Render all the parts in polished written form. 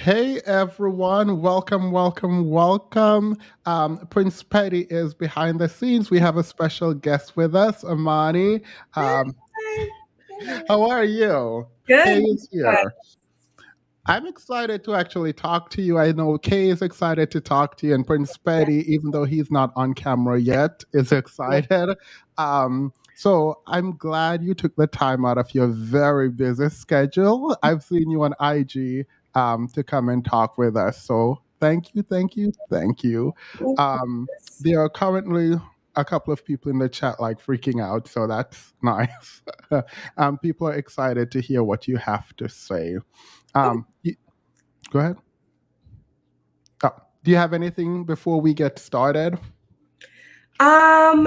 Hey everyone, welcome, welcome, welcome. Prince Petty is behind the scenes. We have a special guest with us, Amani. Um, Hi. how are you? Kay Good. is here. I'm excited to actually talk to you. I know Kay is excited to talk to you, and Prince Yeah. Petty, even though he's not on camera yet, is excited. So I'm glad you took the time out of your very busy schedule. I've seen you on IG to come and talk with us. So thank you, thank you, thank you. Um, there are currently a couple of people in the chat like freaking out, so that's nice. People are excited to hear what you have to say. Go ahead. Oh, do you have anything before we get started? No,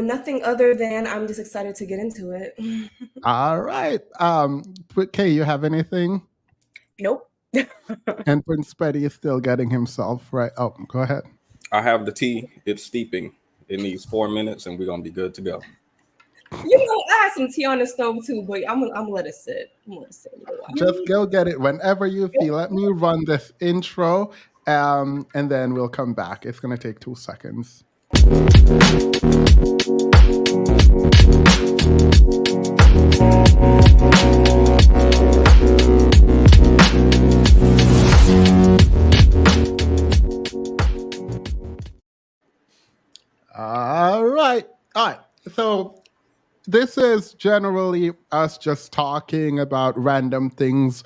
nothing other than I'm just excited to get into it. All right. Kay, you have anything? Nope. And Prince Petty is still getting himself right. Oh, go ahead. I have the tea. It's steeping. It needs 4 minutes, and we're gonna be good to go. I had some tea on the stove too, but I'm gonna let it sit. I'm gonna let it sit a little while. Just go get it whenever you feel. Let me run this intro, and then we'll come back. It's gonna take 2 seconds. All right. All right. So this is generally us just talking about random things.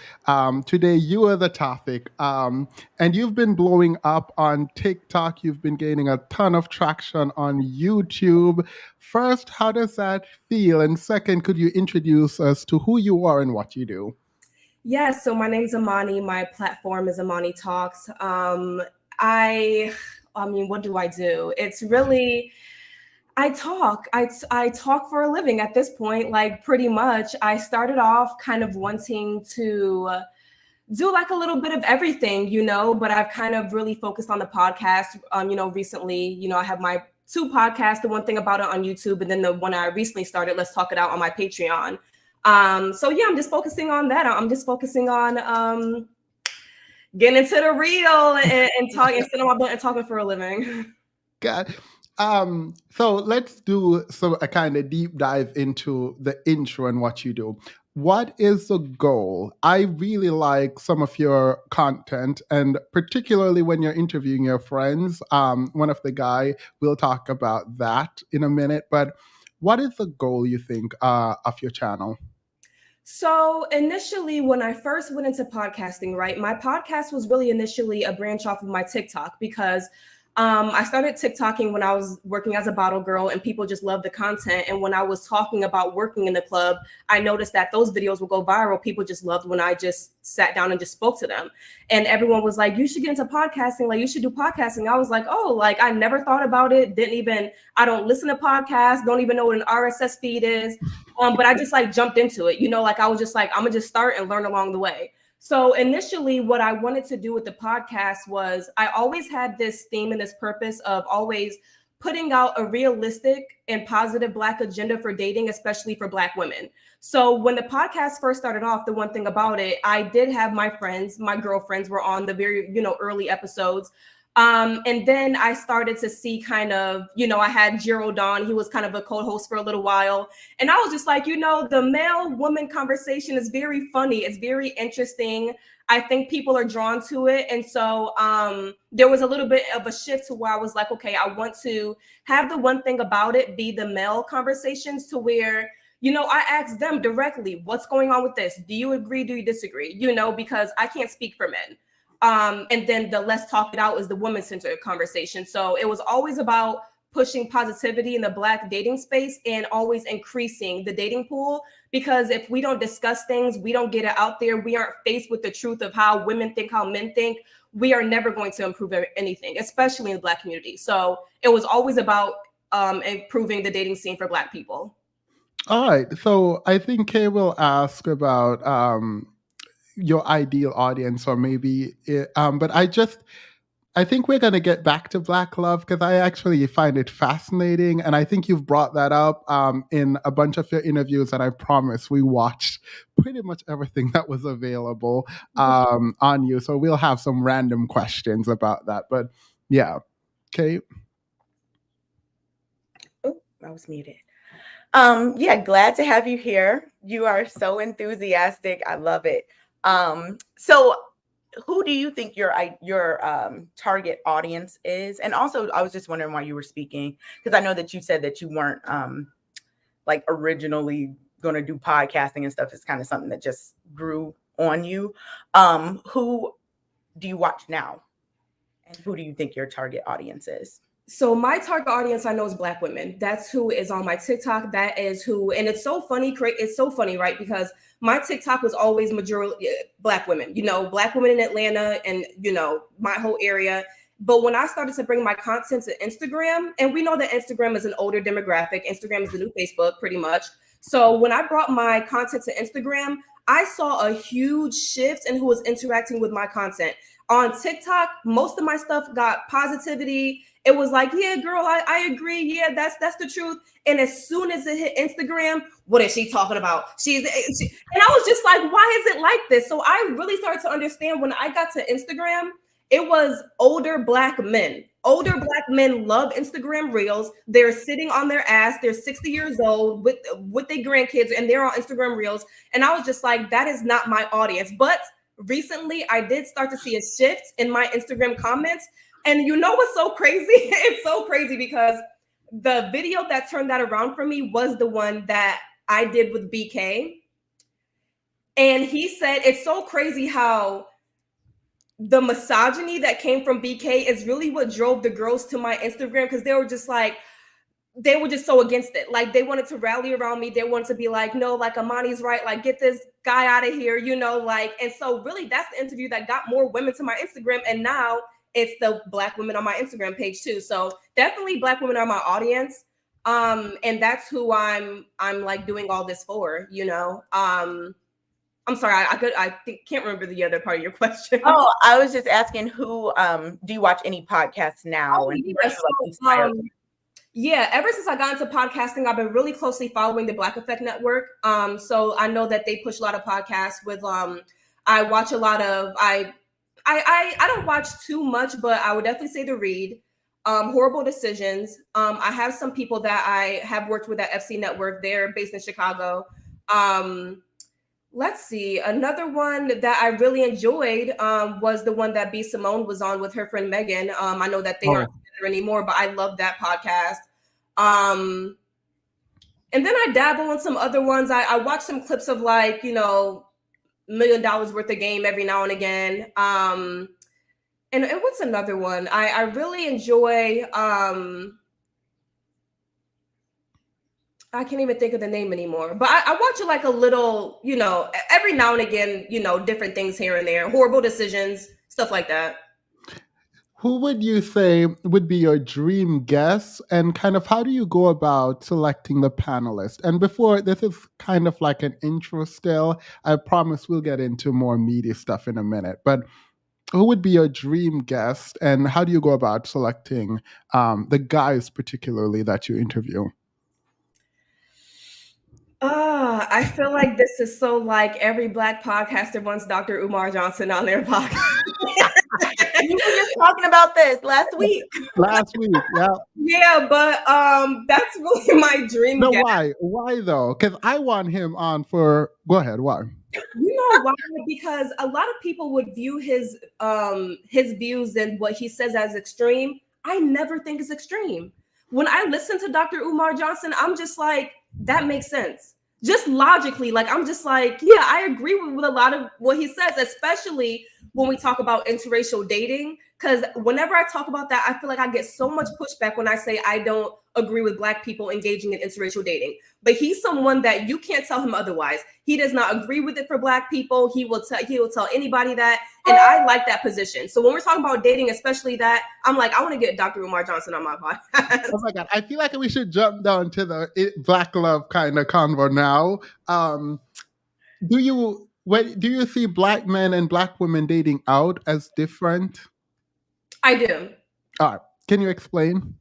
Today, you are the topic. And you've been blowing up on TikTok. You've been gaining a ton of traction on YouTube. First, how does that feel? And second, could you introduce us to who you are and what you do? Yeah, so my name's Amani. My platform is AmaniTalks. I mean, what do I do? It's really I talk. I talk for a living at this point, like pretty much. I started off kind of wanting to do like a little bit of everything, but I've kind of really focused on the podcast. Recently, I have my two podcasts, the one thing about it on YouTube, and then the one I recently started, Let's Talk It Out, on my Patreon. So yeah, I'm just focusing on that. I'm just focusing on getting into the real and talking, sitting on my butt and talking for a living. God. So let's do a kind of deep dive into the intro and what you do. What is the goal? I really like some of your content, and particularly when you're interviewing your friends. One of the guy, we'll talk about that in a minute. But what is the goal, you think, of your channel? So initially, when I first went into podcasting, right, my podcast was really initially a branch off of my TikTok because I started TikToking when I was working as a bottle girl and people just loved the content. And when I was talking about working in the club, I noticed that those videos would go viral. People just loved when I just sat down and just spoke to them. And everyone was like, you should get into podcasting. Like, you should do podcasting. I was like, oh, like, I never thought about it. I don't listen to podcasts, don't even know what an RSS feed is. But I just like jumped into it, like I was just like, I'm gonna just start and learn along the way. So initially, what I wanted to do with the podcast was I always had this theme and this purpose of always putting out a realistic and positive Black agenda for dating, especially for Black women. So when the podcast first started off, the one thing about it, I did have my friends, my girlfriends were on the very, early episodes. And then I started to see kind of, I had Gerald on. He was kind of a co-host for a little while. And I was just like, the male-woman conversation is very funny. It's very interesting. I think people are drawn to it. And so there was a little bit of a shift to where I was like, okay, I want to have the one thing about it be the male conversations to where, I asked them directly, what's going on with this? Do you agree? Do you disagree? Because I can't speak for men. And then the Let's Talk It Out is the woman-centered conversation. So it was always about pushing positivity in the Black dating space and always increasing the dating pool. Because if we don't discuss things, we don't get it out there, we aren't faced with the truth of how women think, how men think, we are never going to improve anything, especially in the Black community. So it was always about improving the dating scene for Black people. All right. So I think Kay will ask about your ideal audience, or maybe but I I think we're going to get back to Black love because I actually find it fascinating. And I think you've brought that up in a bunch of your interviews. And I promise we watched pretty much everything that was available on you. So we'll have some random questions about that. But yeah. Okay. Oh, I was muted. Yeah, glad to have you here. You are so enthusiastic. I love it. So who do you think your target audience is? And also, I was just wondering why you were speaking, because I know that you said that you weren't like originally going to do podcasting and stuff. It's kind of something that just grew on you. Who do you watch now? And who do you think your target audience is? So my target audience, I know, is Black women. That's who is on my TikTok. That is who, and it's so funny. It's so funny, right? Because my TikTok was always majority Black women. You know, Black women in Atlanta, and you know, my whole area. But when I started to bring my content to Instagram, and we know that Instagram is an older demographic. Instagram is the new Facebook, pretty much. So when I brought my content to Instagram, I saw a huge shift in who was interacting with my content. On TikTok, most of my stuff got positivity. It was like, yeah, girl, I agree. Yeah, that's the truth. And as soon as it hit Instagram, what is she talking about? And I was just like, why is it like this? So I really started to understand when I got to Instagram, it was older Black men. Older Black men love Instagram Reels. They're sitting on their ass. They're 60 years old with their grandkids, and they're on Instagram Reels. And I was just like, that is not my audience. But recently, I did start to see a shift in my Instagram comments. And you know what's so crazy? It's so crazy because the video that turned that around for me was the one that I did with BK. And he said, it's so crazy how the misogyny that came from BK is really what drove the girls to my Instagram, because they were just so against it. Like, they wanted to rally around me. They wanted to be like, no, like, Amani's right. Like, get this guy out of here, you know, like. And so really that's the interview that got more women to my Instagram. And now it's the Black women on my Instagram page too. So definitely Black women are my audience. And that's who I'm like doing all this for, you know. I'm sorry, I can't remember the other part of your question. Oh, I was just asking who do you watch any podcasts now? Oh, and yeah, yeah, ever since I got into podcasting, I've been really closely following the Black Effect Network. So I know that they push a lot of podcasts with I watch a lot of I don't watch too much, but I would definitely say to read. Horrible Decisions. I have some people that I have worked with at FC Network. They're based in Chicago. Let's see. Another one that I really enjoyed was the one that B. Simone was on with her friend Megan. I know that they aren't together anymore, but I love that podcast. And then I dabble in some other ones. I watch some clips of, like, you know, $1 million worth of game every now and again. And what's another one? I really enjoy I can't even think of the name anymore, but I watch it like a little, you know, every now and again, you know, different things here and there, Horrible Decisions, stuff like that. Who would you say would be your dream guest, and kind of how do you go about selecting the panelists? And before, this is kind of like an intro still. I promise we'll get into more meaty stuff in a minute, but who would be your dream guest, and how do you go about selecting the guys particularly that you interview? I feel like this is so like every Black podcaster wants Dr. Umar Johnson on their podcast. You were just talking about this last week. Last week, yeah. Yeah, but that's really my dream No, guest. why? Why though? Because I want him on for. Go ahead. Why? You know why? Because a lot of people would view his views and what he says as extreme. I never think it's extreme. When I listen to Dr. Umar Johnson, I'm just like, that makes sense. Just logically, like, I'm just like, yeah, I agree with a lot of what he says, especially when we talk about interracial dating. Because whenever I talk about that, I feel like I get so much pushback when I say I don't agree with Black people engaging in interracial dating. But he's someone that you can't tell him otherwise. He does not agree with it for Black people. He will tell anybody that. And I like that position. So when we're talking about dating, especially that, I'm like, I want to get Dr. Umar Johnson on my podcast. Oh my God. I feel like we should jump down to the Black love kind of convo now. Do you see Black men and Black women dating out as different? I do. All right. Can you explain?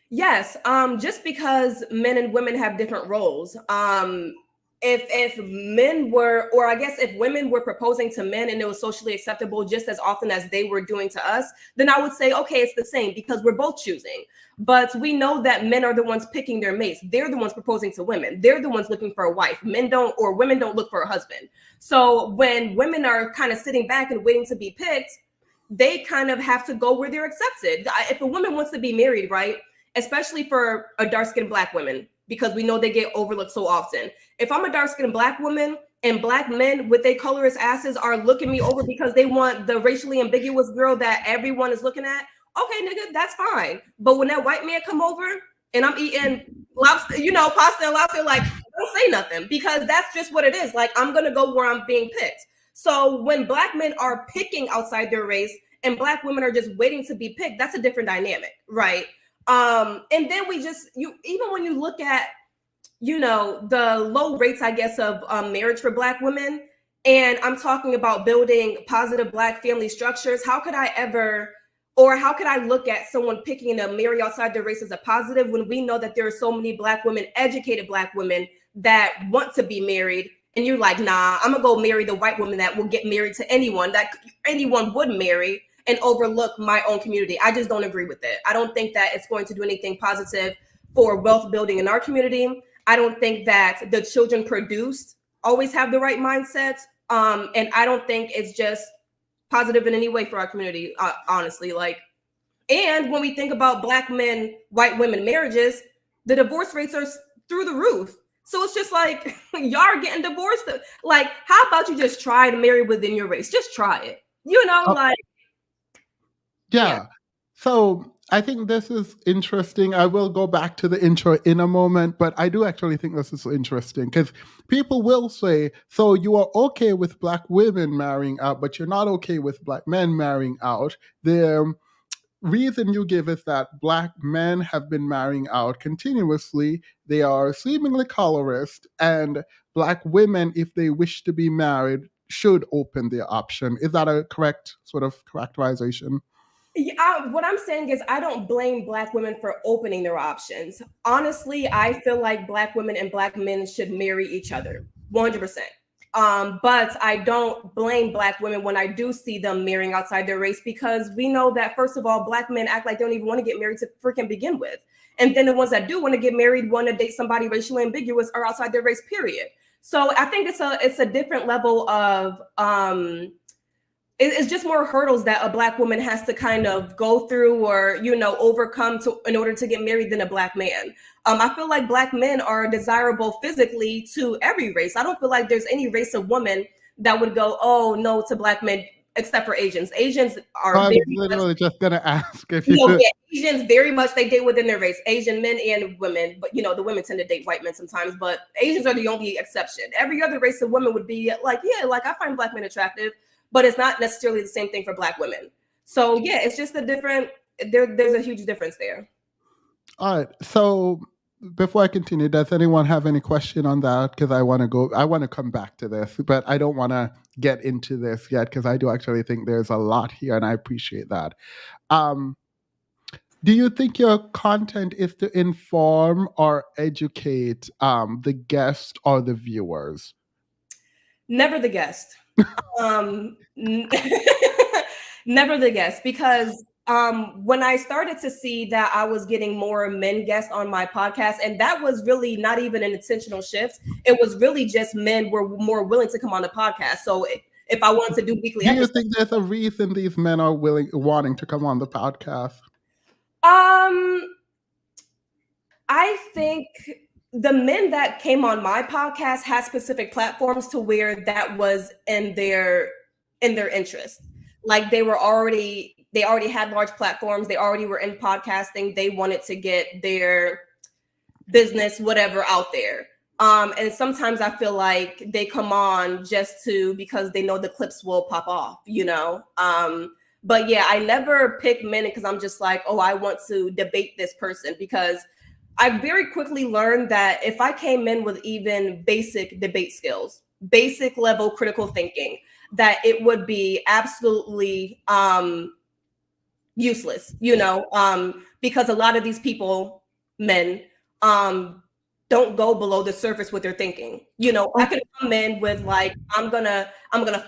Yes. Just because men and women have different roles. If men were, or I guess if women were proposing to men and it was socially acceptable just as often as they were doing to us, then I would say, okay, it's the same because we're both choosing. But we know that men are the ones picking their mates. They're the ones proposing to women. They're the ones looking for a wife. Men don't, or women don't look for a husband. So when women are kind of sitting back and waiting to be picked, they kind of have to go where they're accepted. If a woman wants to be married, right? Especially for a dark-skinned Black woman, because we know they get overlooked so often. If I'm a dark-skinned Black woman and Black men with their colorless asses are looking me over because they want the racially ambiguous girl that everyone is looking at, okay, nigga, that's fine. But when that white man come over and I'm eating lobster, pasta and lobster, like, don't say nothing because that's just what it is. Like, I'm going to go where I'm being picked. So when Black men are picking outside their race and Black women are just waiting to be picked, that's a different dynamic, right? And then even when you look at, the low rates, I guess, of marriage for Black women, and I'm talking about building positive Black family structures, how could I look at someone picking to marry outside their race as a positive when we know that there are so many Black women, educated Black women that want to be married, and you're like, nah, I'm gonna go marry the white woman that will get married to anyone that anyone would marry and overlook my own community. I just don't agree with it. I don't think that it's going to do anything positive for wealth building in our community. I don't think that the children produced always have the right mindsets. And I don't think it's just positive in any way for our community, honestly. And when we think about Black men, white women marriages, the divorce rates are through the roof. So it's just like, y'all are getting divorced. Like, how about you just try to marry within your race? Just try it. Yeah. So I think this is interesting. I will go back to the intro in a moment, but I do actually think this is interesting because people will say, so you are okay with Black women marrying out, but you're not okay with Black men marrying out. The reason you give is that Black men have been marrying out continuously. They are seemingly colorist, and Black women, if they wish to be married, should open their option. Is that a correct sort of characterization? Yeah, what I'm saying is I don't blame Black women for opening their options. Honestly, I feel like Black women and Black men should marry each other 100%. But I don't blame Black women when I do see them marrying outside their race, because we know that, first of all, Black men act like they don't even want to get married to freaking begin with. And then the ones that do want to get married want to date somebody racially ambiguous or outside their race, period. So I think it's a different level of it's just more hurdles that a Black woman has to kind of go through or, overcome in order to get married than a Black man. I feel like Black men are desirable physically to every race. I don't feel like there's any race of woman that would go, oh, no, to Black men, except for Asians. Asians are I was literally just going to ask if you yeah, Asians very much, they date within their race, Asian men and women, but the women tend to date white men sometimes, but Asians are the only exception. Every other race of women would be like, yeah, like I find Black men attractive, but it's not necessarily the same thing for Black women. So yeah, it's just there's a huge difference there. All right. So before I continue, does anyone have any question on that? Because I want to come back to this, but I don't want to get into this yet because I do actually think there's a lot here and I appreciate that. Do you think your content is to inform or educate the guest or the viewers? Never the guest. Never the guest, because when I started to see that I was getting more men guests on my podcast, and that was really not even an intentional shift. It was really just men were more willing to come on the podcast. So if I wanted to do weekly episodes, do you think there's a reason these men are wanting to come on the podcast? I think the men that came on my podcast had specific platforms to where that was in their interest. Like they already had large platforms. They already were in podcasting. They wanted to get their business, whatever, out there. And sometimes I feel like they come on just because they know the clips will pop off, But yeah, I never pick men because I'm just like, oh, I want to debate this person, because I very quickly learned that if I came in with even basic debate skills, basic level critical thinking, that it would be absolutely useless, because a lot of these people, men, don't go below the surface with their thinking. I can come in with like, I'm gonna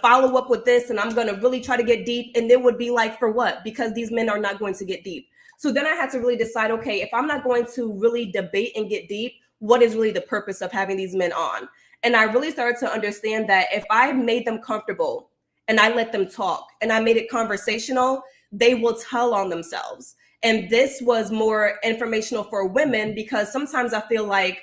follow up with this and I'm gonna really try to get deep. And it would be like, for what? Because these men are not going to get deep. So then I had to really decide, okay, if I'm not going to really debate and get deep, what is really the purpose of having these men on? And I really started to understand that if I made them comfortable and I let them talk and I made it conversational, they will tell on themselves. And this was more informational for women, because sometimes I feel like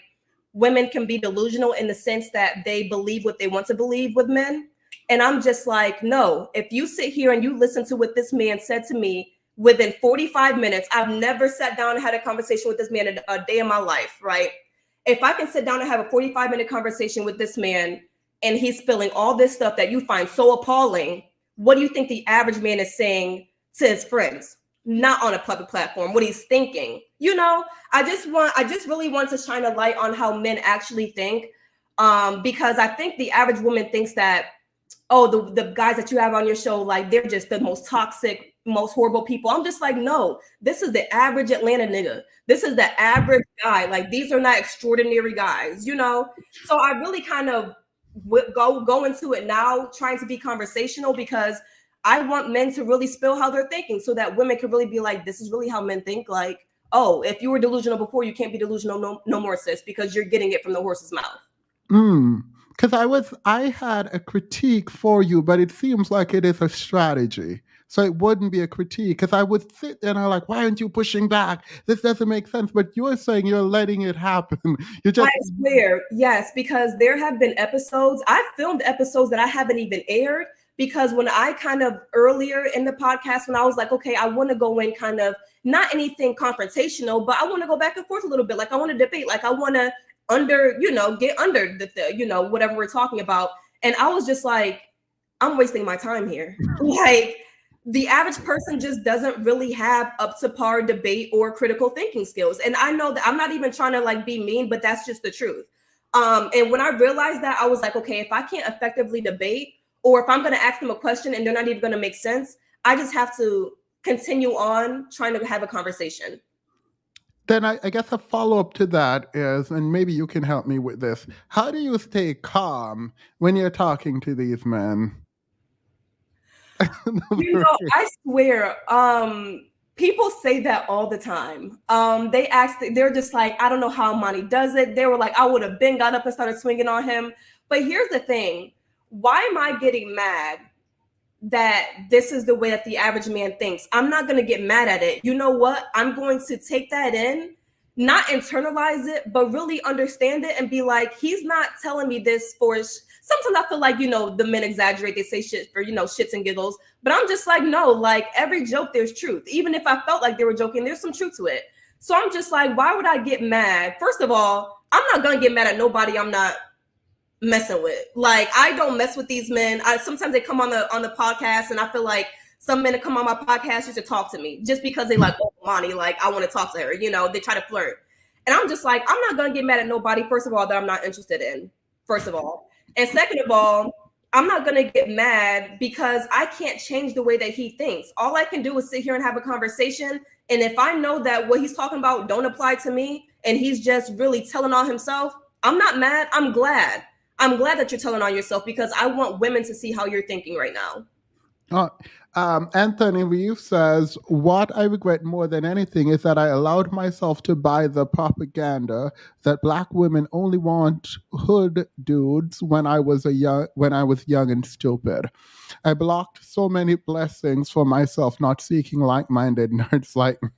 women can be delusional in the sense that they believe what they want to believe with men. And I'm just like, no, if you sit here and you listen to what this man said to me within 45 minutes, I've never sat down and had a conversation with this man a day in my life, right? If I can sit down and have a 45-minute conversation with this man and he's spilling all this stuff that you find so appalling, what do you think the average man is saying to his friends? Not on a public platform, what he's thinking. I just really want to shine a light on how men actually think, because I think the average woman thinks that, oh, the guys that you have on your show, like, they're just the most toxic, most horrible people. I'm just like, no, this is the average Atlanta nigga. This is the average guy. Like, these are not extraordinary guys, So I really kind of go into it now trying to be conversational, because I want men to really spill how they're thinking, so that women can really be like, this is really how men think. Like, oh, if you were delusional before, you can't be delusional no more, sis, because you're getting it from the horse's mouth. Because I had a critique for you, but it seems like it is a strategy. So it wouldn't be a critique, because I would sit there and I'm like, why aren't you pushing back? This doesn't make sense. But you're saying you're letting it happen. I swear, yes, because there have been episodes, I've filmed episodes that I haven't even aired, because when I kind of earlier in the podcast, when I was like, okay, I want to go in kind of not anything confrontational, but I want to go back and forth a little bit. Like, I want to debate, like I want to get under the whatever we're talking about. And I was just like, I'm wasting my time here. Like, the average person just doesn't really have up to par debate or critical thinking skills. And I know that I'm not even trying to like be mean, but that's just the truth. And when I realized that, I was like, okay, if I can't effectively debate, or if I'm going to ask them a question and they're not even going to make sense, I just have to continue on trying to have a conversation. Then I guess a follow-up to that is, and maybe you can help me with this, how do you stay calm when you're talking to these men? I swear, people say that all the time. They're just like, I don't know how Amani does it. They were like, I would have been got up and started swinging on him. But here's the thing. Why am I getting mad that this is the way that the average man thinks? I'm not going to get mad at it. You know what? I'm going to take that in, not internalize it, but really understand it and be like, he's not telling me this for... Sometimes I feel like, the men exaggerate. They say shit for, shits and giggles. But I'm just like, no, like every joke, there's truth. Even if I felt like they were joking, there's some truth to it. So I'm just like, why would I get mad? First of all, I'm not going to get mad at nobody I'm not messing with. Like, I don't mess with these men. Sometimes they come on the podcast and I feel like some men that come on my podcast used to talk to me just because they like, oh, Monty, like, I want to talk to her. They try to flirt. And I'm just like, I'm not going to get mad at nobody, first of all, that I'm not interested in, first of all. And second of all, I'm not going to get mad because I can't change the way that he thinks. All I can do is sit here and have a conversation. And if I know that what he's talking about don't apply to me and he's just really telling on himself, I'm not mad. I'm glad. I'm glad that you're telling on yourself, because I want women to see how you're thinking right now. Anthony Reeves says, what I regret more than anything is that I allowed myself to buy the propaganda that Black women only want hood dudes when I was young and stupid. I blocked so many blessings for myself, not seeking like-minded nerds like me.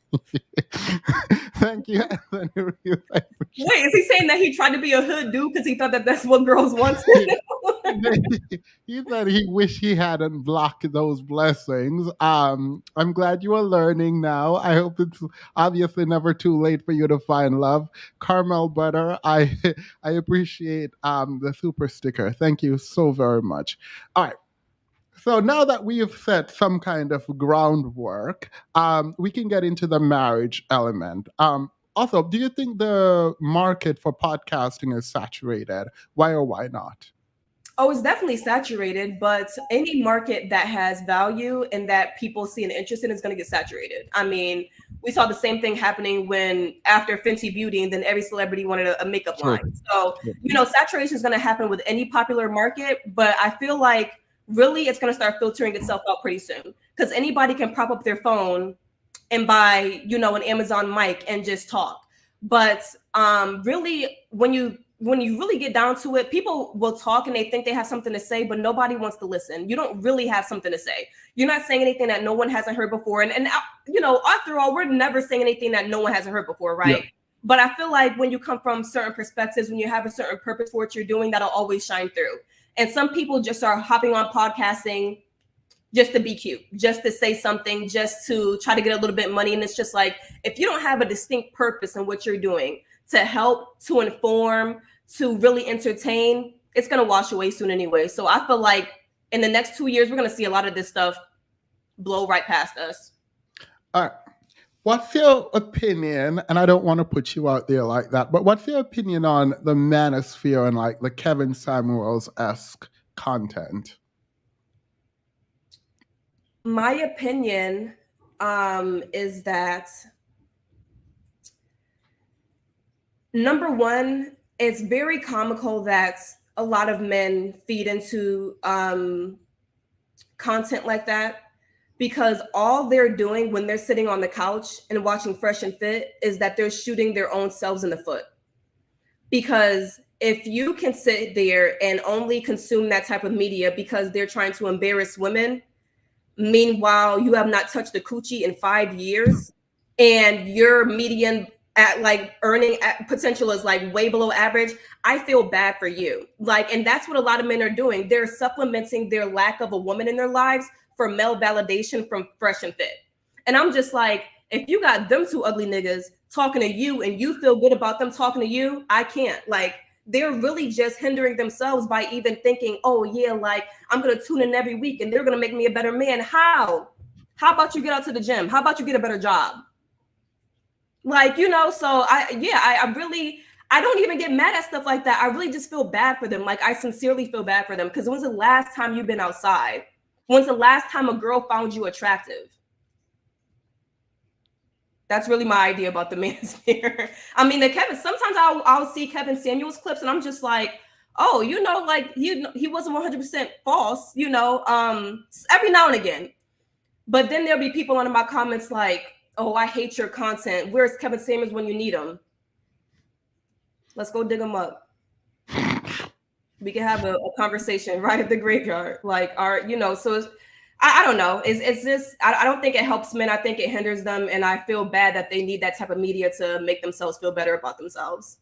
Thank you, Anthony Reeves. Wait, is he saying that he tried to be a hood dude because he thought that that's what girls wanted? He said he wished he hadn't blocked those blessings. I'm glad you are learning now. I hope it's obviously never too late for you to find love. Carmel Butter, I appreciate the super sticker. Thank you so very much. All right. So now that we have set some kind of groundwork, we can get into the marriage element. Also, do you think the market for podcasting is saturated? Why or why not? Oh, it's definitely saturated, but any market that has value and that people see an interest in is going to get saturated. I mean, we saw the same thing happening when after Fenty Beauty, and then every celebrity wanted a makeup True. line. So, saturation is going to happen with any popular market, but I feel like really it's going to start filtering itself out pretty soon because anybody can prop up their phone and buy, an Amazon mic and just talk. But really, when you really get down to it, people will talk and they think they have something to say, but nobody wants to listen. You don't really have something to say. You're not saying anything that no one hasn't heard before. And after all, we're never saying anything that no one hasn't heard before, right? Yeah. But I feel like when you come from certain perspectives, when you have a certain purpose for what you're doing, that'll always shine through. And some people just are hopping on podcasting just to be cute, just to say something, just to try to get a little bit of money. And it's just like, if you don't have a distinct purpose in what you're doing to help, to inform, to really entertain, it's going to wash away soon anyway. So I feel like in the next 2 years, we're going to see a lot of this stuff blow right past us. All right. What's your opinion, and I don't want to put you out there like that, but what's your opinion on the manosphere and like the Kevin Samuels-esque content? My opinion is that, number one, it's very comical that a lot of men feed into content like that, because all they're doing when they're sitting on the couch and watching Fresh and Fit is that they're shooting their own selves in the foot. Because if you can sit there and only consume that type of media because they're trying to embarrass women, meanwhile, you have not touched the coochie in 5 years, and your median at like earning potential is like way below average, I feel bad for you. Like, and that's what a lot of men are doing. They're supplementing their lack of a woman in their lives for male validation from Fresh and Fit. And I'm just like, if you got them two ugly niggas talking to you and you feel good about them talking to you, I can't. Like, they're really just hindering themselves by even thinking, oh yeah, like I'm going to tune in every week and they're going to make me a better man. How about you get out to the gym? How about you get a better job? Like, so I don't even get mad at stuff like that. I really just feel bad for them. Like, I sincerely feel bad for them. Because when's the last time you've been outside? When's the last time a girl found you attractive? That's really my idea about the manosphere. I mean, sometimes I'll see Kevin Samuels clips and I'm just like, oh, like he wasn't 100% false, every now and again. But then there'll be people under my comments like, oh, I hate your content. Where's Kevin Samuels when you need him? Let's go dig him up. We can have a conversation right at the graveyard. Like, so it's, I don't know. It's just, I don't think it helps men. I think it hinders them. And I feel bad that they need that type of media to make themselves feel better about themselves.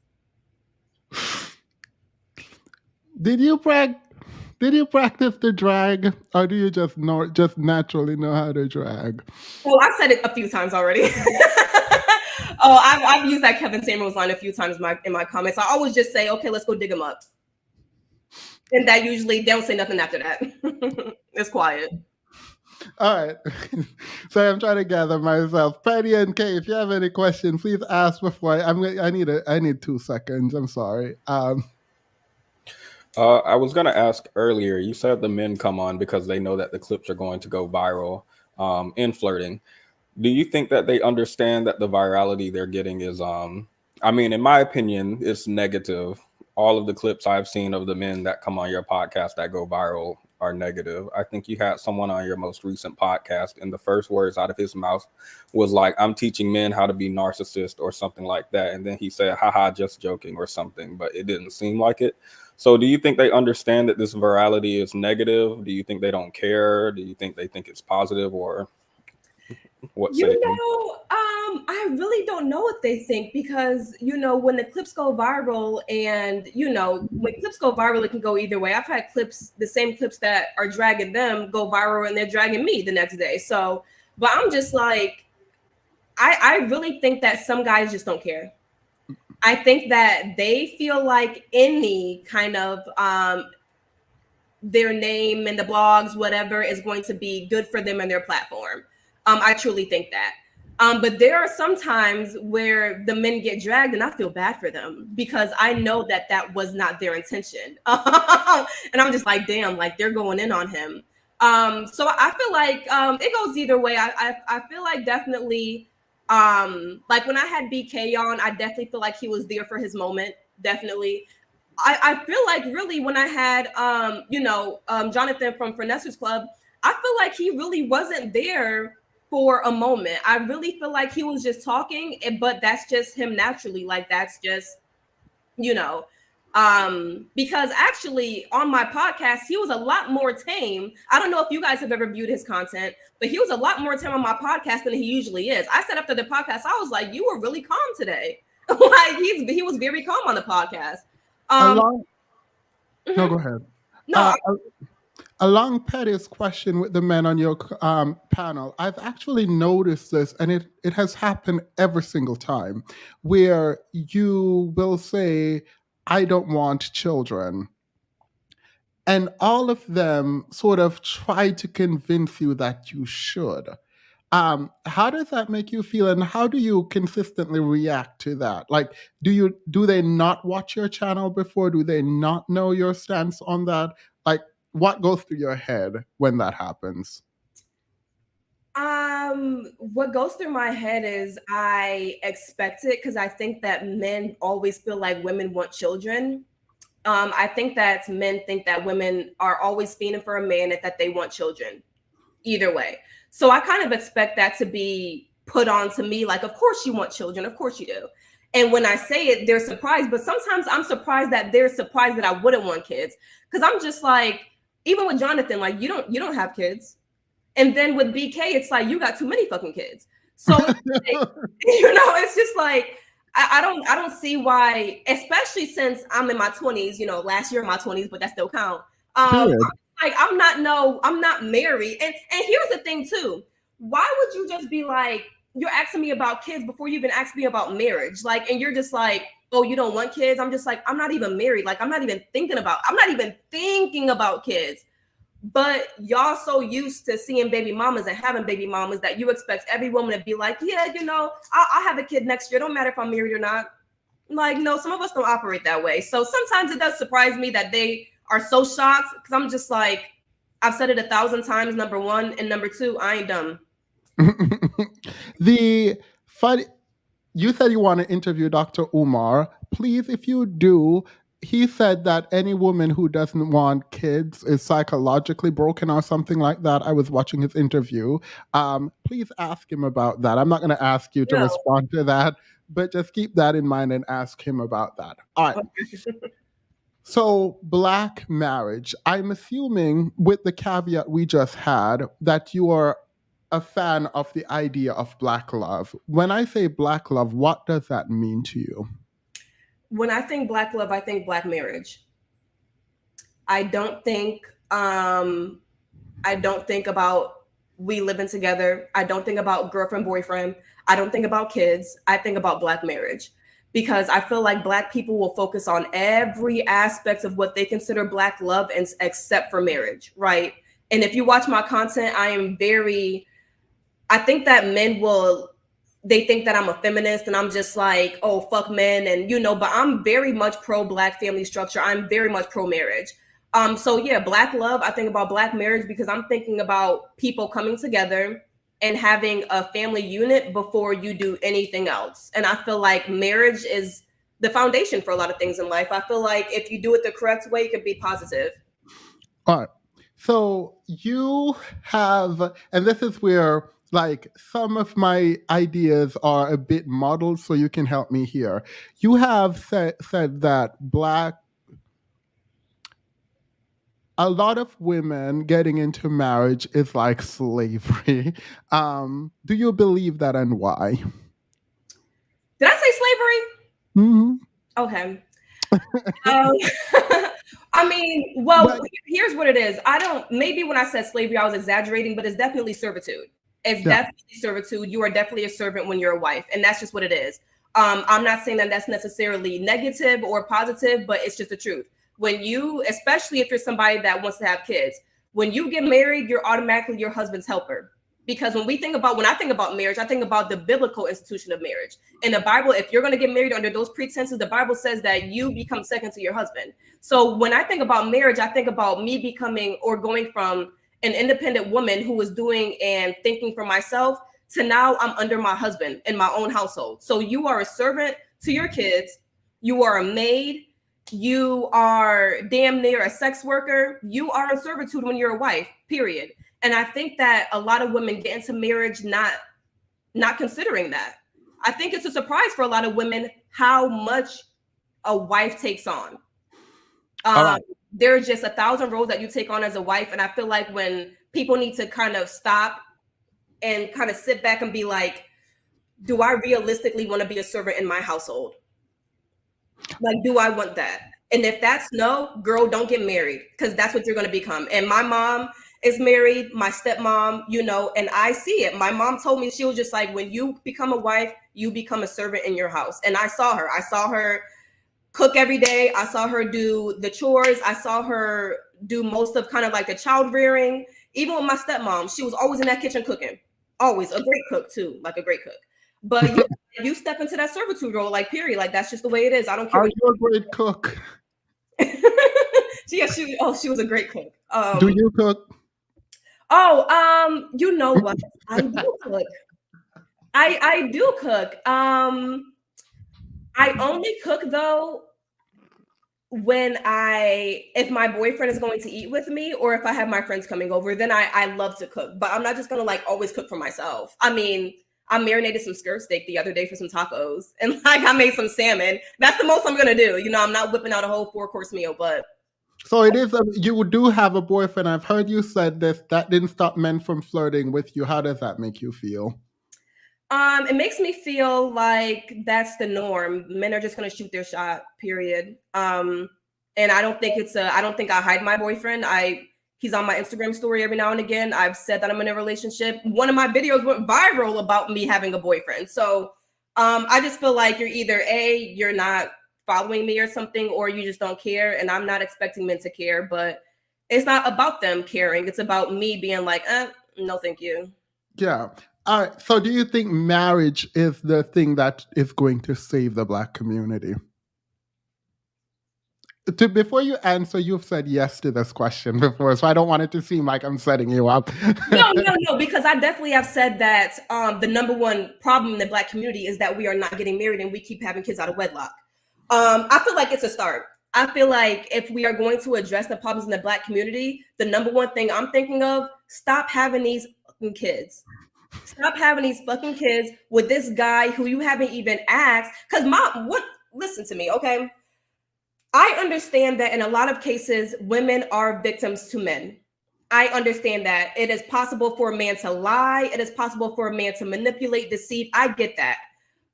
Did you practice the drag, or do you just naturally know how to drag? Well, I've said it a few times already. Oh, I've used that Kevin Samuels line a few times in my comments. I always just say, okay, let's go dig him up. And that usually, they don't say nothing after that. It's quiet. All right. So I'm trying to gather myself. Patty and Kay, if you have any questions, please ask before I need 2 seconds. I'm sorry. I was going to ask earlier, you said the men come on because they know that the clips are going to go viral in flirting. Do you think that they understand that the virality they're getting is, in my opinion, it's negative. All of the clips I've seen of the men that come on your podcast that go viral are negative. I think you had someone on your most recent podcast and the first words out of his mouth was like, I'm teaching men how to be narcissists or something like that. And then he said, haha, just joking or something, but it didn't seem like it. So do you think they understand that this virality is negative? Do you think they don't care? Do you think they think it's positive, or what say you? I really don't know what they think, because, when the clips go viral and, when clips go viral, it can go either way. I've had the same clips that are dragging them go viral and they're dragging me the next day. So, but I'm just like, I really think that some guys just don't care. I think that they feel like any kind of their name and the blogs, whatever, is going to be good for them and their platform. I truly think that. But there are some times where the men get dragged and I feel bad for them because I know that that was not their intention. And I'm just like, damn, like they're going in on him. So I feel like it goes either way. I feel like definitely like when I had BK on, I definitely feel like he was there for his moment. Definitely. I feel like really when I had Jonathan from Finessers Club, I feel like he really wasn't there for a moment. I really feel like he was just talking, but that's just him naturally. Like that's just, because actually on my podcast, he was a lot more tame. I don't know if you guys have ever viewed his content, but he was a lot more tame on my podcast than he usually is. I said after the podcast, I was like, you were really calm today. Like he was very calm on the podcast. No, Mhm. go ahead. No, Along Petty's question with the men on your panel, I've actually noticed this, and it has happened every single time, where you will say, I don't want children. And all of them sort of try to convince you that you should. How does that make you feel, and how do you consistently react to that? Like, do they not watch your channel before? Do they not know your stance on that? Like, what goes through your head when that happens? what goes through my head is I expect it because I think that men always feel like women want children. I think that men think that women are always fiending for a man and that they want children. Either way. So I kind of expect that to be put on to me like, of course you want children, of course you do. And when I say it, they're surprised, but sometimes I'm surprised that they're surprised that I wouldn't want kids. Because I'm just like, even with Jonathan, like you don't have kids. And then with BK, it's like you got too many fucking kids. So it's just like I don't see why, especially since I'm in my 20s, last year in my 20s, but that still count. Like I'm not married. And here's the thing too. Why would you just be like, you're asking me about kids before you even ask me about marriage? Like, and you're just like, oh, you don't want kids? I'm just like, I'm not even married. Like, I'm not even thinking about kids. But y'all so used to seeing baby mamas and having baby mamas that you expect every woman to be like, yeah, I'll have a kid next year. Don't matter if I'm married or not. Like, no, some of us don't operate that way. So sometimes it does surprise me that they are so shocked because I'm just like, I've said it 1,000 times, number one. And number two, I ain't dumb. You said you want to interview Dr. Umar. Please, if you do, he said that any woman who doesn't want kids is psychologically broken or something like that. I was watching his interview. Please ask him about that. I'm not going to ask you to respond to that, but just keep that in mind and ask him about that. All right. So, Black marriage. I'm assuming, with the caveat we just had, that you are a fan of the idea of Black love. When I say Black love, what does that mean to you? When I think Black love, I think Black marriage. I don't think about we living together. I don't think about girlfriend, boyfriend. I don't think about kids. I think about Black marriage. Because I feel like Black people will focus on every aspect of what they consider Black love except for marriage, right? And if you watch my content, I think that they think that I'm a feminist and I'm just like, oh, fuck men. And, but I'm very much pro-Black family structure. I'm very much pro-marriage. So yeah, Black love, I think about Black marriage because I'm thinking about people coming together and having a family unit before you do anything else. And I feel like marriage is the foundation for a lot of things in life. I feel like if you do it the correct way, it can be positive. All right. So you have, and this is where like some of my ideas are a bit muddled, so you can help me here. You have said that a lot of women getting into marriage is like slavery. Do you believe that, and why? Did I say slavery? Mm-hmm. Okay. I mean, here's what it is. Maybe when I said slavery, I was exaggerating, but it's definitely servitude. It's definitely servitude. You are definitely a servant when you're a wife, and that's just what it is. I'm not saying that that's necessarily negative or positive, but it's just the truth. Especially if you're somebody that wants to have kids, when you get married, you're automatically your husband's helper. Because when I think about marriage, I think about the biblical institution of marriage. In the Bible, if you're going to get married under those pretenses, the Bible says that you become second to your husband. So when I think about marriage, I think about me becoming or going from an independent woman who was doing and thinking for myself to now I'm under my husband in my own household. So you are a servant to your kids. You are a maid. You are damn near a sex worker. You are in servitude when you're a wife, period. And I think that a lot of women get into marriage not considering that. I think it's a surprise for a lot of women how much a wife takes on. There's just 1,000 roles that you take on as a wife. And I feel like when people need to kind of stop and kind of sit back and be like, do I realistically want to be a servant in my household? Like, do I want that? And if that's no, girl, don't get married, because that's what you're going to become. And my mom is married, my stepmom, you know, and I see it. My mom told me, she was just like, when you become a wife, you become a servant in your house. And I saw her cook every day. I saw her do the chores. I saw her do most of kind of like the child rearing. Even with my stepmom, she was always in that kitchen cooking. Always a great cook too, like a great cook. But you step into that servitude role, like period. Like that's just the way it is. I don't care. Are you a great cook? She was a great cook. Do you cook? You know what? I do cook. I do cook. I only cook though if my boyfriend is going to eat with me or if I have my friends coming over, then I love to cook. But I'm not just gonna like always cook for myself. I mean, I marinated some skirt steak the other day for some tacos, and like I made some salmon. That's the most I'm gonna do. You know, I'm not whipping out a whole 4-course meal, but. So it is. You do have a boyfriend. I've heard you said this. That didn't stop men from flirting with you. How does that make you feel? It makes me feel like that's the norm. Men are just gonna shoot their shot, period. And I don't think I hide my boyfriend. He's on my Instagram story every now and again. I've said that I'm in a relationship. One of my videos went viral about me having a boyfriend. So I just feel like you're not following me or something, or you just don't care. And I'm not expecting men to care, but it's not about them caring. It's about me being like, no, thank you. Yeah. All right. So do you think marriage is the thing that is going to save the Black community? Before you answer, you've said yes to this question before, so I don't want it to seem like I'm setting you up. No, because I definitely have said that the number one problem in the Black community is that we are not getting married and we keep having kids out of wedlock. I feel like it's a start. I feel like if we are going to address the problems in the Black community, the number one thing I'm thinking of, stop having these fucking kids. Stop having these fucking kids with this guy who you haven't even asked. Because listen to me, okay? I understand that in a lot of cases, women are victims to men. I understand that. It is possible for a man to lie. It is possible for a man to manipulate, deceive. I get that.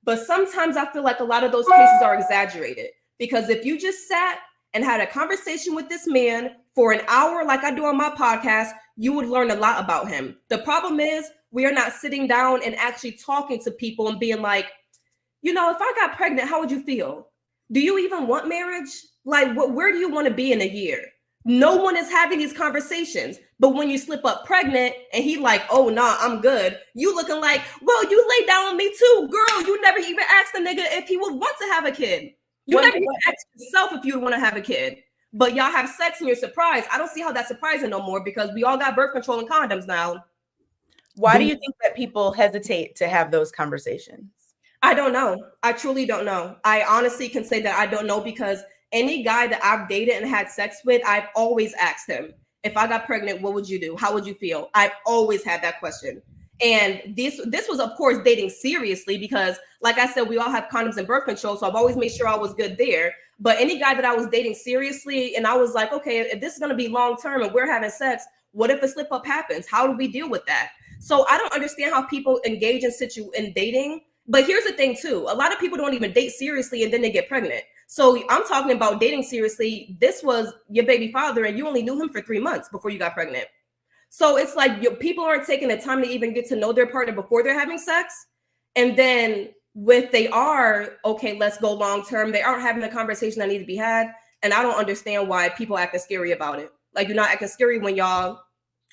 But sometimes I feel like a lot of those cases are exaggerated. Because if you just sat and had a conversation with this man for an hour, like I do on my podcast, you would learn a lot about him. The problem is we are not sitting down and actually talking to people and being like, you know, if I got pregnant, how would you feel? Do you even want marriage? Like, where do you want to be in a year? No one is having these conversations. But when you slip up pregnant and he like, oh, nah, I'm good. You looking like, well, you lay down with me too. Girl, you never even asked the nigga if he would want to have a kid. You never even asked yourself if you would want to have a kid. But y'all have sex and you're surprised. I don't see how that's surprising no more because we all got birth control and condoms now. Why do you think that people hesitate to have those conversations? I don't know. I truly don't know. I honestly can say that I don't know because any guy that I've dated and had sex with, I've always asked him, if I got pregnant, what would you do? How would you feel? I've always had that question. And this was, of course, dating seriously because, like I said, we all have condoms and birth control. So I've always made sure I was good there. But any guy that I was dating seriously, and I was like, okay, if this is going to be long term and we're having sex, what if a slip up happens? How do we deal with that? So I don't understand how people engage in dating. But here's the thing, too. A lot of people don't even date seriously and then they get pregnant. So I'm talking about dating seriously. This was your baby father and you only knew him for 3 months before you got pregnant. So it's like people aren't taking the time to even get to know their partner before they're having sex. And then they are, okay, let's go long term. They aren't having the conversation that needs to be had. And I don't understand why people acting scary about it. Like you're not acting scary when y'all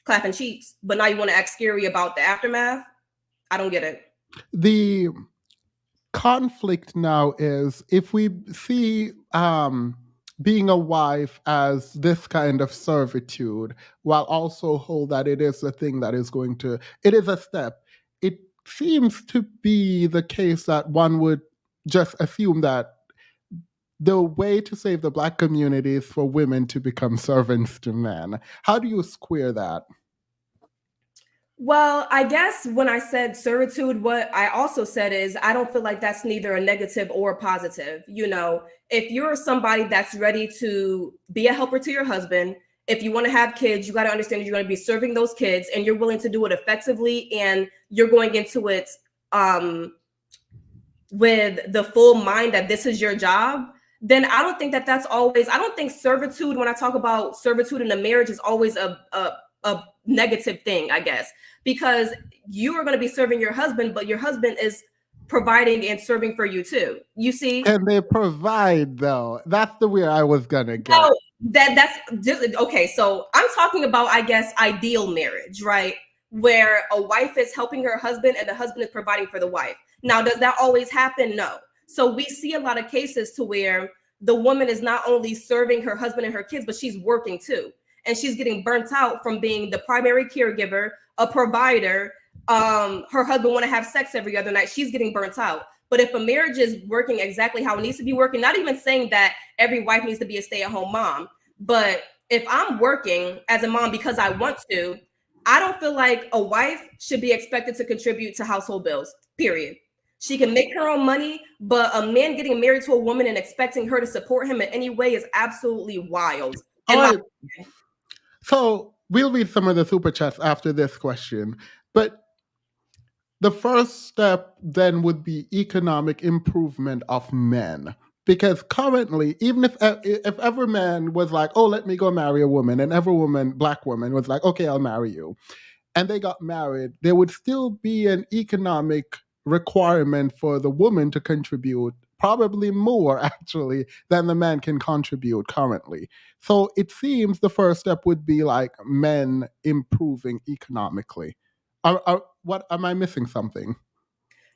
clapping cheeks, but now you want to act scary about the aftermath. I don't get it. The conflict now is if we see being a wife as this kind of servitude, while also hold that it is a thing that is going to, it is a step. It seems to be the case that one would just assume that the way to save the Black community is for women to become servants to men. How do you square that? Well, I guess when I said servitude, what I also said is I don't feel like that's neither a negative or a positive. You know, if you're somebody that's ready to be a helper to your husband, if you want to have kids, you got to understand that you're going to be serving those kids and you're willing to do it effectively and you're going into it with the full mind that this is your job, then I don't think that that's always, I don't think servitude, when I talk about servitude in a marriage, is always a negative thing, I guess, because you are going to be serving your husband, but your husband is providing and serving for you too. You see? Can they provide though? That's the way I was gonna get. Oh, that's just, okay. So I'm talking about, I guess, ideal marriage, right? Where a wife is helping her husband and the husband is providing for the wife. Now, does that always happen? No. So we see a lot of cases to where the woman is not only serving her husband and her kids, but she's working too. And she's getting burnt out from being the primary caregiver, a provider. Her husband want to have sex every other night. She's getting burnt out. But if a marriage is working exactly how it needs to be working, not even saying that every wife needs to be a stay-at-home mom, but if I'm working as a mom because I want to, I don't feel like a wife should be expected to contribute to household bills, period. She can make her own money, but a man getting married to a woman and expecting her to support him in any way is absolutely wild. All right. So we'll read some of the super chats after this question, but the first step then would be economic improvement of men. Because currently, even if every man was like, oh, let me go marry a woman, and every woman, Black woman, was like, okay, I'll marry you, and they got married, there would still be an economic requirement for the woman to contribute, probably more actually than the man can contribute currently. So it seems the first step would be like men improving economically. What am I missing something?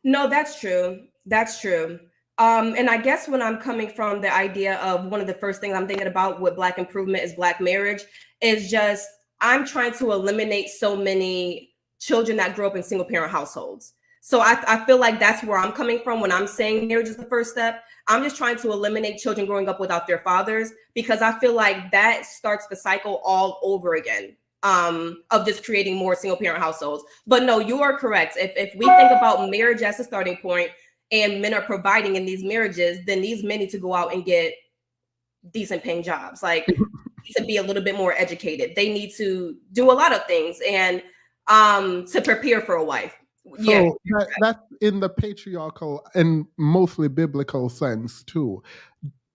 No, that's true. That's true. And I guess when I'm coming from the idea of one of the first things I'm thinking about with Black improvement is Black marriage, is just I'm trying to eliminate so many children that grow up in single parent households. So I feel like that's where I'm coming from when I'm saying marriage is the first step. I'm just trying to eliminate children growing up without their fathers, because I feel like that starts the cycle all over again. Of just creating more single parent households. But no, you are correct. If we think about marriage as a starting point and men are providing in these marriages, then these men need to go out and get decent paying jobs, like to be a little bit more educated. They need to do a lot of things and to prepare for a wife. So that's in the patriarchal and mostly biblical sense too.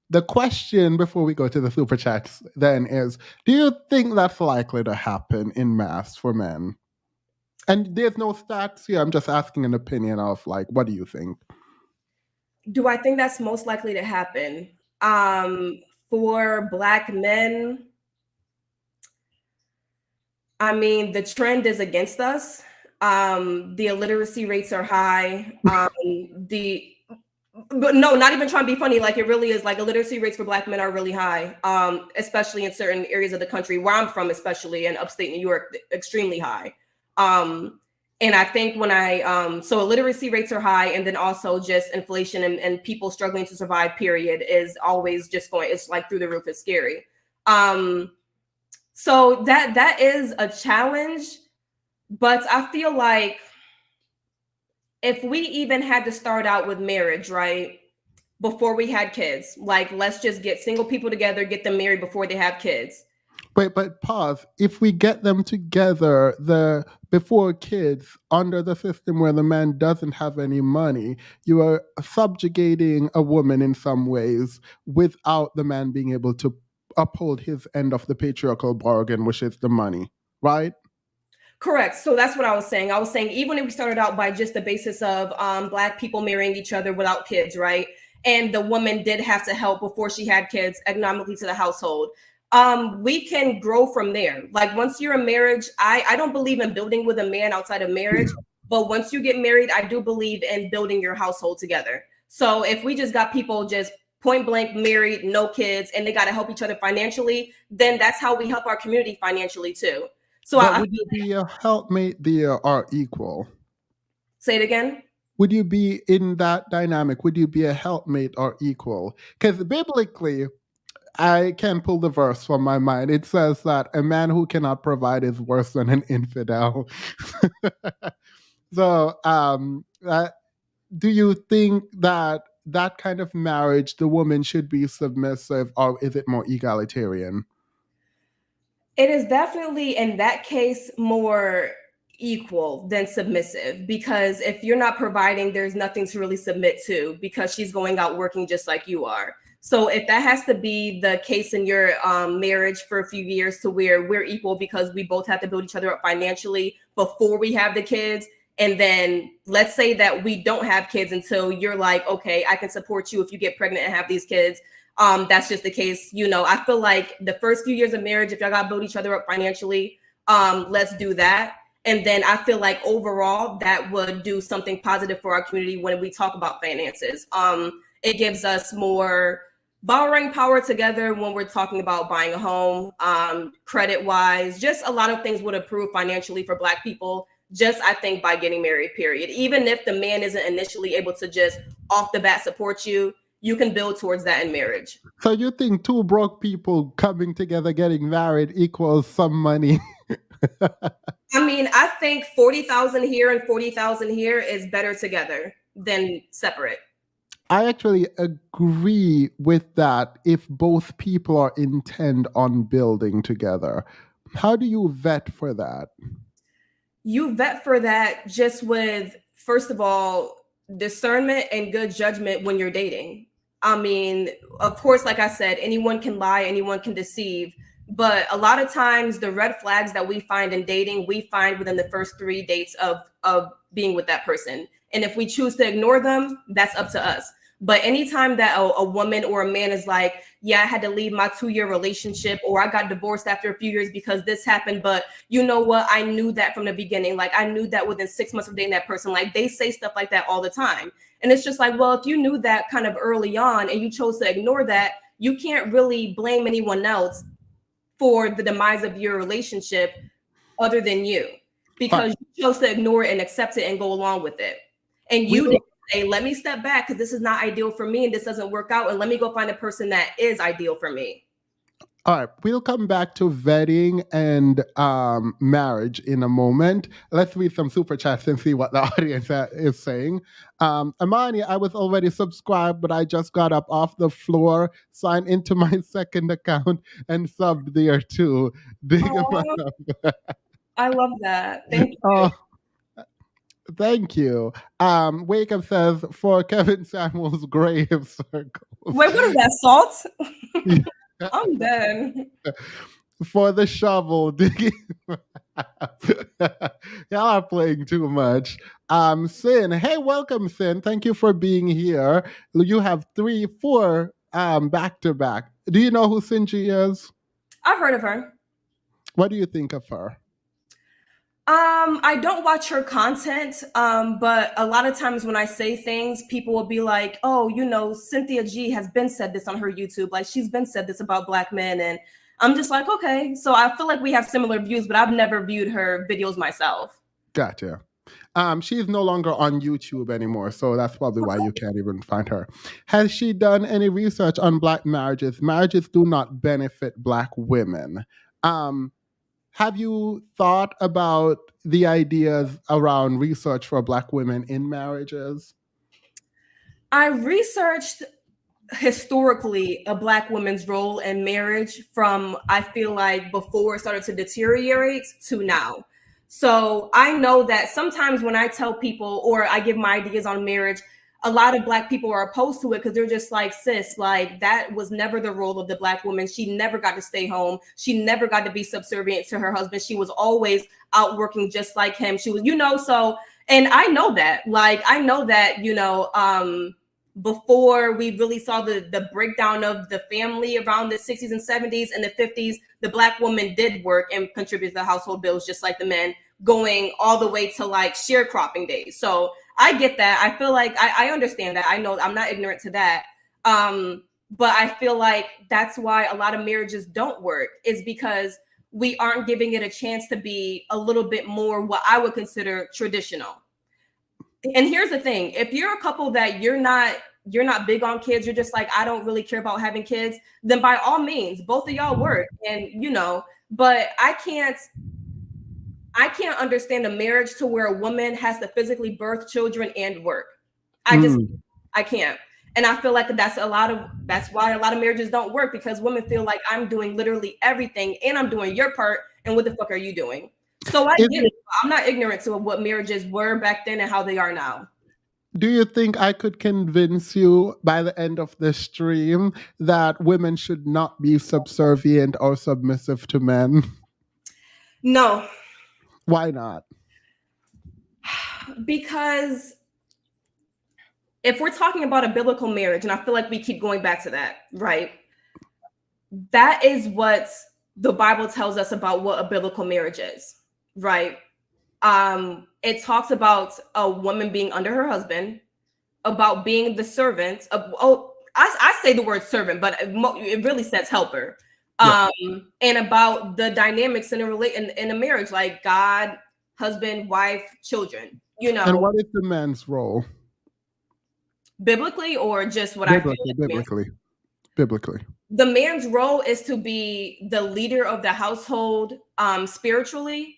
The question before we go to the super chats then is, do you think that's likely to happen in mass for men? And there's no stats here. I'm just asking an opinion of like, what do you think? Do I think that's most likely to happen? For Black men, I mean, the trend is against us. The illiteracy rates are high. But no, not even trying to be funny. Like, it really is, like, illiteracy rates for Black men are really high, especially in certain areas of the country where I'm from, especially in upstate New York, extremely high. And I think when so illiteracy rates are high, and then also just inflation and people struggling to survive, period, is always just going, it's like through the roof. It's scary. So that is a challenge, but I feel like if we even had to start out with marriage, right, before we had kids, like, let's just get single people together, get them married before they have kids. Wait, but pause. If we get them together before kids under the system where the man doesn't have any money, you are subjugating a woman in some ways without the man being able to uphold his end of the patriarchal bargain, which is the money, right? Correct. So that's what I was saying. I was saying, even if we started out by just the basis of Black people marrying each other without kids, right? And the woman did have to help before she had kids economically to the household. we can grow from there. Like once you're in marriage, I don't believe in building with a man outside of marriage, but once you get married, I do believe in building your household together. So if we just got people just point blank married, no kids, and they got to help each other financially, then that's how we help our community financially too. So But would you be a helpmate there or equal? Say it again. Would you be in that dynamic? Would you be a helpmate or equal? Because biblically, I can pull the verse from my mind. It says that a man who cannot provide is worse than an infidel. So, do you think that that kind of marriage, the woman should be submissive, or is it more egalitarian? It is definitely in that case more equal than submissive, because if you're not providing, there's nothing to really submit to because she's going out working just like you are. So if that has to be the case in your marriage for a few years to where we're equal because we both have to build each other up financially before we have the kids, and then let's say that we don't have kids until you're like, okay, I can support you if you get pregnant and have these kids. That's just the case. You know, I feel like the first few years of marriage, if y'all got to build each other up financially, let's do that. And then I feel like overall that would do something positive for our community when we talk about finances. It gives us more borrowing power together when we're talking about buying a home, credit wise, just a lot of things would improve financially for Black people. Just, I think, by getting married, period. Even if the man isn't initially able to just off the bat support you, you can build towards that in marriage. So you think two broke people coming together, getting married equals some money? I mean, I think 40,000 here and 40,000 here is better together than separate. I actually agree with that if both people are intent on building together. How do you vet for that? You vet for that just with, first of all, discernment and good judgment when you're dating. I mean, of course, like I said, anyone can lie, anyone can deceive. But a lot of times the red flags that we find in dating, we find within the first 3 dates of being with that person. And if we choose to ignore them, that's up to us. But anytime that a woman or a man is like, yeah, I had to leave my 2-year relationship, or I got divorced after a few years because this happened, but you know what? I knew that from the beginning. Like I knew that within 6 months of dating that person. Like they say stuff like that all the time. And it's just like, well, if you knew that kind of early on and you chose to ignore that, you can't really blame anyone else for the demise of your relationship other than you, because you chose to ignore it and accept it and go along with it. And you didn't say, let me step back because this is not ideal for me and this doesn't work out, and let me go find a person that is ideal for me. All right, we'll come back to vetting and marriage in a moment. Let's read some super chats and see what the audience is saying. Amani, I was already subscribed, but I just got up off the floor, signed into my second account, and subbed there too. I love that. Thank you. Thank you. Wake Up says, for Kevin Samuel's grave circles. Wait, what is that, salt? I'm done. For the shovel digging. Y'all are playing too much. Sin, hey, welcome, Sin. Thank you for being here. You have 3, 4 back to back. Do you know who Sinji is? I've heard of her. What do you think of her? I don't watch her content, but a lot of times when I say things, people will be like, oh, you know, Cynthia G has been said this on her YouTube. Like she's been said this about Black men. And I'm just like, okay. So I feel like we have similar views, but I've never viewed her videos myself. Gotcha. She's no longer on YouTube anymore, so that's probably why you can't even find her. Has she done any research on Black marriages? Marriages do not benefit Black women. Have you thought about the ideas around research for Black women in marriages? I researched historically a Black woman's role in marriage from, I feel like, before it started to deteriorate to now. So I know that sometimes when I tell people or I give my ideas on marriage, a lot of Black people are opposed to it because they're just like, sis, like that was never the role of the Black woman. She never got to stay home. She never got to be subservient to her husband. She was always out working just like him. She was, you know, so, and I know that, like, I know that, you know, before we really saw the breakdown of the family around the 60s and 70s and the 50s, the Black woman did work and contribute to the household bills just like the men, going all the way to like sharecropping days. So I get that. I feel like I understand that. I know I'm not ignorant to that. But I feel like that's why a lot of marriages don't work, is because we aren't giving it a chance to be a little bit more what I would consider traditional. And here's the thing: if you're a couple that you're not big on kids, you're just like, I don't really care about having kids, then by all means, both of y'all work. And but I can't understand a marriage to where a woman has to physically birth children and work. I can't. And I feel like that's why a lot of marriages don't work, because women feel like I'm doing literally everything and I'm doing your part, and what the fuck are you doing? So I get it. I'm not ignorant to what marriages were back then and how they are now. Do you think I could convince you by the end of this stream that women should not be subservient or submissive to men? No. Why not? Because if we're talking about a biblical marriage, and I feel like we keep going back to that, right? That is what the Bible tells us about what a biblical marriage is, right? It talks about a woman being under her husband, about being the servant of, I say the word servant, but it really says helper. Yeah. And about the dynamics in a marriage, like God, husband, wife, children, And what is the man's role? Biblically, or just what Biblically. The man's role is to be the leader of the household, spiritually,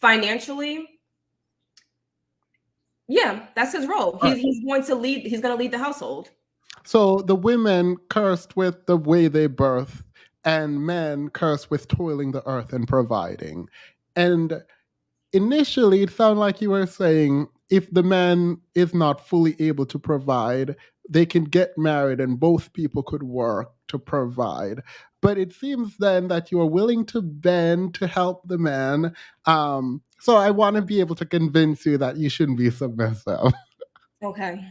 financially. Yeah, that's his role. He's going to lead. He's going to lead the household. So the women cursed with the way they birth, and men cursed with toiling the earth and providing. And initially, it sounded like you were saying if the man is not fully able to provide, they can get married and both people could work to provide. But it seems then that you are willing to bend to help the man. So I want to be able to convince you that you shouldn't be submissive. Okay.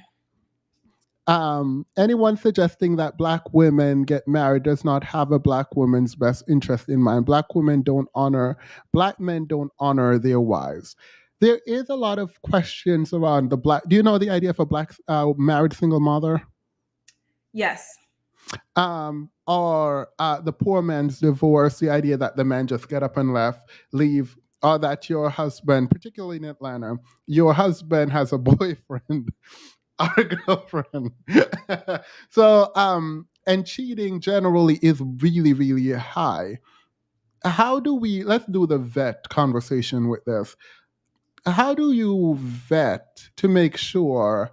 Anyone suggesting that Black women get married does not have a Black woman's best interest in mind. Black men don't honor their wives. There is a lot of questions around the Black. Do you know the idea of a Black married single mother? Yes. Or the poor man's divorce, the idea that the man just get up and leave, or that your husband, particularly in Atlanta, your husband has a boyfriend or a girlfriend. So, and cheating generally is really, really high. Let's do the vet conversation with this. How do you vet to make sure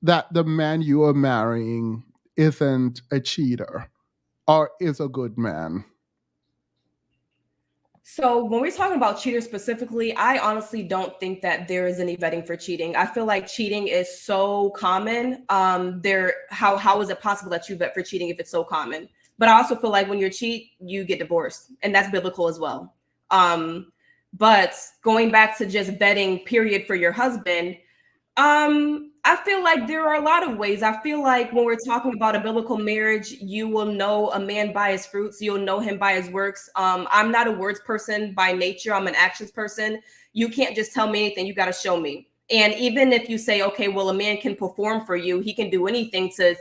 that the man you are marrying isn't a cheater or is a good man? So when we're talking about cheaters specifically, I honestly don't think that there is any vetting for cheating. I feel like cheating is so common. How is it possible that you vet for cheating if it's so common? But I also feel like when you cheat, you get divorced, and that's biblical as well. But going back to just vetting, period, for your husband, I feel like there are a lot of ways. I feel like when we're talking about a biblical marriage, you will know a man by his fruits. You'll know him by his works. I'm not a words person by nature. I'm an actions person. You can't just tell me anything. You got to show me. And even if you say, okay, well, a man can perform for you, he can do anything to,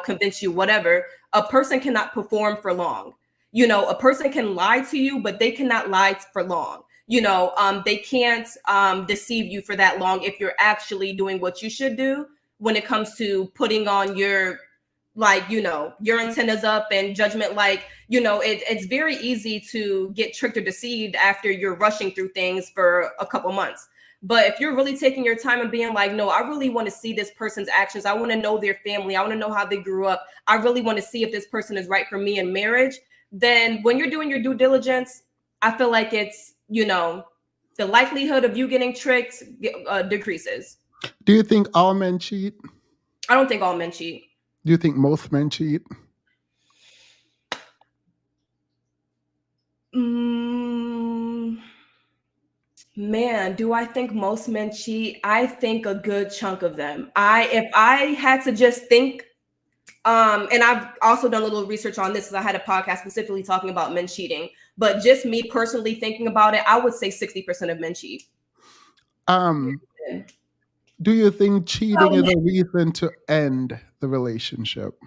convince you, whatever. A person cannot perform for long. A person can lie to you, but they cannot lie for long. They can't deceive you for that long if you're actually doing what you should do when it comes to putting on your, your antennas up and judgment. It's very easy to get tricked or deceived after you're rushing through things for a couple months. But if you're really taking your time and being like, no, I really want to see this person's actions. I want to know their family. I want to know how they grew up. I really want to see if this person is right for me in marriage. Then when you're doing your due diligence, I feel like it's, the likelihood of you getting tricked decreases. Do you think all men cheat? I don't think all men cheat. Do you think most men cheat? Man, do I think most men cheat? I think a good chunk of them. If I had to just think, and I've also done a little research on this, because I had a podcast specifically talking about men cheating. But just me personally thinking about it, I would say 60% of men cheat. Do you think cheating is a reason to end the relationship?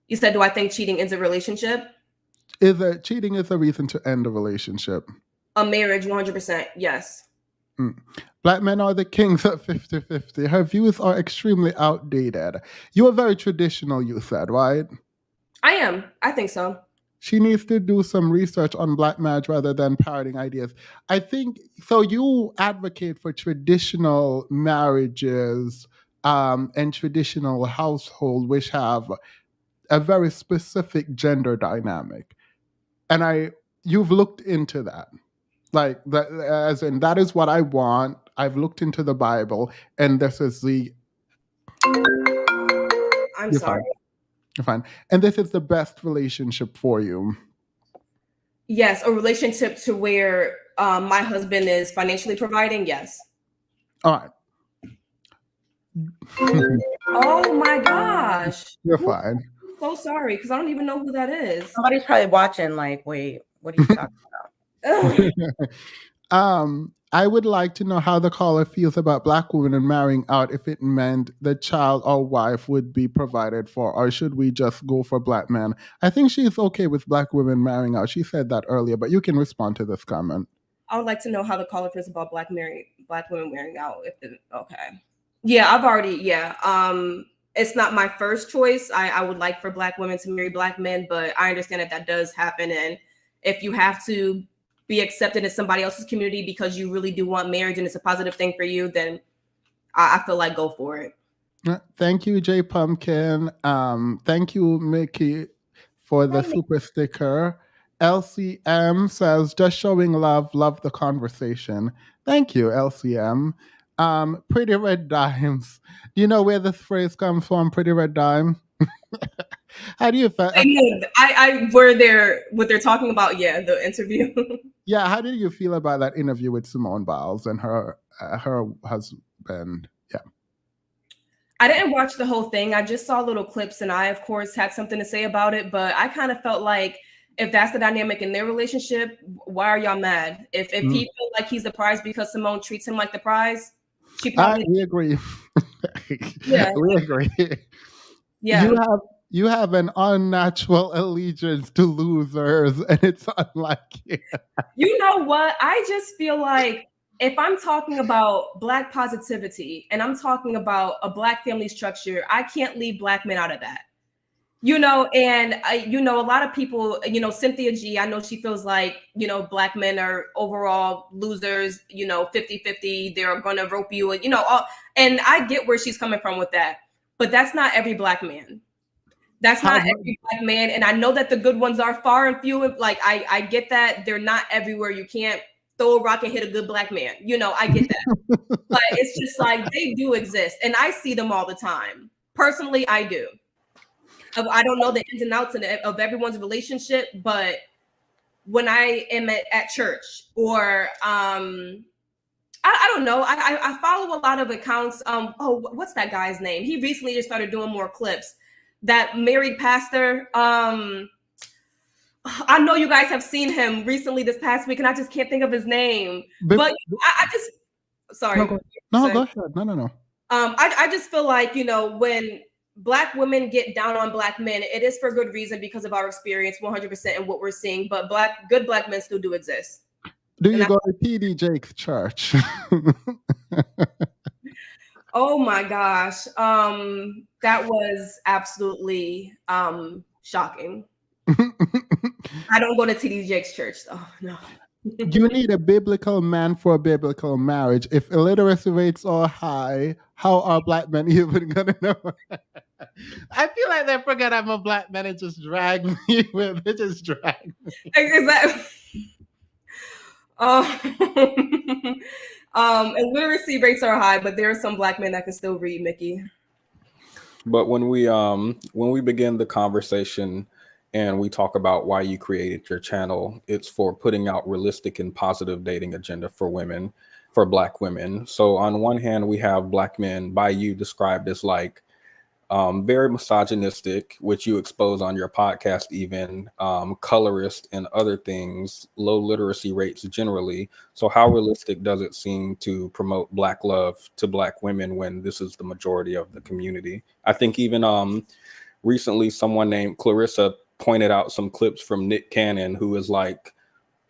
You said, do I think cheating ends a relationship? Cheating is a reason to end a relationship? A marriage, 100%, yes. Black men are the kings at 50-50. Her views are extremely outdated. You are very traditional, you said, right? I am. I think so. She needs to do some research on Black marriage rather than parroting ideas. I think, so you advocate for traditional marriages and traditional household, which have a very specific gender dynamic. And you've looked into that. Like, that, as in, that is what I want. I've looked into the Bible, and this is the... I'm sorry. You're fine. And this is the best relationship for you. Yes, a relationship to where my husband is financially providing, yes. All right. Oh my gosh. You're fine. I'm so sorry, because I don't even know who that is. Somebody's probably watching like, wait, what are you talking about? I would like to know how the caller feels about Black women and marrying out, if it meant the child or wife would be provided for, or should we just go for Black men? I think she's okay with Black women marrying out. She said that earlier, but you can respond to this comment. I would like to know how the caller feels about Black women marrying out. Okay. Yeah, I've already, it's not my first choice. I would like for Black women to marry Black men, but I understand that does happen. And if you have to be accepted in somebody else's community because you really do want marriage and it's a positive thing for you, then I feel like go for it. Thank you, J Pumpkin. Thank you, Mickey, for the super sticker. LCM says, just showing love the conversation. Thank you, LCM. Pretty Red Dimes. Do you know where this phrase comes from, Pretty Red Dime? How do you feel? What they're talking about, the interview. Yeah, how did you feel about that interview with Simone Biles and her husband? Yeah. I didn't watch the whole thing. I just saw little clips, and I, of course, had something to say about it. But I kind of felt like if that's the dynamic in their relationship, why are y'all mad? If he feels like he's the prize because Simone treats him like the prize, she probably... We agree. Yeah. We agree. Yeah. You have an unnatural allegiance to losers, and it's unlike you. You know what? I just feel like if I'm talking about Black positivity and I'm talking about a Black family structure, I can't leave Black men out of that. And a lot of people, Cynthia G, I know she feels like, Black men are overall losers, 50-50, they're going to rope you, and I get where she's coming from with that, but that's not every Black man. That's not every Black man. And I know that the good ones are far and few. Like, I get that they're not everywhere. You can't throw a rock and hit a good Black man. I get that. But it's just like, they do exist. And I see them all the time. Personally, I do. I don't know the ins and outs of everyone's relationship, but when I am at church or I don't know, I follow a lot of accounts. What's that guy's name? He recently just started doing more clips. That married pastor. I know you guys have seen him recently this past week, and I just can't think of his name. But I just sorry. No, go ahead. No. I just feel like, when Black women get down on Black men, it is for good reason because of our experience, 100%, and what we're seeing. But good Black men still do exist. Do you go to TD Jake's church? Oh my gosh. That was absolutely shocking. I don't go to TD Jake's church, though. No. You need a biblical man for a biblical marriage. If illiteracy rates are high, how are Black men even gonna know? I feel like they forget I'm a Black man and just drag me with it. Just drag me. Exactly. And literacy rates are high, but there are some Black men that can still read, Mickey. But when we begin the conversation, and we talk about why you created your channel. It's for putting out realistic and positive dating agenda for women, for Black women. So on one hand, we have Black men by you described as like very misogynistic, which you expose on your podcast, even colorist and other things, low literacy rates generally. So how realistic does it seem to promote Black love to Black women when this is the majority of the community? I think even recently someone named Clarissa pointed out some clips from Nick Cannon, who is like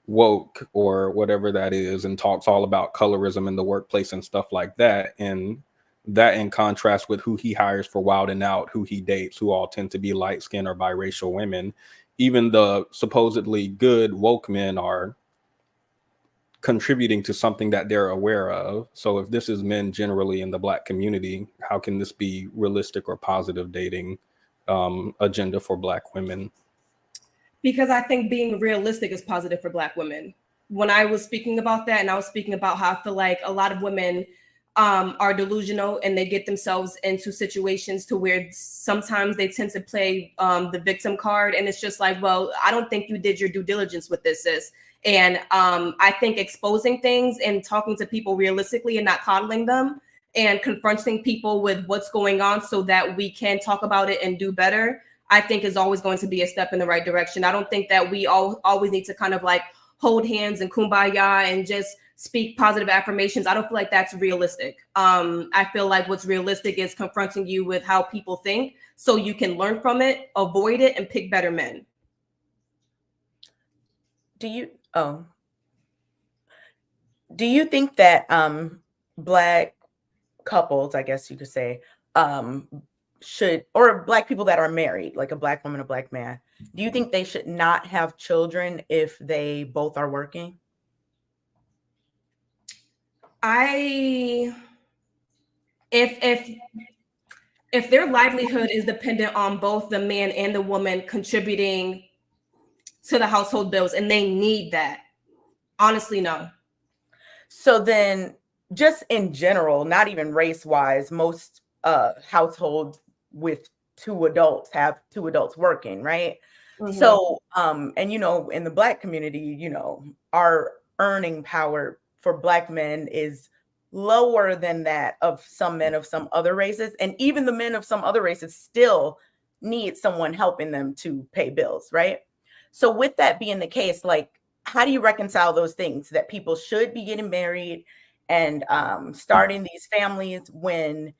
woke or whatever that is, and talks all about colorism in the workplace and stuff like that. And that in contrast with who he hires for Wild and Out, who he dates, who all tend to be light skinned or biracial women. Even the supposedly good woke men are contributing to something that they're aware of. So if this is men generally in the Black community, how can this be realistic or positive dating agenda for Black women? Because I think being realistic is positive for Black women. When I was speaking about that, and I was speaking about how I feel like a lot of women are delusional, and they get themselves into situations to where sometimes they tend to play the victim card. And it's just like, well, I don't think you did your due diligence with this, sis. And I think exposing things and talking to people realistically and not coddling them and confronting people with what's going on so that we can talk about it and do better, I think is always going to be a step in the right direction. I don't think that we always need to kind of like hold hands and kumbaya and just speak positive affirmations. I don't feel like that's realistic. I feel like what's realistic is confronting you with how people think so you can learn from it, avoid it, and pick better men. Do you think that Black couples, I guess you could say, should, or Black people that are married, like a Black woman, a Black man, do you think they should not have children if they both are working? If their livelihood is dependent on both the man and the woman contributing to the household bills and they need that, honestly, no. So then just in general, not even race wise, most households with two adults have two adults working, right? Mm-hmm. So, and you know, in the Black community, you know, our earning power for Black men is lower than that of some men of some other races. And even the men of some other races still need someone helping them to pay bills, right? So with that being the case, like, how do you reconcile those things that people should be getting married and starting these families when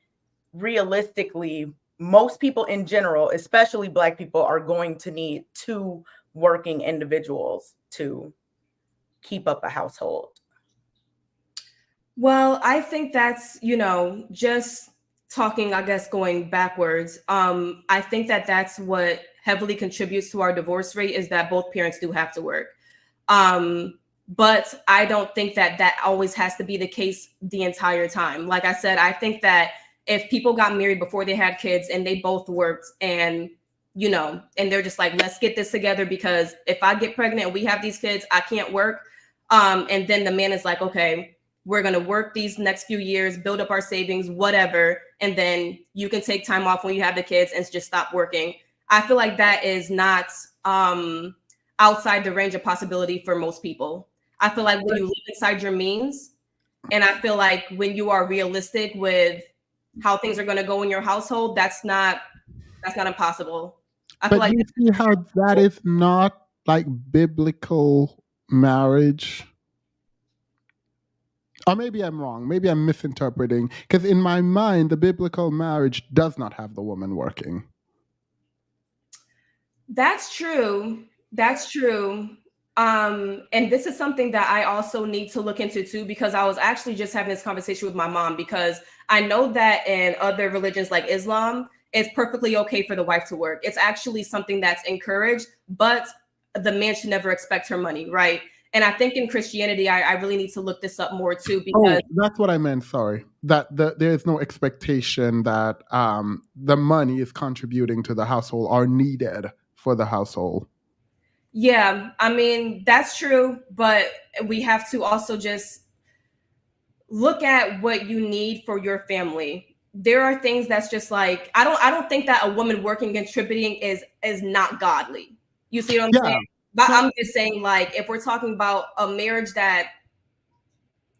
realistically, most people in general, especially Black people, are going to need two working individuals to keep up a household? Well, I think that's, you know, just talking, I guess, going backwards. I think that that's what heavily contributes to our divorce rate is that both parents do have to work. But I don't think that that always has to be the case the entire time. Like I said, I think that if people got married before they had kids and they both worked and, you know, and they're just like, let's get this together because if I get pregnant and we have these kids, I can't work. And then the man is like, okay, we're going to work these next few years, build up our savings, whatever. And then you can take time off when you have the kids and just stop working. I feel like that is not outside the range of possibility for most people. I feel like when you live inside your means, and I feel like when you are realistic with how things are going to go in your household, that's not impossible. I feel like you see how that is not like biblical marriage. Or maybe I'm wrong. Maybe I'm misinterpreting. Because in my mind, the biblical marriage does not have the woman working. That's true. That's true. And this is something that I also need to look into too, because I was actually just having this conversation with my mom, because I know that in other religions like Islam, it's perfectly okay for the wife to work. It's actually something that's encouraged, but the man should never expect her money, right? And I think in Christianity, I really need to look this up more too, because that's what I meant. Sorry, that there is no expectation that the money is contributing to the household or needed for the household. Yeah, I mean, that's true, but we have to also just look at what you need for your family. There are things that's just like, I don't think that a woman working and contributing is not godly. You see what I'm saying? But I'm just saying, like, if we're talking about a marriage that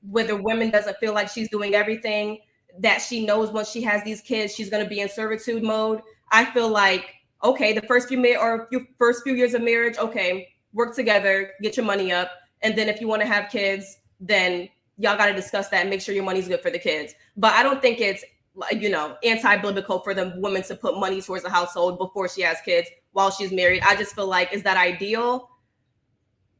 where the woman doesn't feel like she's doing everything, that she knows once she has these kids, she's going to be in servitude mode. I feel like, okay, the first few years of marriage, okay, work together, get your money up. And then if you want to have kids, then y'all got to discuss that and make sure your money's good for the kids. But I don't think it's, anti-biblical for the woman to put money towards the household before she has kids while she's married. I just feel like, is that ideal?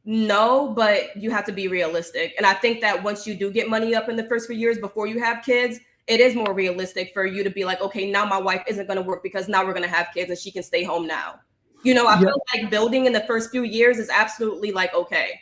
No, but you have to be realistic. And I think that once you do get money up in the first few years before you have kids, it is more realistic for you to be like, okay, now my wife isn't going to work because now we're going to have kids and she can stay home now. I feel like building in the first few years is absolutely like, okay.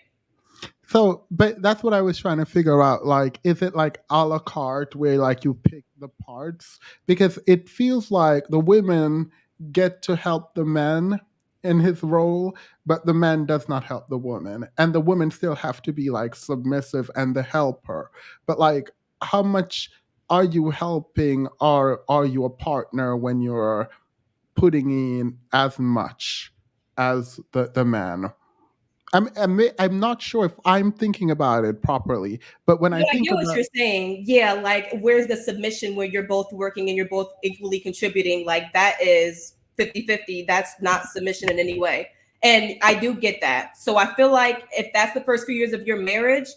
So, but that's what I was trying to figure out. Like, is it like a la carte where like you pick the parts? Because it feels like the women get to help the man in his role, but the man does not help the woman. And the women still have to be like submissive and the helper. But like, how much are you helping, or are you a partner when you're putting in as much as the man? I'm not sure if I'm thinking about it properly, but when I think get what you're saying. Yeah, like where's the submission where you're both working and you're both equally contributing? Like that is 50-50. That's not submission in any way. And I do get that. So I feel like if that's the first few years of your marriage,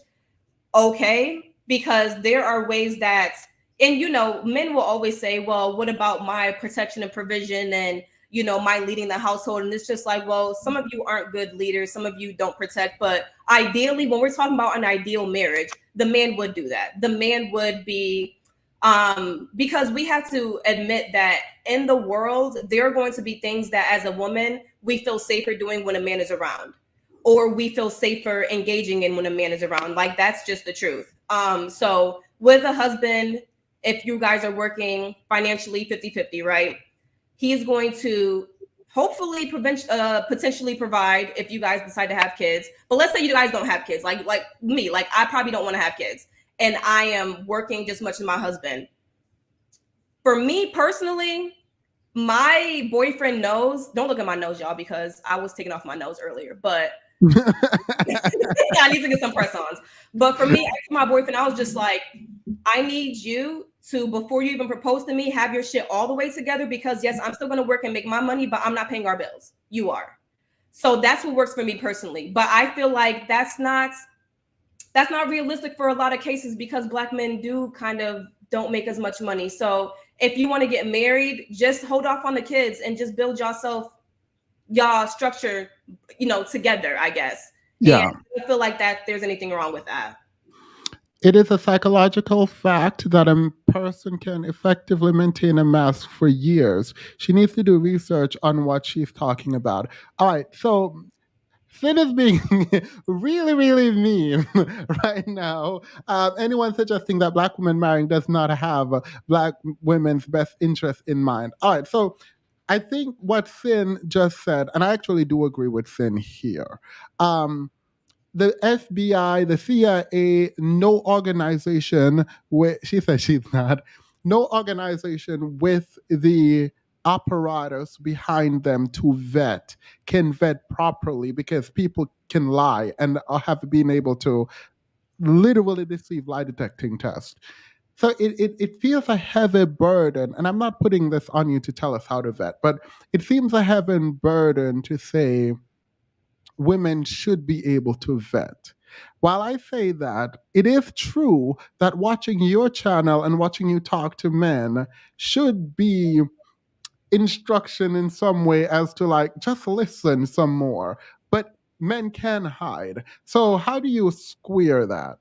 okay, because there are ways that, and men will always say, well, what about my protection and provision and my leading the household? And it's just like, well, some of you aren't good leaders, some of you don't protect, but ideally, when we're talking about an ideal marriage, the man would do that. The man would be, because we have to admit that in the world, there are going to be things that as a woman, we feel safer doing when a man is around, or we feel safer engaging in when a man is around. Like, that's just the truth. So with a husband, if you guys are working financially 50-50, right? He's going to hopefully potentially provide if you guys decide to have kids. But let's say you guys don't have kids, like me, like I probably don't want to have kids, and I am working just as much as my husband. For me personally, my boyfriend knows. Don't look at my nose, y'all, because I was taking off my nose earlier. But I need to get some press-ons. But for me, my boyfriend, I was just like, I need you to, before you even propose to me, have your shit all the way together, because yes, I'm still going to work and make my money, but I'm not paying our bills. You are. So that's what works for me personally. But I feel like that's not realistic for a lot of cases, because Black men do kind of don't make as much money. So if you want to get married, just hold off on the kids and just build y'all structure, together, I guess. Yeah. And I feel like that there's anything wrong with that. It is a psychological fact that a person can effectively maintain a mask for years. She needs to do research on what she's talking about. All right, so Finn is being really, really mean right now. Anyone suggesting that Black women marrying does not have Black women's best interest in mind. All right, so I think what Finn just said, and I actually do agree with Finn here. The FBI, the CIA, no organization she says she's not, no organization with the apparatus behind them to can vet properly, because people can lie and have been able to literally deceive lie detecting tests. So it feels a heavy burden, and I'm not putting this on you to tell us how to vet, but it seems a heavy burden to say women should be able to vet. While I say that, it is true that watching your channel and watching you talk to men should be instruction in some way as to like, just listen some more. But men can hide. So how do you square that?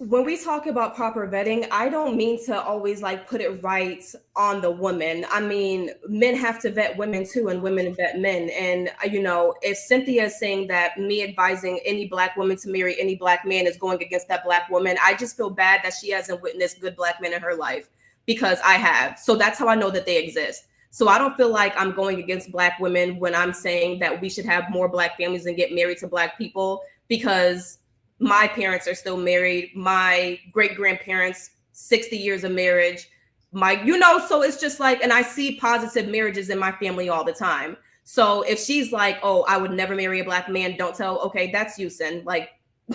When we talk about proper vetting, I don't mean to always like put it right on the woman. I mean, men have to vet women too, and women vet men. And, if Cynthia is saying that me advising any Black woman to marry any Black man is going against that Black woman, I just feel bad that she hasn't witnessed good Black men in her life, because I have. So that's how I know that they exist. So I don't feel like I'm going against Black women when I'm saying that we should have more Black families and get married to Black people, because my parents are still married. My great-grandparents, 60 years of marriage. so it's just like, and I see positive marriages in my family all the time. So if she's like, oh, I would never marry a Black man, don't tell, okay, that's you, Sin. Like,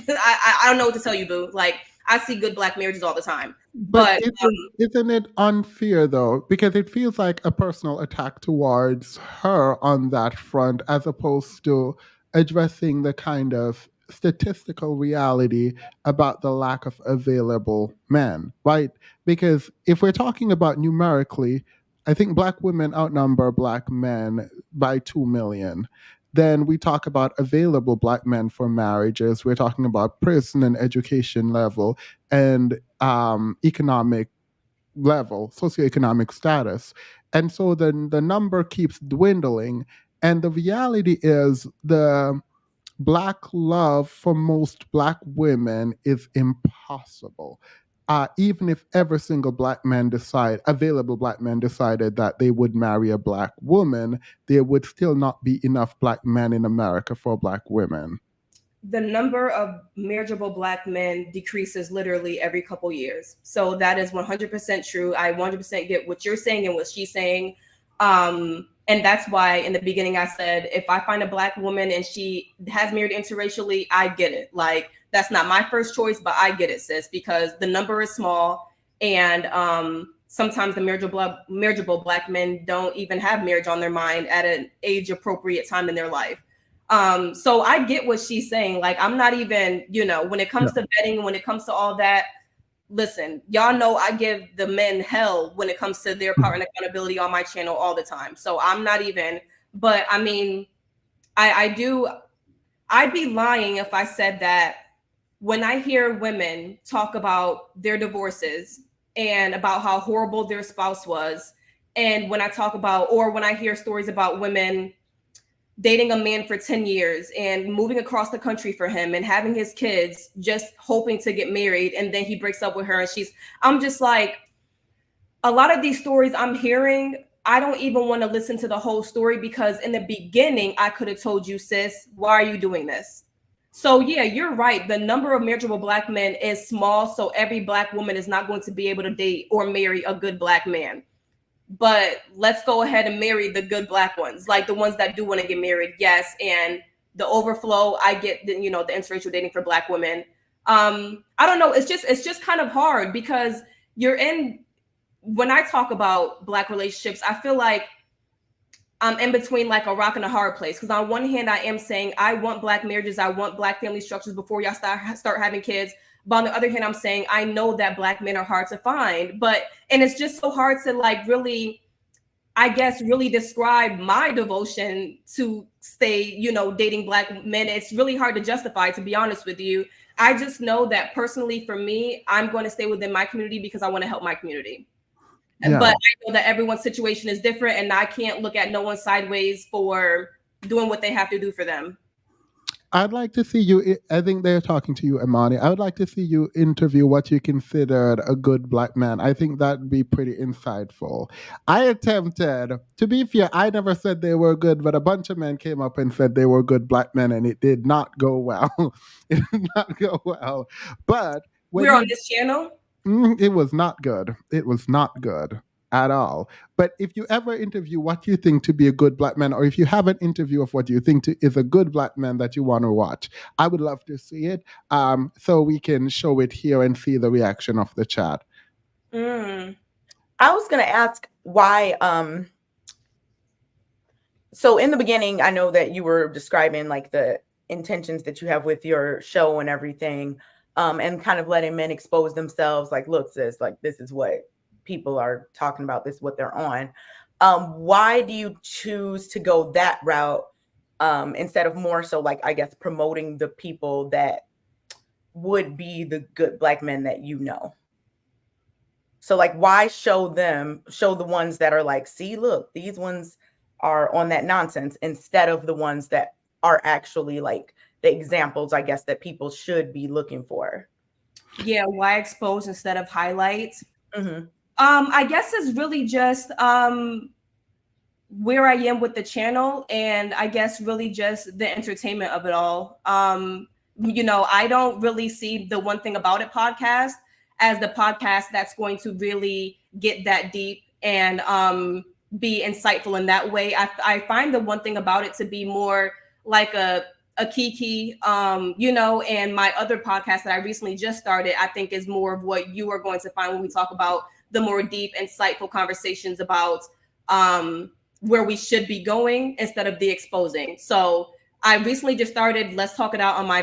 I don't know what to tell you, boo. Like, I see good Black marriages all the time. But isn't it unfair though? Because it feels like a personal attack towards her on that front, as opposed to addressing the kind of statistical reality about the lack of available men, right? Because if we're talking about numerically, I think Black women outnumber Black men by 2 million. Then we talk about available Black men for marriages. We're talking about prison and education level and economic level, socioeconomic status. And so the number keeps dwindling. And the reality is the Black love for most Black women is impossible. Even if every single available Black man decided that they would marry a Black woman, there would still not be enough Black men in America for Black women. The number of marriageable Black men decreases literally every couple years. So that is 100% true. I 100% get what you're saying and what she's saying. And that's why in the beginning I said, if I find a Black woman and she has married interracially, I get it. Like, that's not my first choice, but I get it, sis, because the number is small. And sometimes the marriageable Black men don't even have marriage on their mind at an age appropriate time in their life. So I get what she's saying. Like, I'm not even, when it comes to vetting, when it comes to all that, listen, y'all know I give the men hell when it comes to their power and accountability on my channel all the time. So I'm not even, but I mean, I'd be lying if I said that when I hear women talk about their divorces and about how horrible their spouse was, and when I talk about, or when I hear stories about women dating a man for 10 years and moving across the country for him and having his kids, just hoping to get married, and then he breaks up with her and I'm just like, a lot of these stories I'm hearing, I don't even want to listen to the whole story, because in the beginning I could have told you, sis, why are you doing this? So yeah, you're right. The number of marriageable Black men is small. So every Black woman is not going to be able to date or marry a good Black man. But let's go ahead and marry the good Black ones, like the ones that do want to get married. Yes. And the overflow, I get the interracial dating for Black women. I don't know. It's just kind of hard, because when I talk about Black relationships, I feel like I'm in between like a rock and a hard place. Because on one hand, I am saying I want Black marriages, I want Black family structures before y'all start having kids. But on the other hand, I'm saying I know that Black men are hard to find, and it's just so hard to like really, I guess, really describe my devotion to stay, dating Black men. It's really hard to justify, to be honest with you. I just know that personally for me, I'm going to stay within my community because I want to help my community. Yeah. But I know that everyone's situation is different, and I can't look at no one sideways for doing what they have to do for them. I'd like to see you, I think they're talking to you, Amani. I would like to see you interview what you considered a good Black man. I think that'd be pretty insightful. I attempted, to be fair, I never said they were good, but a bunch of men came up and said they were good Black men, and it did not go well. It did not go well. But we're on this channel? It was not good. It was not good at all. But if you ever interview what you think to be a good Black man, or if you have an interview of what you think is a good Black man that you want to watch, I would love to see it, so we can show it here and see the reaction of the chat. I was going to ask why. So in the beginning, I know that you were describing like the intentions that you have with your show and everything, and kind of letting men expose themselves. Like, look, sis, like this is what people are talking about, this is what they're on. Why do you choose to go that route instead of more so like, I guess, promoting the people that would be the good Black men that you know? So like, why show the ones that are like, see, look, these ones are on that nonsense, instead of the ones that are actually like the examples, I guess, that people should be looking for? Yeah, why expose instead of highlight? Mm-hmm. I guess it's really just where I am with the channel, and I guess really just the entertainment of it all. I don't really see the One Thing About It podcast as the podcast that's going to really get that deep and be insightful in that way. I find the one thing about it to be more like a Kiki, you know, and my other podcast that I recently just started, I think is more of what you are going to find when we talk about the more deep, insightful conversations about where we should be going instead of the exposing. So I recently just started Let's Talk It Out on my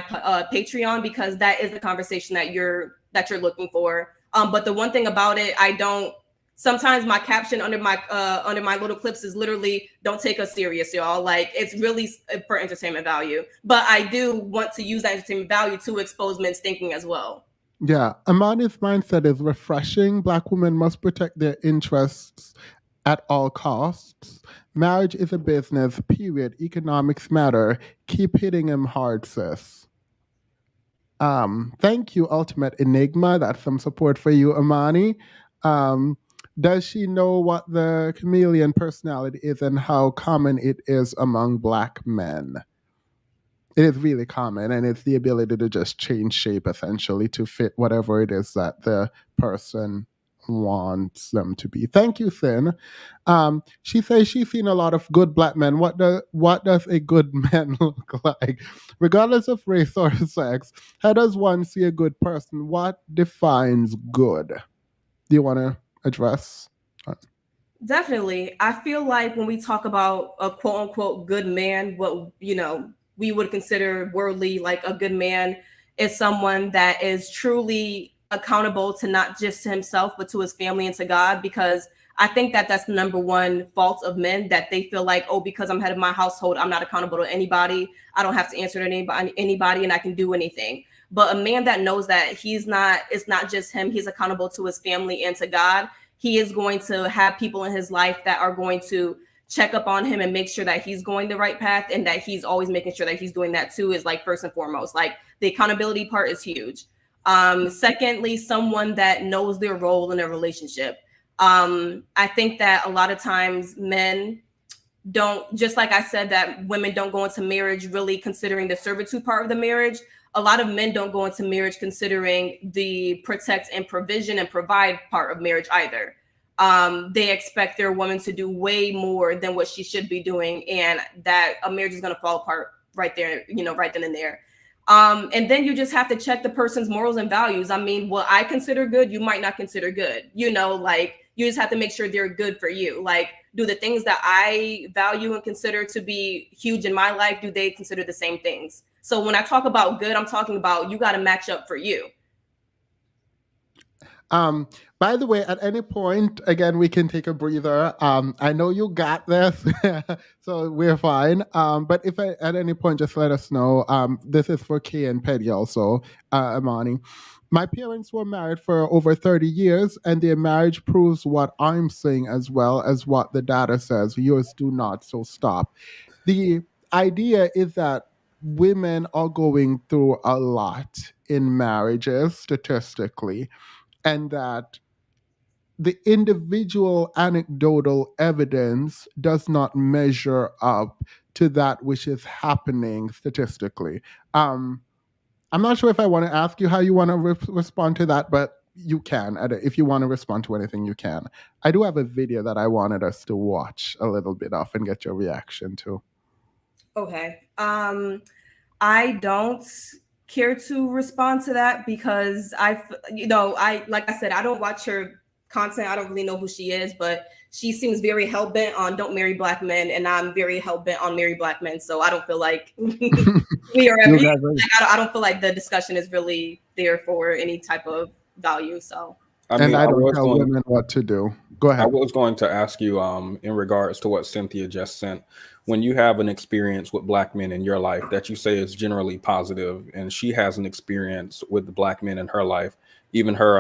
Patreon, because that is the conversation that you're looking for. But the one thing about it, sometimes my caption under my little clips is literally, don't take us serious, y'all. Like, it's really for entertainment value. But I do want to use that entertainment value to expose men's thinking as well. Yeah, Amani's mindset is refreshing. Black women must protect their interests at all costs. Marriage is a business, period. Economics matter. Keep hitting him hard, sis. Thank you, Ultimate Enigma. That's some support for you, Amani. Does she know what the chameleon personality is and how common it is among Black men? It is really common, and it's the ability to just change shape essentially to fit whatever it is that the person wants them to be. Thank you, Sin. She says she's seen a lot of good Black men. What does a good man look like? Regardless of race or sex, how does one see a good person? What defines good? Do you want to address? Definitely. I feel like when we talk about a quote unquote good man, what, you know, we would consider worldly, like a good man is someone that is truly accountable to not just to himself, but to his family and to God. Because I think that that's the number one fault of men, that they feel like, oh, because I'm head of my household, I'm not accountable to anybody. I don't have to answer to anybody, and I can do anything. But a man that knows that it's not just him, he's accountable to his family and to God. He is going to have people in his life that are going to check up on him and make sure that he's going the right path, and that he's always making sure that he's doing that too, is like first and foremost. Like, the accountability part is huge. Secondly, someone that knows their role in a relationship. I think that a lot of times men don't, just like I said, that women don't go into marriage really considering the servitude part of the marriage. A lot of men don't go into marriage considering the protect and provision and provide part of marriage either. They expect their woman to do way more than what she should be doing, and that a marriage is going to fall apart right there, you know, right then and there. And then you just have to check the person's morals and values. I mean, what I consider good, you might not consider good. You know, like, you just have to make sure they're good for you. Like, do the things that I value and consider to be huge in my life, do they consider the same things? So when I talk about good, I'm talking about you got to match up for you. By the way, at any point, again, we can take a breather. I know you got this, so we're fine. But if at any point, just let us know. This is for Kay and Petty also, Amani. My parents were married for over 30 years, and their marriage proves what I'm saying as well as what the data says. Yours do not, so stop. The idea is that women are going through a lot in marriages statistically, and that the individual anecdotal evidence does not measure up to that which is happening statistically. I'm not sure if I want to ask you how you want to respond to that, but you can. If you want to respond to anything, you can. I do have a video that I wanted us to watch a little bit of and get your reaction to. Okay. I don't care to respond to that because like I said, I don't watch her content. I don't really know who she is, but she seems very hell-bent on don't marry Black men, and I'm very hell-bent on marry Black men. So I don't feel like I don't feel like the discussion is really there for any type of value. So I don't tell women what to do. Go ahead. I was going to ask you in regards to what Cynthia just sent. When you have an experience with Black men in your life that you say is generally positive, and she has an experience with the Black men in her life, even her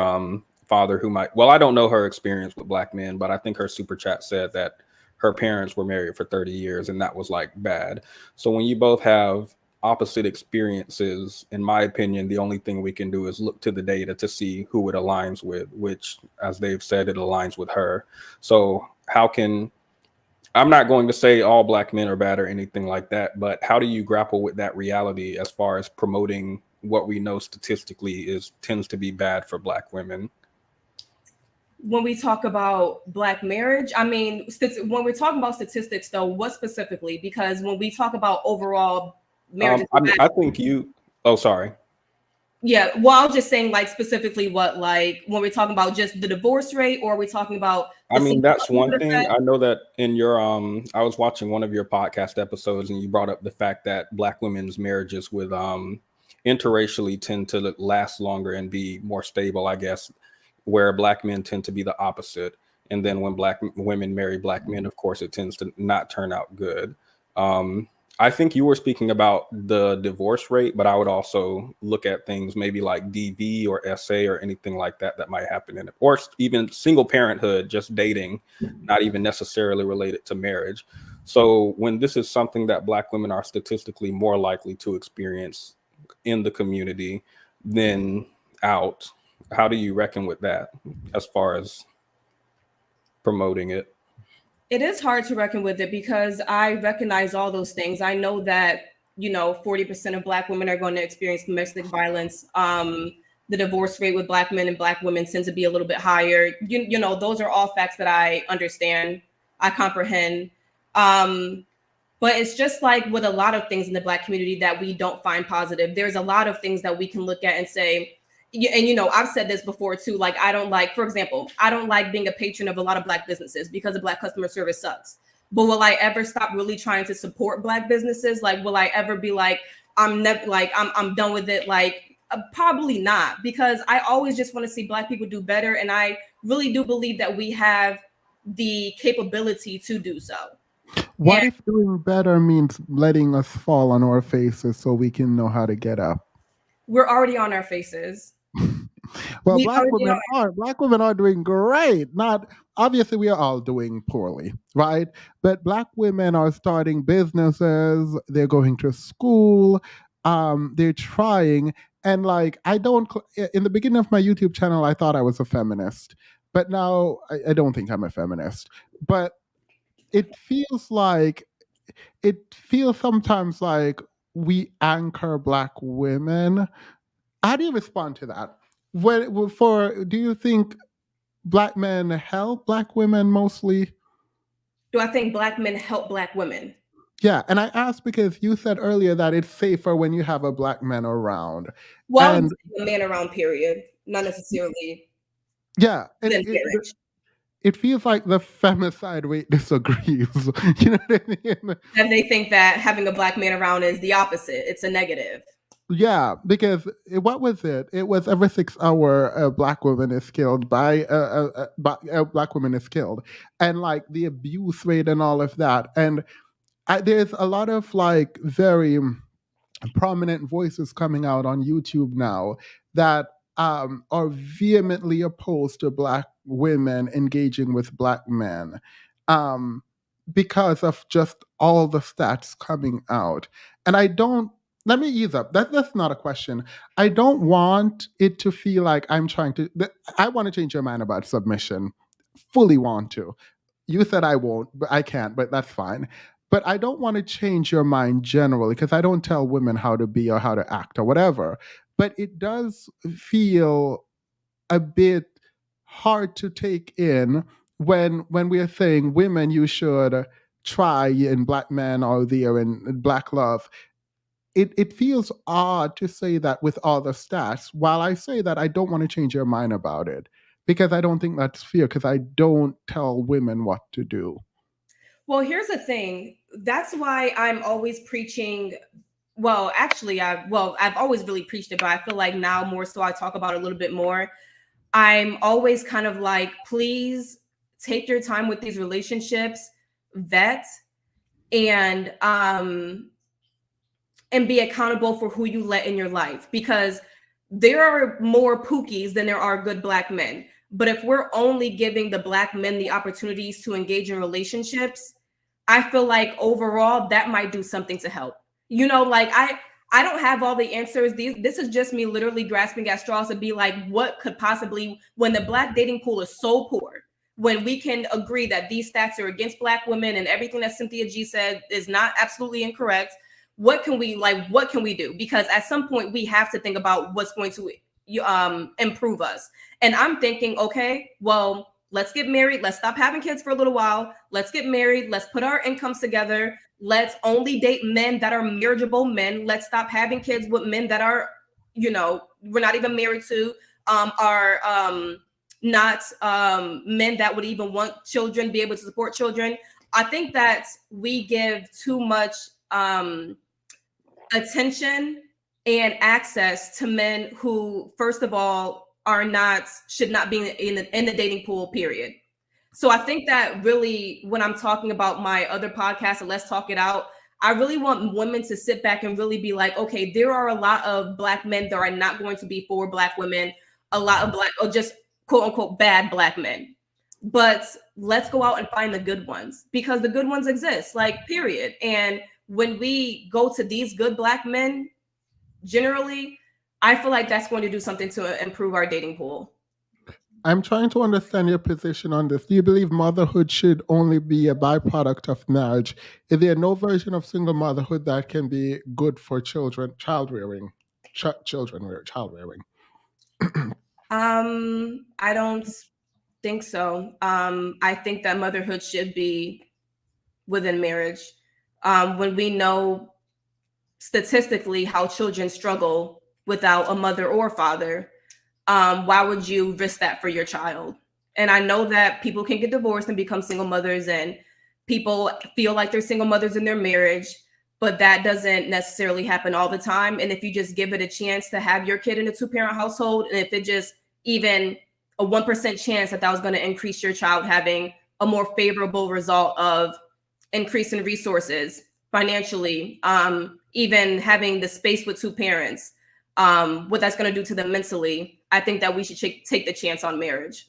father I don't know her experience with Black men, but I think her super chat said that her parents were married for 30 years and that was like bad. So when you both have opposite experiences, in my opinion, the only thing we can do is look to the data to see who it aligns with, which, as they've said, it aligns with her. So I'm not going to say all Black men are bad or anything like that, but how do you grapple with that reality as far as promoting what we know statistically tends to be bad for Black women? When we talk about Black marriage, I mean, when we're talking about statistics, though, what specifically? Because when we talk about overall marriage, I think you. Oh, sorry. Yeah, well, I was just saying, like, specifically what, like, when we're talking about just the divorce rate, or are we talking about I mean, that's one thing. I know that in your I was watching one of your podcast episodes, and you brought up the fact that Black women's marriages with interracially tend to last longer and be more stable, I guess, where Black men tend to be the opposite. And then when Black women marry Black men, of course, it tends to not turn out good. I think you were speaking about the divorce rate, but I would also look at things maybe like DV or SA or anything like that that might happen in it, or even single parenthood, just dating, not even necessarily related to marriage. So when this is something that Black women are statistically more likely to experience in the community than out, how do you reckon with that as far as promoting it? It is hard to reckon with it because I recognize all those things. I know that, 40% of Black women are going to experience domestic violence. The divorce rate with Black men and Black women tends to be a little bit higher. Those are all facts that I understand, I comprehend. But it's just like with a lot of things in the Black community that we don't find positive. There's a lot of things that we can look at and say, and I've said this before too, like, I don't like, for example, I don't like being a patron of a lot of Black businesses because the Black customer service sucks. But will I ever stop really trying to support Black businesses? Like, will I ever be like, I'm never like, I'm done with it? Like, probably not, because I always just want to see Black people do better. And I really do believe that we have the capability to do so. What if doing better means letting us fall on our faces so we can know how to get up? We're already on our faces. Well, Black women are doing great. Not obviously we are all doing poorly, right? But Black women are starting businesses, they're going to school, they're trying. And like, in the beginning of my YouTube channel, I thought I was a feminist, but now I don't think I'm a feminist. But it feels sometimes like we anchor Black women. How do you respond to that? Do you think Black men help Black women mostly? Do I think Black men help Black women? Yeah, and I asked because you said earlier that it's safer when you have a Black man around. Well, and a man around, period, not necessarily. Yeah, and it feels like the femicide rate disagrees. You know what I mean? And they think that having a Black man around is the opposite. It's a negative. Yeah, because what was it? It was every 6 hours a Black woman is killed by a Black woman is killed, and like the abuse rate and all of that. And there's a lot of like very prominent voices coming out on YouTube now that are vehemently opposed to Black women engaging with Black men. Because of just all the stats coming out. And let me ease up. That's not a question. I don't want it to feel like I want to change your mind about submission. Fully want to. You said I won't, but I can't, but that's fine. But I don't want to change your mind generally because I don't tell women how to be or how to act or whatever. But it does feel a bit hard to take in when we are saying women, you should try in Black men or there in Black love. It feels odd to say that with all the stats. While I say that, I don't want to change your mind about it because I don't think that's fair because I don't tell women what to do. Well, here's the thing. That's why I'm always preaching. Well, actually, I've always really preached it, but I feel like now more so I talk about it a little bit more. I'm always kind of like, please take your time with these relationships, vet, and be accountable for who you let in your life, because there are more Pookies than there are good Black men. But if we're only giving the Black men the opportunities to engage in relationships, I feel like overall that might do something to help. Like I don't have all the answers. This is just me literally grasping at straws to be like, what could possibly, when the Black dating pool is so poor, when we can agree that these stats are against Black women and everything that Cynthia G said is not absolutely incorrect, what can we do? Because at some point we have to think about what's going to improve us. And I'm thinking, okay, well, let's get married. Let's stop having kids for a little while. Let's get married. Let's put our incomes together. Let's only date men that are marriageable men. Let's stop having kids with men that are, we're not even married to, are not men that would even want children, be able to support children. I think that we give too much attention and access to men who, first of all, should not be in the dating pool, period. So I think that really, when I'm talking about my other podcast, Let's Talk It Out, I really want women to sit back and really be like, okay, there are a lot of Black men that are not going to be for Black women, a lot of Black, or just quote unquote bad Black men. But let's go out and find the good ones, because the good ones exist, like, period. And when we go to these good Black men, generally, I feel like that's going to do something to improve our dating pool. I'm trying to understand your position on this. Do you believe motherhood should only be a byproduct of marriage? Is there no version of single motherhood that can be good for children, child rearing? I don't think so. I think that motherhood should be within marriage. When we know statistically how children struggle without a mother or father, why would you risk that for your child? And I know that people can get divorced and become single mothers, and people feel like they're single mothers in their marriage, but that doesn't necessarily happen all the time. And if you just give it a chance to have your kid in a 2-parent household, and if it just even a 1% chance that was going to increase your child having a more favorable result of increase in resources financially, even having the space with 2 parents, what that's going to do to them mentally, I think that we should take the chance on marriage.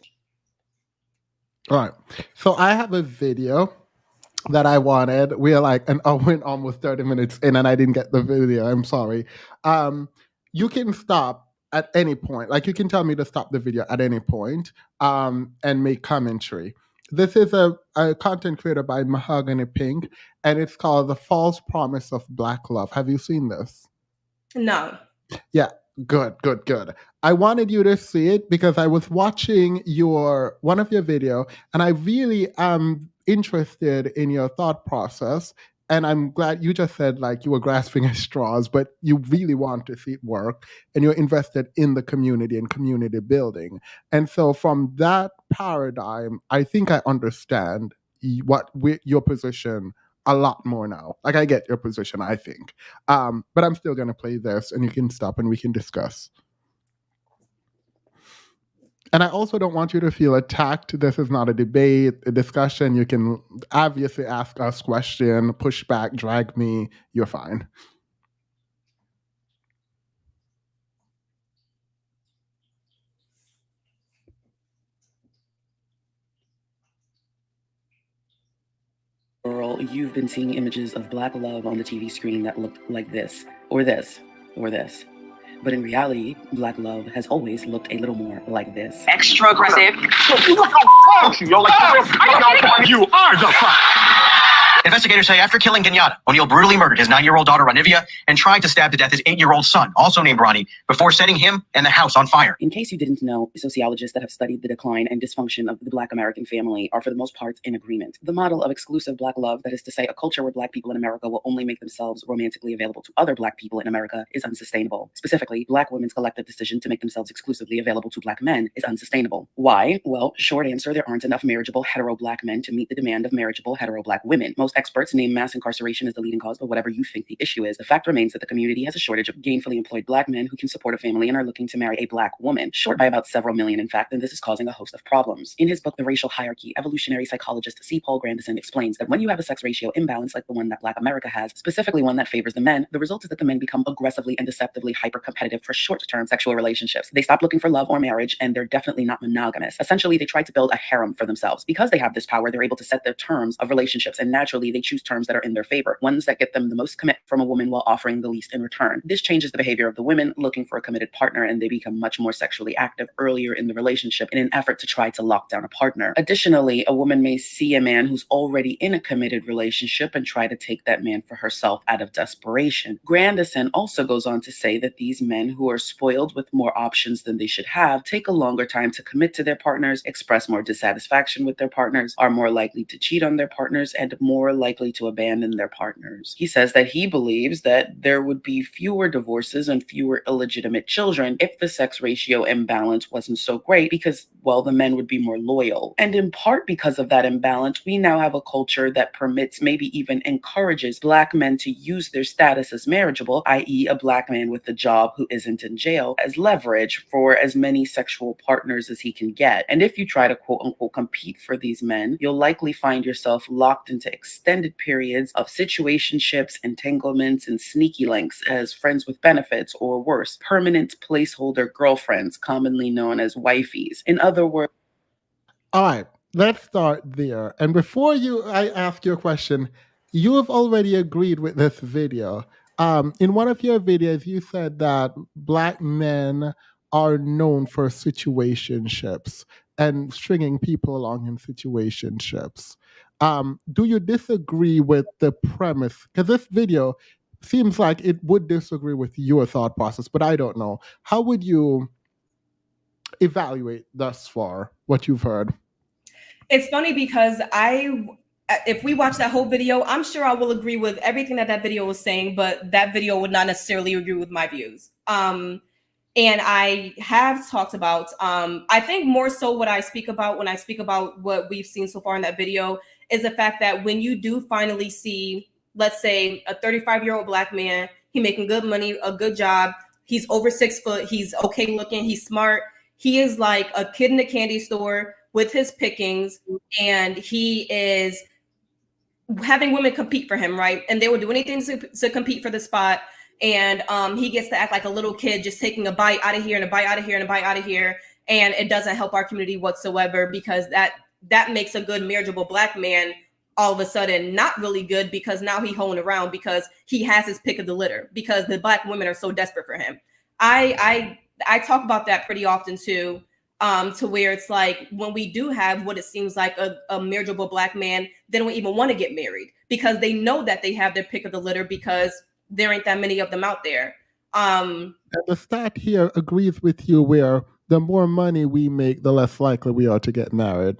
All right. So I have a video that I wanted. We are like an hour and almost 30 minutes in, and I didn't get the video. I'm sorry. You can stop at any point. Like, you can tell me to stop the video at any point, and make commentary. This is a content creator by Mahogany Pink, and it's called The False Promise of Black Love. Have you seen this? No. Yeah. Good. I wanted you to see it because I was watching one of your video, and I really am interested in your thought process. And I'm glad you just said, like, you were grasping at straws, but you really want to see it work, and you're invested in the community and community building. And so from that paradigm, I think I understand your position a lot more now. Like, I get your position, I think. But I'm still going to play this, and you can stop and we can discuss. And I also don't want you to feel attacked. This is not a debate, a discussion. You can obviously ask us questions, push back, drag me. You're fine. You've been seeing images of Black love on the TV screen that looked like this, or this, or this. But in reality, Black love has always looked a little more like this. Extra aggressive. You are the fuck. Investigators say after killing Kenyatta, O'Neill brutally murdered his 9-year-old daughter, Ranivia, and tried to stab to death his 8-year-old son, also named Ronnie, before setting him and the house on fire. In case you didn't know, sociologists that have studied the decline and dysfunction of the Black American family are for the most part in agreement. The model of exclusive Black love, that is to say a culture where Black people in America will only make themselves romantically available to other Black people in America, is unsustainable. Specifically, Black women's collective decision to make themselves exclusively available to Black men is unsustainable. Why? Well, short answer, there aren't enough marriageable hetero Black men to meet the demand of marriageable hetero Black women. Most experts name mass incarceration as the leading cause, but whatever you think the issue is, the fact remains that the community has a shortage of gainfully employed Black men who can support a family and are looking to marry a Black woman, short by about several million, in fact, and this is causing a host of problems. In his book, The Racial Hierarchy, evolutionary psychologist C. Paul Grandison explains that when you have a sex ratio imbalance like the one that Black America has, specifically one that favors the men, the result is that the men become aggressively and deceptively hyper-competitive for short-term sexual relationships. They stop looking for love or marriage, and they're definitely not monogamous. Essentially, they try to build a harem for themselves. Because they have this power, they're able to set their terms of relationships and naturally Eventually, they choose terms that are in their favor, ones that get them the most commit from a woman while offering the least in return. This changes the behavior of the women looking for a committed partner, and they become much more sexually active earlier in the relationship in an effort to try to lock down a partner. Additionally, a woman may see a man who's already in a committed relationship and try to take that man for herself out of desperation. Grandison also goes on to say that these men who are spoiled with more options than they should have take a longer time to commit to their partners, express more dissatisfaction with their partners, are more likely to cheat on their partners, and more likely to abandon their partners. He says that he believes that there would be fewer divorces and fewer illegitimate children if the sex ratio imbalance wasn't so great because, well, the men would be more loyal. And in part because of that imbalance, we now have a culture that permits, maybe even encourages, Black men to use their status as marriageable, i.e. a Black man with a job who isn't in jail, as leverage for as many sexual partners as he can get. And if you try to quote unquote compete for these men, you'll likely find yourself locked into extended periods of situationships, entanglements, and sneaky links as friends with benefits, or worse, permanent placeholder girlfriends, commonly known as wifeys. In other words, All right, let's start there. And before I ask you a question, you have already agreed with this video. In one of your videos, you said that Black men are known for situationships and stringing people along in situationships. Do you disagree with the premise? Because this video seems like it would disagree with your thought process, but I don't know. How would you evaluate thus far what you've heard? It's funny because if we watch that whole video, I'm sure I will agree with everything that video was saying, but that video would not necessarily agree with my views. And I have talked about, I think more so what I speak about when I speak about what we've seen so far in that video is the fact that when you do finally see, let's say, a 35-year-old Black man, he making good money, a good job, he's over 6 foot, he's okay looking, he's smart, he is like a kid in a candy store with his pickings, and he is having women compete for him, right? And they will do anything to compete for the spot. And he gets to act like a little kid, just taking a bite out of here and a bite out of here and a bite out of here. And it doesn't help our community whatsoever, because that makes a good marriageable Black man all of a sudden not really good, because now he hoeing around because he has his pick of the litter, because the Black women are so desperate for him. I talk about that pretty often too. To where it's like when we do have what it seems like a marriageable Black man, they don't even want to get married because they know that they have their pick of the litter, because there ain't that many of them out there. And the stat here agrees with you, where the more money we make, the less likely we are to get married.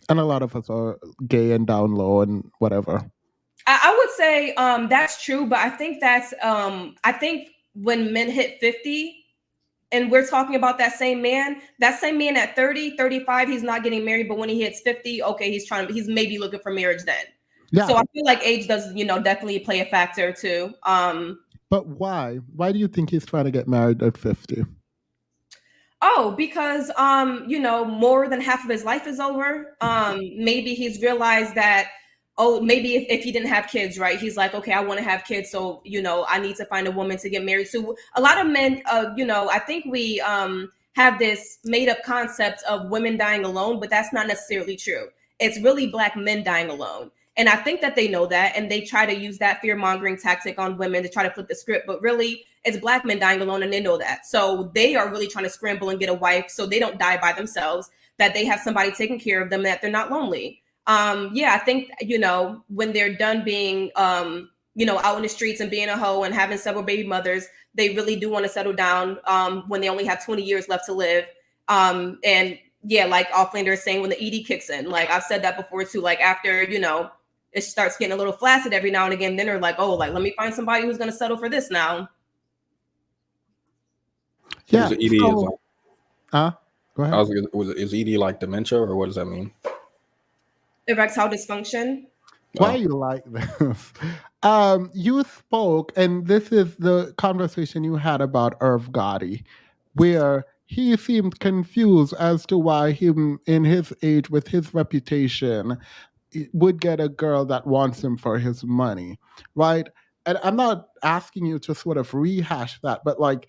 And a lot of us are gay and down low and whatever. I would say that's true, but I think I think when men hit 50, and we're talking about that same man at 30, 35, he's not getting married. But when he hits 50, okay, he's maybe looking for marriage then. Yeah. So I feel like age does, definitely play a factor too. But why? Why do you think he's trying to get married at 50? Oh, because, more than half of his life is over. Maybe he's realized that, maybe if he didn't have kids, right? He's like, okay, I want to have kids. So, I need to find a woman to get married to. A lot of men, I think we have this made up concept of women dying alone, but that's not necessarily true. It's really Black men dying alone. And I think that they know that, and they try to use that fear mongering tactic on women to try to flip the script. But really, it's Black men dying alone, and they know that. So they are really trying to scramble and get a wife so they don't die by themselves, that they have somebody taking care of them, that they're not lonely. I think, when they're done being, out in the streets and being a hoe and having several baby mothers, they really do want to settle down when they only have 20 years left to live. And yeah, like Offlander is saying, when the ED kicks in, like I've said that before too, like after, it starts getting a little flaccid every now and again, then they're like, oh, like, let me find somebody who's going to settle for this now. Yeah. ED is like, go ahead. Is ED like dementia, or what does that mean? Erectile dysfunction. Why you like this? You spoke, and this is the conversation you had about Irv Gotti, where he seemed confused as to why him, in his age, with his reputation, would get a girl that wants him for his money, right? And I'm not asking you to sort of rehash that, but like,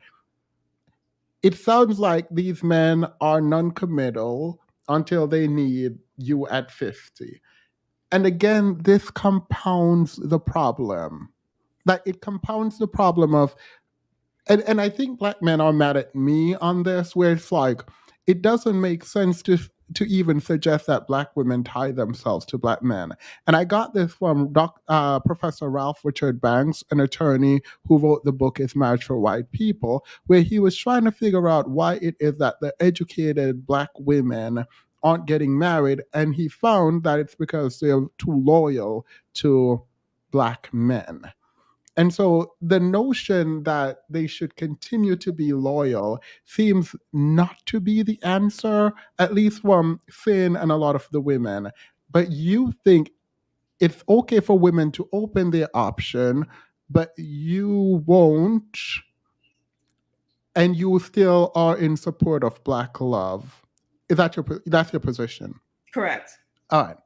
it sounds like these men are non-committal until they need you at 50. And again, this compounds the problem. Like it compounds the problem of, and I think black men are mad at me on this, where it's like, it doesn't make sense to even suggest that black women tie themselves to black men. And I got this from Professor Ralph Richard Banks, an attorney who wrote the book Is Marriage for White People, where he was trying to figure out why it is that the educated black women aren't getting married. And he found that it's because they're too loyal to black men. And so the notion that they should continue to be loyal seems not to be the answer, at least from Finn and a lot of the women. But you think it's okay for women to open their option, but you won't, and you still are in support of Black love. That's your position? Correct. All right.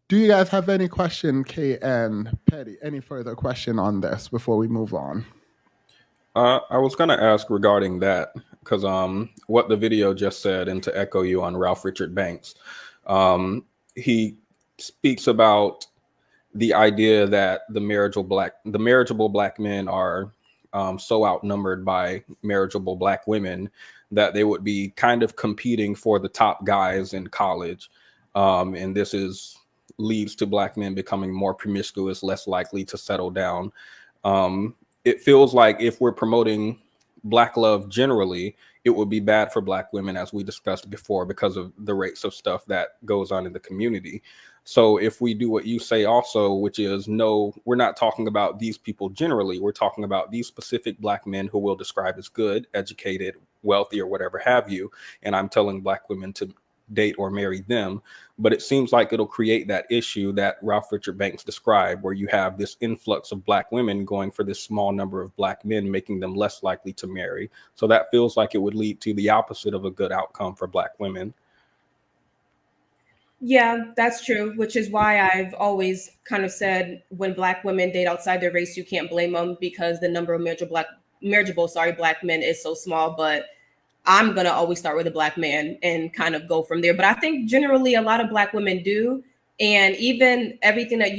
Do you guys have any question, Kay and Petty? Any further question on this before we move on? I was going to ask regarding that, because what the video just said, and to echo you on Ralph Richard Banks, he speaks about the idea that the marriageable black men are so outnumbered by marriageable black women that they would be kind of competing for the top guys in college, and this leads to black men becoming more promiscuous, less likely to settle down. It feels like if we're promoting Black love generally, it would be bad for Black women, as we discussed before, because of the rates of stuff that goes on in the community. So if we do what you say also, which is, no, we're not talking about these people generally, we're talking about these specific Black men who we'll describe as good, educated, wealthy, or whatever have you, and I'm telling Black women to date or marry them. But it seems like it'll create that issue that Ralph Richard Banks described, where you have this influx of Black women going for this small number of Black men, making them less likely to marry. So that feels like it would lead to the opposite of a good outcome for Black women. Yeah, that's true, which is why I've always kind of said when Black women date outside their race, you can't blame them, because the number of marriageable Black men is so small. But I'm going to always start with a Black man and kind of go from there. But I think generally a lot of Black women do. And even everything that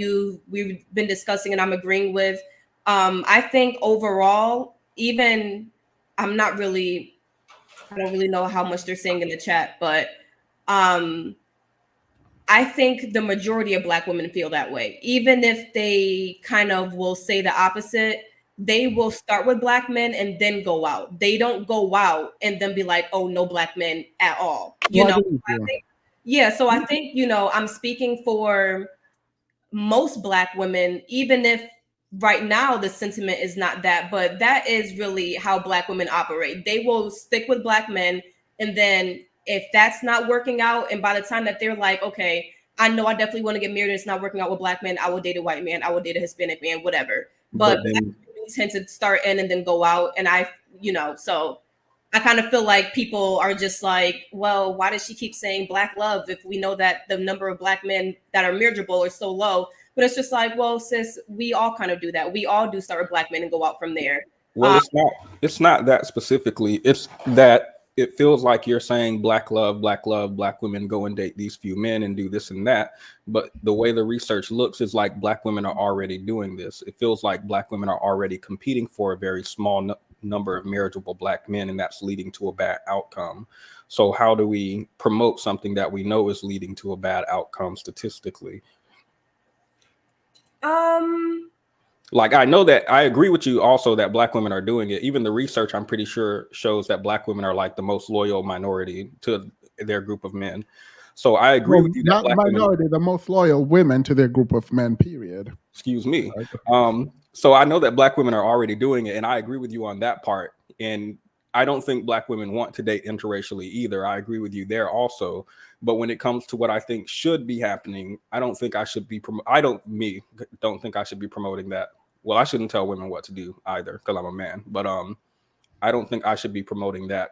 we've been discussing and I'm agreeing with, I think overall, even I don't really know how much they're saying in the chat, but I think the majority of Black women feel that way. Even if they kind of will say the opposite, they will start with Black men and then go out. They don't go out and then be like, oh, no Black men at all. So I think, I'm speaking for most Black women, even if right now the sentiment is not that, but that is really how Black women operate. They will stick with Black men, and then if that's not working out, and by the time that they're like, okay, I know I definitely want to get married and it's not working out with Black men, I will date a white man, I will date a Hispanic man, whatever. But then tend to start in and then go out. And so I kind of feel like people are just like, well, why does she keep saying Black love if we know that the number of Black men that are marriageable are so low? But it's just like, well, sis, we all kind of do that. We all do start with Black men and go out from there. Well, it's not that specifically. It's that it feels like you're saying Black love, Black women go and date these few men and do this and that. But the way the research looks is like Black women are already doing this. It feels like Black women are already competing for a very small number of marriageable Black men, and that's leading to a bad outcome. So how do we promote something that we know is leading to a bad outcome statistically? Like, I know that I agree with you also that Black women are doing it. Even the research, I'm pretty sure, shows that Black women are like the most loyal minority to their group of men. So I agree with you. Not the minority, the most loyal women to their group of men, period. Excuse me. So I know that Black women are already doing it, and I agree with you on that part. And I don't think Black women want to date interracially either. I agree with you there also. But when it comes to what I think should be happening, I don't think I should be don't think I should be promoting that. Well, I shouldn't tell women what to do either, because I'm a man. But I don't think I should be promoting that,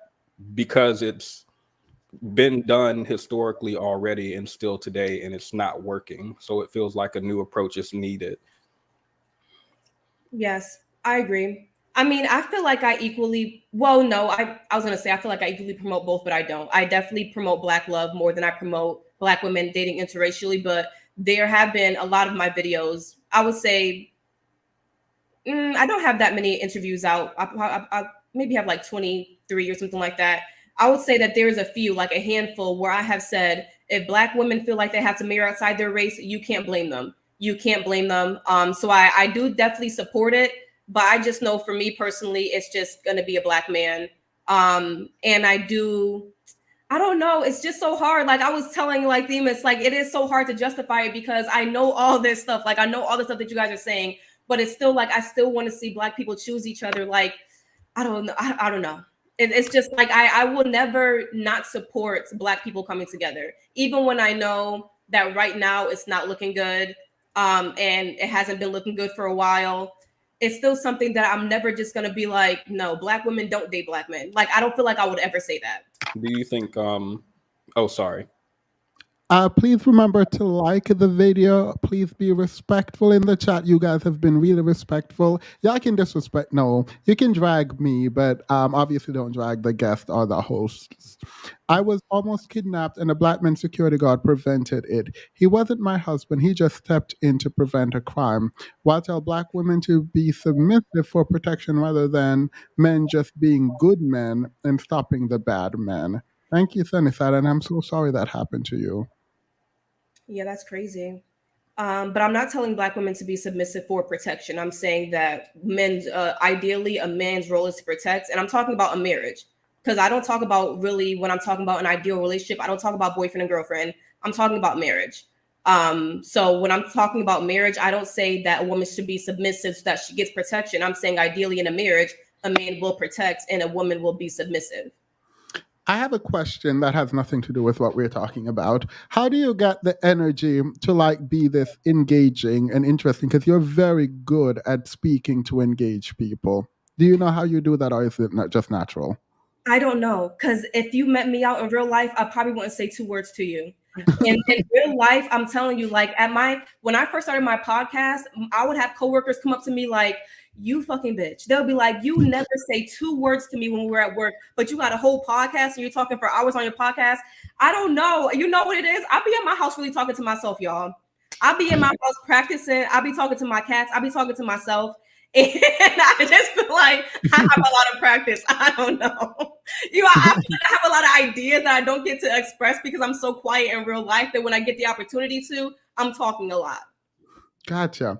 because it's been done historically already and still today, and it's not working. So it feels like a new approach is needed. Yes, I agree. I mean, I feel like I equally, well, no, I was going to say, I feel like I equally promote both, but I don't. I definitely promote Black love more than I promote Black women dating interracially. But there have been a lot of my videos, I would say, I don't have that many interviews out. I maybe have like 23 or something like that. I would say that there's a few, like a handful, where I have said, if Black women feel like they have to marry outside their race, you can't blame them. You can't blame them. So I do definitely support it, but I just know for me personally, it's just going to be a Black man. And I don't know. It's just so hard. Like I was telling like Themis, like it is so hard to justify it because I know all this stuff. Like I know all the stuff that you guys are saying, but it's still like, I still want to see Black people choose each other. Like, I don't know. I don't know. It's just like, I will never not support Black people coming together, even when I know that right now it's not looking good. And it hasn't been looking good for a while. It's still something that I'm never just going to be like, no, Black women don't date Black men. Like, I don't feel like I would ever say that. Do you think, oh, sorry. Please remember to like the video. Please be respectful in the chat. You guys have been really respectful. Y'all can disrespect. No, you can drag me, but obviously don't drag the guest or the hosts. I was almost kidnapped and a Black man security guard prevented it. He wasn't my husband. He just stepped in to prevent a crime. Why tell Black women to be submissive for protection rather than men just being good men and stopping the bad men? Thank you, Sunnyside, and I'm so sorry that happened to you. Yeah, that's crazy. But I'm not telling Black women to be submissive for protection. I'm saying that ideally a man's role is to protect. And I'm talking about a marriage, because I don't talk about really, when I'm talking about an ideal relationship, I don't talk about boyfriend and girlfriend. I'm talking about marriage. So when I'm talking about marriage, I don't say that a woman should be submissive so that she gets protection. I'm saying ideally in a marriage, a man will protect and a woman will be submissive. I have a question that has nothing to do with what we're talking about. How do you get the energy to like be this engaging and interesting? Because you're very good at speaking to engage people. Do you know how you do that, or is it not just natural? I don't know, because if you met me out in real life, I probably wouldn't say 2 words to you. In real life, I'm telling you, like when I first started my podcast, I would have coworkers come up to me like, you fucking bitch. They'll be like, you never say 2 words to me when we're at work, but you got a whole podcast and you're talking for hours on your podcast. I don't know. You know what it is? I'll be in my house really talking to myself, y'all. I'll be in my house practicing. I'll be talking to my cats. I'll be talking to myself. And I just feel like I have a lot of practice. I don't know. I have a lot of ideas that I don't get to express because I'm so quiet in real life that when I get the opportunity to, I'm talking a lot. Gotcha.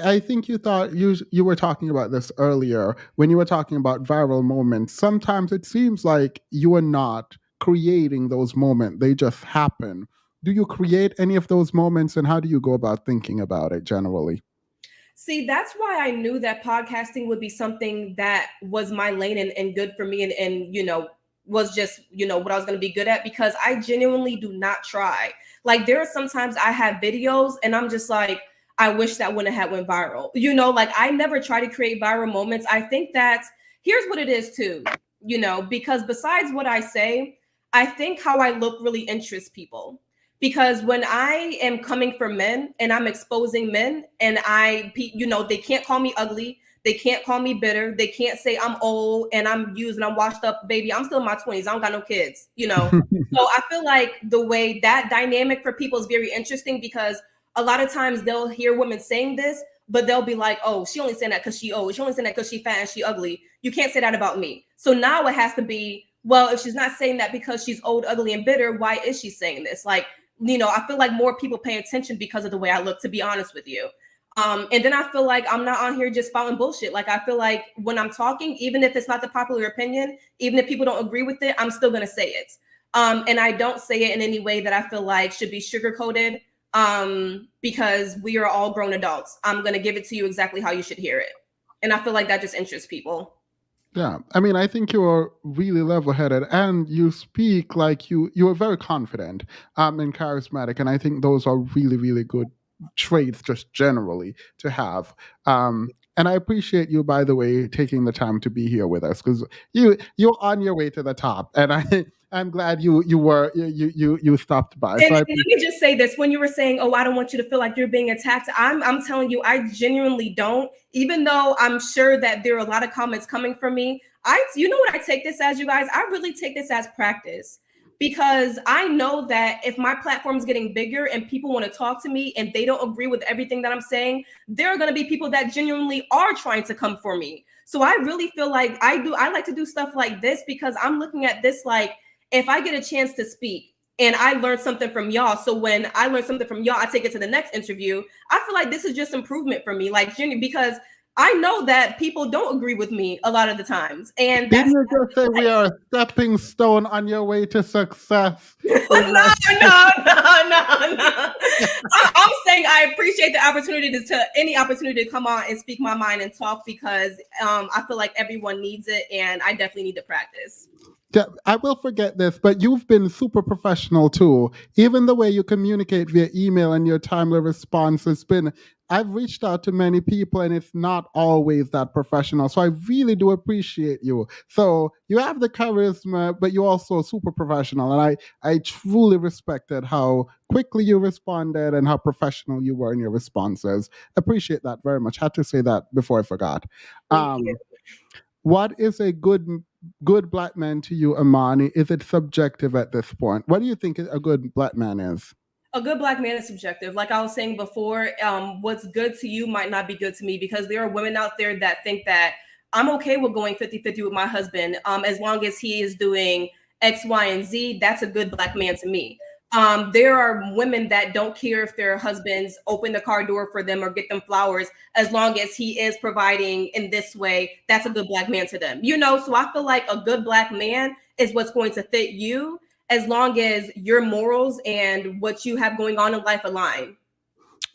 I think you thought you were talking about this earlier when you were talking about viral moments. Sometimes it seems like you are not creating those moments. They just happen. Do you create any of those moments, and how do you go about thinking about it generally? See, that's why I knew that podcasting would be something that was my lane and good for me and was just, what I was going to be good at, because I genuinely do not try. Like there are sometimes I have videos and I'm just like, I wish that wouldn't have went viral. Like I never try to create viral moments. I think that here's what it is too, because besides what I say, I think how I look really interests people. Because when I am coming for men and I'm exposing men and they can't call me ugly. They can't call me bitter. They can't say I'm old and I'm used and I'm washed up, baby. I'm still in my 20s. I don't got no kids, So I feel like the way that dynamic for people is very interesting, because a lot of times they'll hear women saying this, but they'll be like, oh, she only saying that because she old. She only saying that because she fat and she ugly. You can't say that about me. So now it has to be, well, if she's not saying that because she's old, ugly, and bitter, why is she saying this? Like, I feel like more people pay attention because of the way I look, to be honest with you. And then I feel like I'm not on here just spouting bullshit. Like, I feel like when I'm talking, even if it's not the popular opinion, even if people don't agree with it, I'm still going to say it. And I don't say it in any way that I feel like should be sugar-coated, because we are all grown adults. I'm going to give it to you exactly how you should hear it. And I feel like that just interests people. Yeah, I mean, I think you're really level-headed, and you speak like you are very confident and charismatic, and I think those are really, really good traits just generally to have. And I appreciate you, by the way, taking the time to be here with us, because you're on your way to the top, and I'm glad you stopped by. And let me just say this: when you were saying, "Oh, I don't want you to feel like you're being attacked," I'm telling you, I genuinely don't. Even though I'm sure that there are a lot of comments coming from me, you know what I take this as, you guys? I really take this as practice, because I know that if my platform is getting bigger and people want to talk to me and they don't agree with everything that I'm saying, there are going to be people that genuinely are trying to come for me. So I really feel like I like to do stuff like this because I'm looking at this like, if I get a chance to speak and I learn something from y'all, so when I learn something from y'all, I take it to the next interview. I feel like this is just improvement for me, like because I know that people don't agree with me a lot of the times. And didn't you just say we are a stepping stone on your way to success? No. I'm saying I appreciate the opportunity any opportunity to come on and speak my mind and talk because I feel like everyone needs it and I definitely need to practice. Yeah, I will forget this, but you've been super professional too. Even the way you communicate via email and your timely response has been, I've reached out to many people and it's not always that professional. So I really do appreciate you. So you have the charisma, but you're also super professional. And I truly respected how quickly you responded and how professional you were in your responses. Appreciate that very much. Had to say that before I forgot. Thank you. What is a good black man to you, Amani? Is it subjective at this point? What do you think a good black man is? A good black man is subjective. Like I was saying before, what's good to you might not be good to me because there are women out there that think that I'm okay with going 50-50 with my husband as long as he is doing X, Y, and Z. That's a good black man to me. There are women that don't care if their husbands open the car door for them or get them flowers as long as he is providing in this way. That's a good black man to them, so I feel like a good black man is what's going to fit you as long as your morals and what you have going on in life align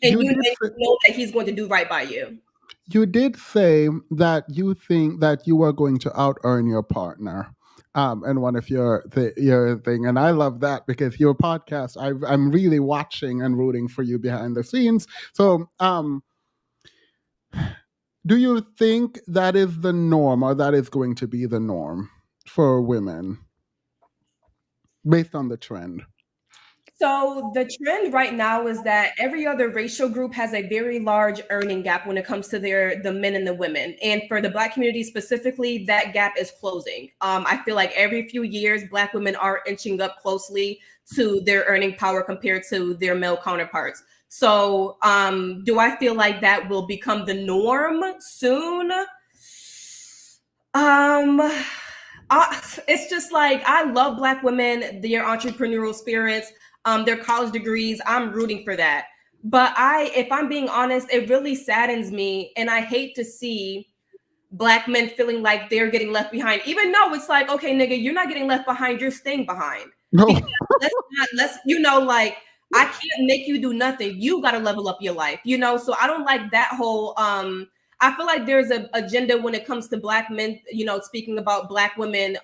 and you know that he's going to do right by you. You did say that you think that you are going to out earn your partner. And one of your thing, and I love that because your podcast, I'm really watching and rooting for you behind the scenes. So, do you think that is the norm, or that is going to be the norm for women, based on the trend? So the trend right now is that every other racial group has a very large earning gap when it comes to the men and the women. And for the Black community specifically, that gap is closing. I feel like every few years, Black women are inching up closely to their earning power compared to their male counterparts. So do I feel like that will become the norm soon? It's just like, I love Black women, their entrepreneurial spirits, their college degrees. I'm rooting for that. But if I'm being honest, it really saddens me. And I hate to see Black men feeling like they're getting left behind, even though it's like, okay, nigga, you're not getting left behind, you're staying behind. No. Like, I can't make you do nothing. You got to level up your life, So I don't like that whole, I feel like there's an agenda when it comes to Black men, speaking about Black women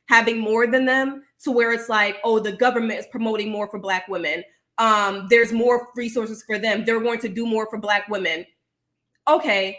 having more than them, to where it's like, oh, the government is promoting more for Black women. There's more resources for them. They're going to do more for Black women. Okay,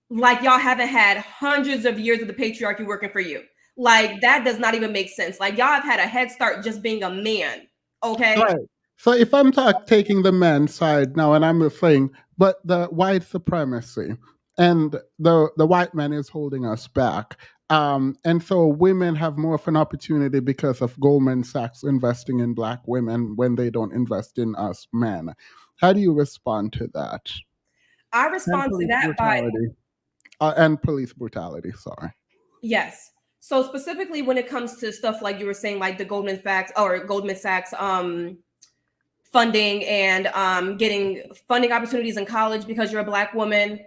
like y'all haven't had hundreds of years of the patriarchy working for you. Like, that does not even make sense. Like, y'all have had a head start just being a man. Okay. Right. So if I'm taking the man's side now, and I'm saying, but the white supremacy and the white man is holding us back. And so women have more of an opportunity because of Goldman Sachs investing in Black women when they don't invest in us men. How do you respond to that? I respond to that by... and police brutality, sorry. Yes. So specifically when it comes to stuff like you were saying, like the Goldman Sachs funding and getting funding opportunities in college because you're a Black woman,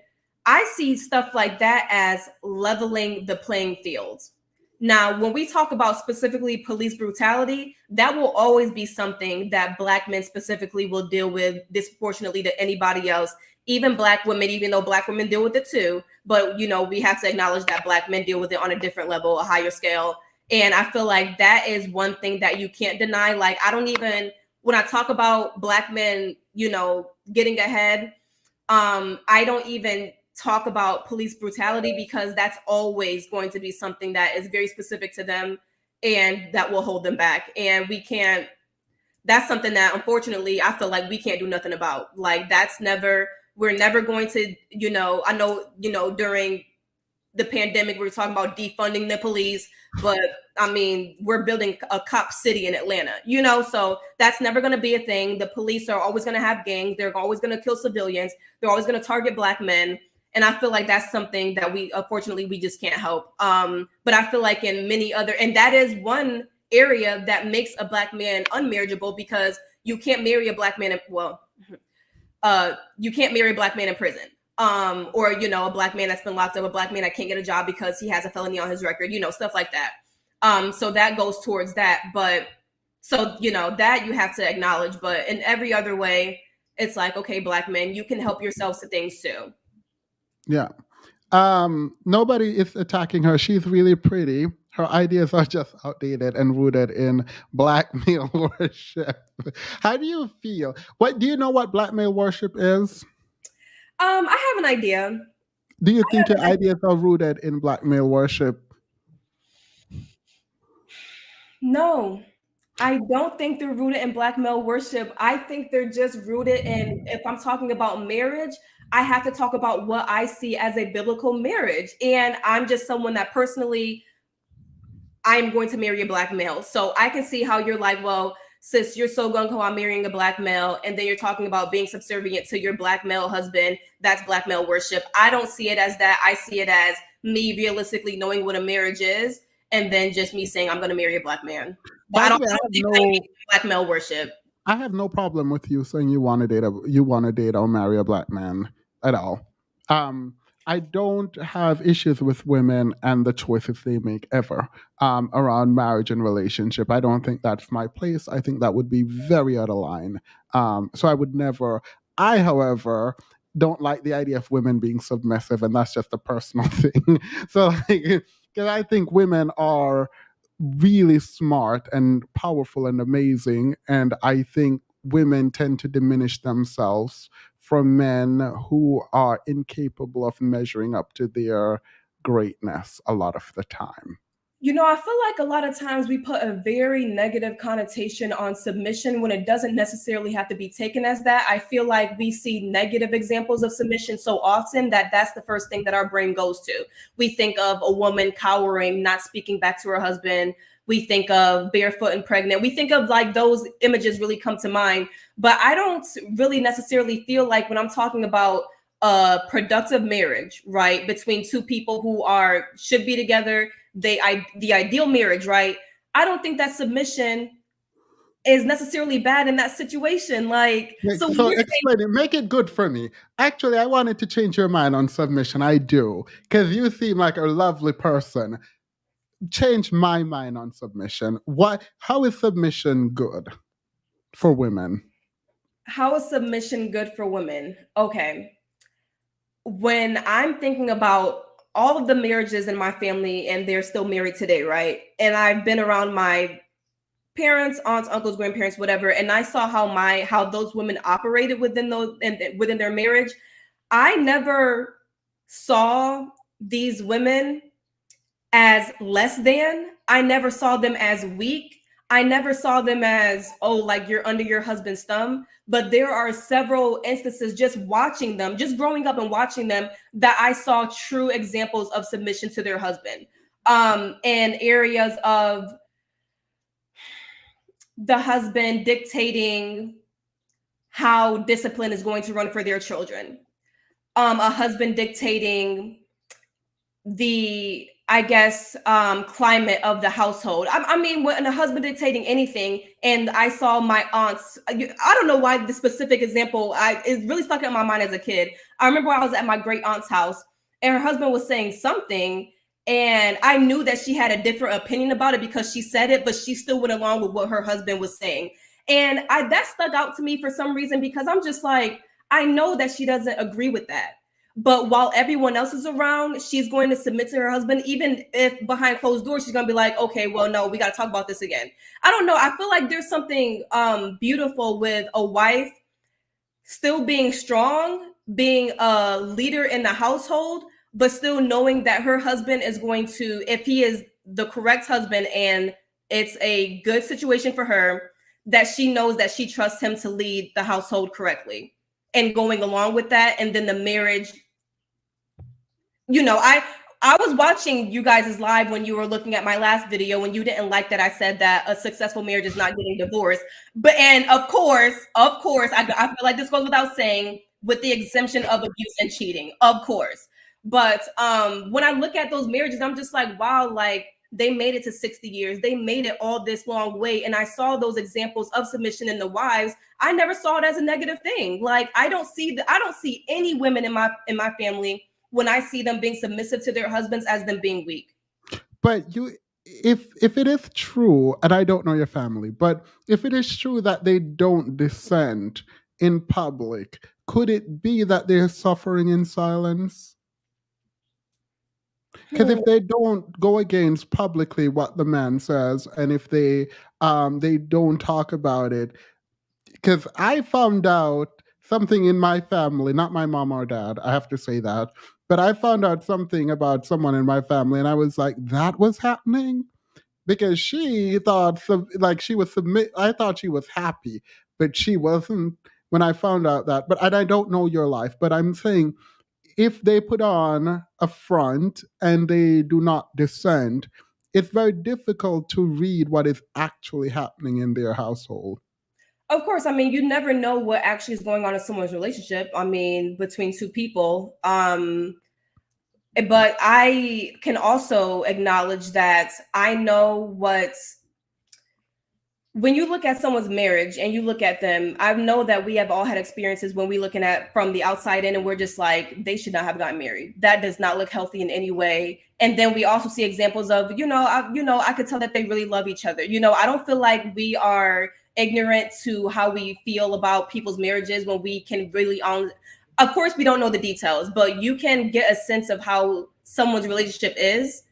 I see stuff like that as leveling the playing field. Now, when we talk about specifically police brutality, that will always be something that Black men specifically will deal with disproportionately to anybody else, even Black women, even though Black women deal with it too. But, we have to acknowledge that Black men deal with it on a different level, a higher scale. And I feel like that is one thing that you can't deny. Like, when I talk about Black men, getting ahead, I don't even talk about police brutality because that's always going to be something that is very specific to them and that will hold them back. And that's something that unfortunately I feel like we can't do nothing about. Like, we're never going to, I know, during the pandemic, we were talking about defunding the police, but I mean, we're building a cop city in Atlanta, you know, so that's never going to be a thing. The police are always going to have gangs. They're always going to kill civilians. They're always going to target Black men. And I feel like that's something that unfortunately, we just can't help. But I feel like in many other, and that is one area that makes a Black man unmarriageable, because you can't marry a Black man, you can't marry a Black man in prison. Or, you know, a Black man that's been locked up, a Black man that can't get a job because he has a felony on his record, you know, stuff like that. So that goes towards that. But so, you know, that you have to acknowledge. But in every other way, it's like, okay, Black men, you can help yourselves to things too. Yeah. Nobody is attacking her. She's really pretty. Her ideas are just outdated and rooted in Black male worship. How do you feel? Do you know what Black male worship is? I have an idea. Do you think your ideas are rooted in Black male worship? No, I don't think they're rooted in Black male worship. I think they're just rooted in, if I'm talking about marriage, I have to talk about what I see as a biblical marriage. And I'm just someone that personally, I'm going to marry a Black male. So I can see how you're like, well, sis, you're so gung-ho on marrying a Black male, and then you're talking about being subservient to your Black male husband. That's Black male worship. I don't see it as that. I see it as me realistically knowing what a marriage is, and then just me saying I'm going to marry a Black man. But I don't think Black male worship. I have no problem with you saying you want to date or marry a Black man at all. I don't have issues with women and the choices they make ever around marriage and relationship. I don't think that's my place. I think that would be very out of line. So I would never. I, however, don't like the idea of women being submissive, and that's just a personal thing. So, because I think women are really smart and powerful and amazing, and I think women tend to diminish themselves from men who are incapable of measuring up to their greatness a lot of the time. You know, I feel like a lot of times we put a very negative connotation on submission when it doesn't necessarily have to be taken as that. I feel like we see negative examples of submission so often that that's the first thing that our brain goes to. We think of a woman cowering, not speaking back to her husband. We think of barefoot and pregnant. We think of like those images really come to mind. But I don't really necessarily feel like when I'm talking about a productive marriage, right, between two people who should be together, the ideal marriage, right? I don't think that submission is necessarily bad in that situation. Like, so explain it, make it good for me. Actually, I wanted to change your mind on submission. I do, because you seem like a lovely person. Change my mind on submission. How is submission good for women? How is submission good for women? Okay. When I'm thinking about all of the marriages in my family, and they're still married today, right? And I've been around my parents, aunts, uncles, grandparents, whatever, and I saw how those women operated within their marriage. I never saw these women as less than. I never saw them as weak. I never saw them as, oh, like you're under your husband's thumb. But there are several instances just watching them, just growing up and watching them, that I saw true examples of submission to their husband. In areas of the husband dictating how discipline is going to run for their children. A husband dictating the, I guess, climate of the household. I mean, when a husband dictating anything, and I saw my aunts, I don't know why the specific example, it really stuck in my mind as a kid. I remember I was at my great aunt's house, and her husband was saying something, and I knew that she had a different opinion about it because she said it, but she still went along with what her husband was saying. And that stuck out to me for some reason, because I'm just like, I know that she doesn't agree with that. But while everyone else is around, she's going to submit to her husband, even if behind closed doors, she's going to be like, okay, well, no, we got to talk about this again. I don't know. I feel like there's something beautiful with a wife still being strong, being a leader in the household, but still knowing that her husband is going to, if he is the correct husband and it's a good situation for her, that she knows that she trusts him to lead the household correctly, and going along with that. And then the marriage, you know, I was watching you guys' live when you were looking at my last video when you didn't like that I said that a successful marriage is not getting divorced. But and of course, I feel like this goes without saying with the exemption of abuse and cheating, of course. But when I look at those marriages, I'm just like, wow, like they made it to 60 years. They made it all this long way. And I saw those examples of submission in the wives. I never saw it as a negative thing. Like I don't see any women in my family when I see them being submissive to their husbands as them being weak. But if it is true, and I don't know your family, but if it is true that they don't dissent in public, could it be that they're suffering in silence? Because if they don't go against publicly what the man says, and if they don't talk about it, because I found out something in my family, not my mom or dad, I have to say that, but I found out something about someone in my family, and I was like, that was happening? Because she thought, like she was I thought she was happy, but she wasn't when I found out that. But and I don't know your life, but I'm saying if they put on a front and they do not dissent, it's very difficult to read what is actually happening in their household. Of course, I mean, you never know what actually is going on in someone's relationship. I mean, between two people. But I can also acknowledge that I know when you look at someone's marriage and you look at them, I know that we have all had experiences when we're looking at from the outside in and we're just like, they should not have gotten married. That does not look healthy in any way. And then we also see examples of, I could tell that they really love each other. I don't feel like we are ignorant to how we feel about people's marriages when we can really of course we don't know the details, but you can get a sense of how someone's relationship is,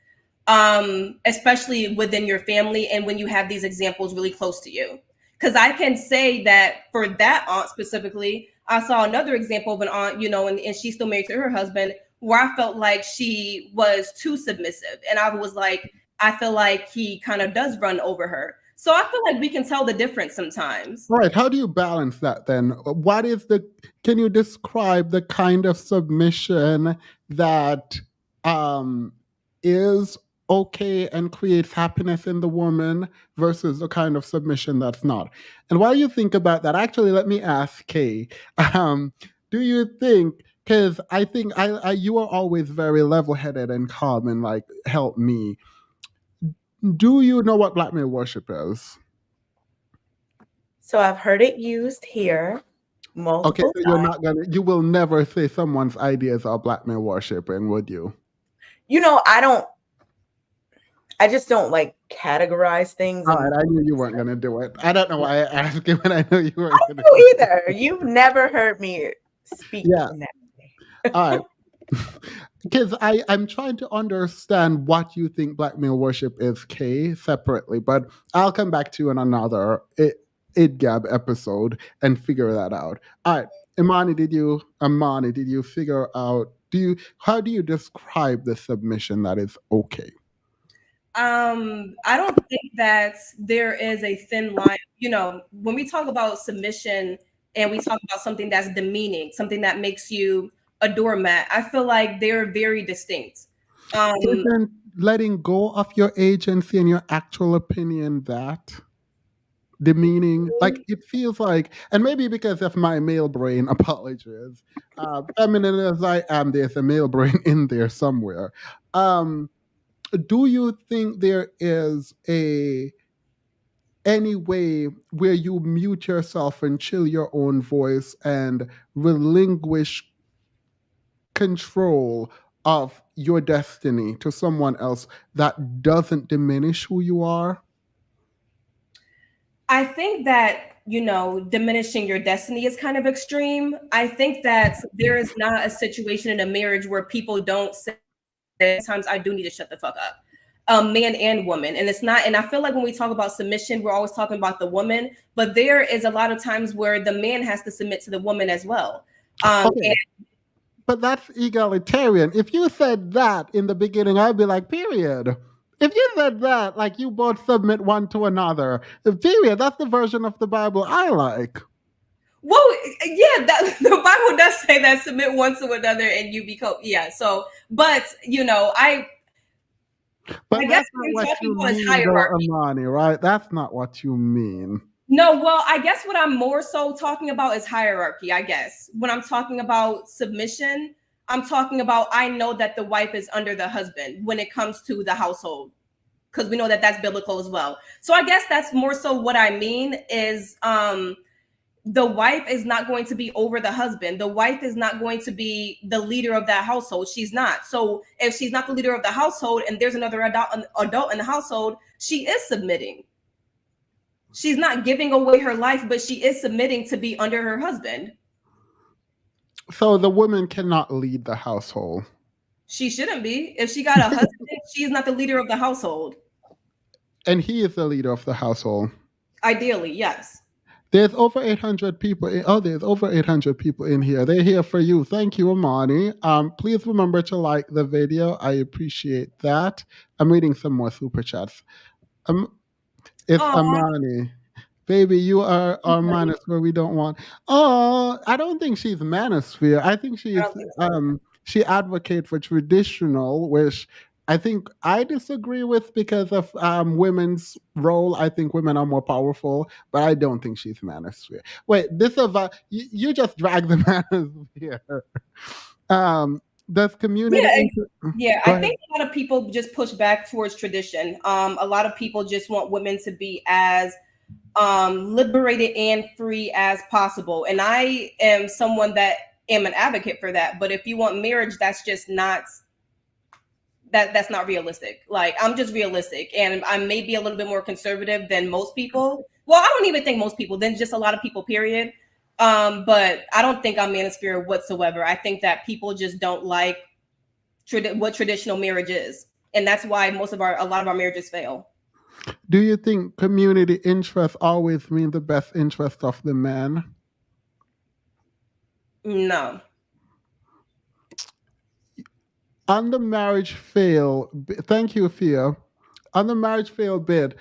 especially within your family and when you have these examples really close to you. Because I can say that for that aunt specifically, I saw another example of an aunt, and she's still married to her husband, where I felt like she was too submissive. And I was like, I feel like he kind of does run over her. So I feel like we can tell the difference sometimes. All right. How do you balance that then? Can you describe the kind of submission that is okay and creates happiness in the woman versus the kind of submission that's not? And while you think about that, actually, let me ask Kay, do you think, because I think you are always very level-headed and calm and like, help me. Do you know what black male worship is? So I've heard it used here multiple times. You will never say someone's ideas are black male worshiping, would you? I just don't like categorize things. All right, I knew you weren't going to do it. I don't know why I asked you, and I knew you weren't going to do it. Either. You've never heard me speak in that way. All right. Because I'm trying to understand what you think black male worship is, Kay, separately, but I'll come back to you in another IDGAB episode and figure that out. All right, Amani, did you figure out? How do you describe the submission that is okay? I don't think that there is a thin line. When we talk about submission and we talk about something that's demeaning, something that makes you a doormat, I feel like they're very distinct. Isn't letting go of your agency and your actual opinion that demeaning? Like it feels like, and maybe because of my male brain, apologies, feminine as I am, there's a male brain in there somewhere. Do you think there is any way where you mute yourself and chill your own voice and relinquish control of your destiny to someone else that doesn't diminish who you are? I think that, diminishing your destiny is kind of extreme. I think that there is not a situation in a marriage where people don't say, sometimes I do need to shut the fuck up. Man and woman. And it's not, and I feel like when we talk about submission, we're always talking about the woman, but there is a lot of times where the man has to submit to the woman as well. Okay. But that's egalitarian. If you said that in the beginning, I'd be like, period. If you said that, like you both submit one to another, period, that's the version of the Bible I like. Well, yeah, the Bible does say that submit one to another and you become, yeah. So, but But I guess that's what not I'm what talking you about is mean, though, hierarchy. Amani, right? That's not what you mean. No, well, I guess what I'm more so talking about is hierarchy, I guess. When I'm talking about submission, I'm talking about I know that the wife is under the husband when it comes to the household, because we know that that's biblical as well. So I guess that's more so what I mean is the wife is not going to be over the husband. The wife is not going to be the leader of that household. She's not. So if she's not the leader of the household and there's another adult in the household, she is submitting. She's not giving away her life, but she is submitting to be under her husband. So the woman cannot lead the household. She shouldn't be. If she got a husband, she's not the leader of the household. And he is the leader of the household. Ideally, yes. There's over 800 people. There's over 800 people in here. They're here for you. Thank you, Amani. Please remember to like the video. I appreciate that. I'm reading some more super chats. It's Amani. Baby, you are our manosphere we don't want. Oh, I don't think she's manosphere. I think she's she advocates for traditional, which I think I disagree with because of women's role. I think women are more powerful, but I don't think she's manosphere. Wait, this is you just drag the manosphere. Does community? Yeah, I think a lot of people just push back towards tradition. A lot of people just want women to be as liberated and free as possible, and I am someone that am an advocate for that. But if you want marriage, that's just not that's not realistic. Like, I'm just realistic, and I may be a little bit more conservative than most people. Well, I don't even think most people, than just a lot of people, period. But I don't think I'm manosphere whatsoever. I think that people just don't like what traditional marriage is, and that's why a lot of our marriages fail. Do you think community interests always mean the best interest of the man? No. On the marriage fail, thank you, Fia. On the marriage fail bid,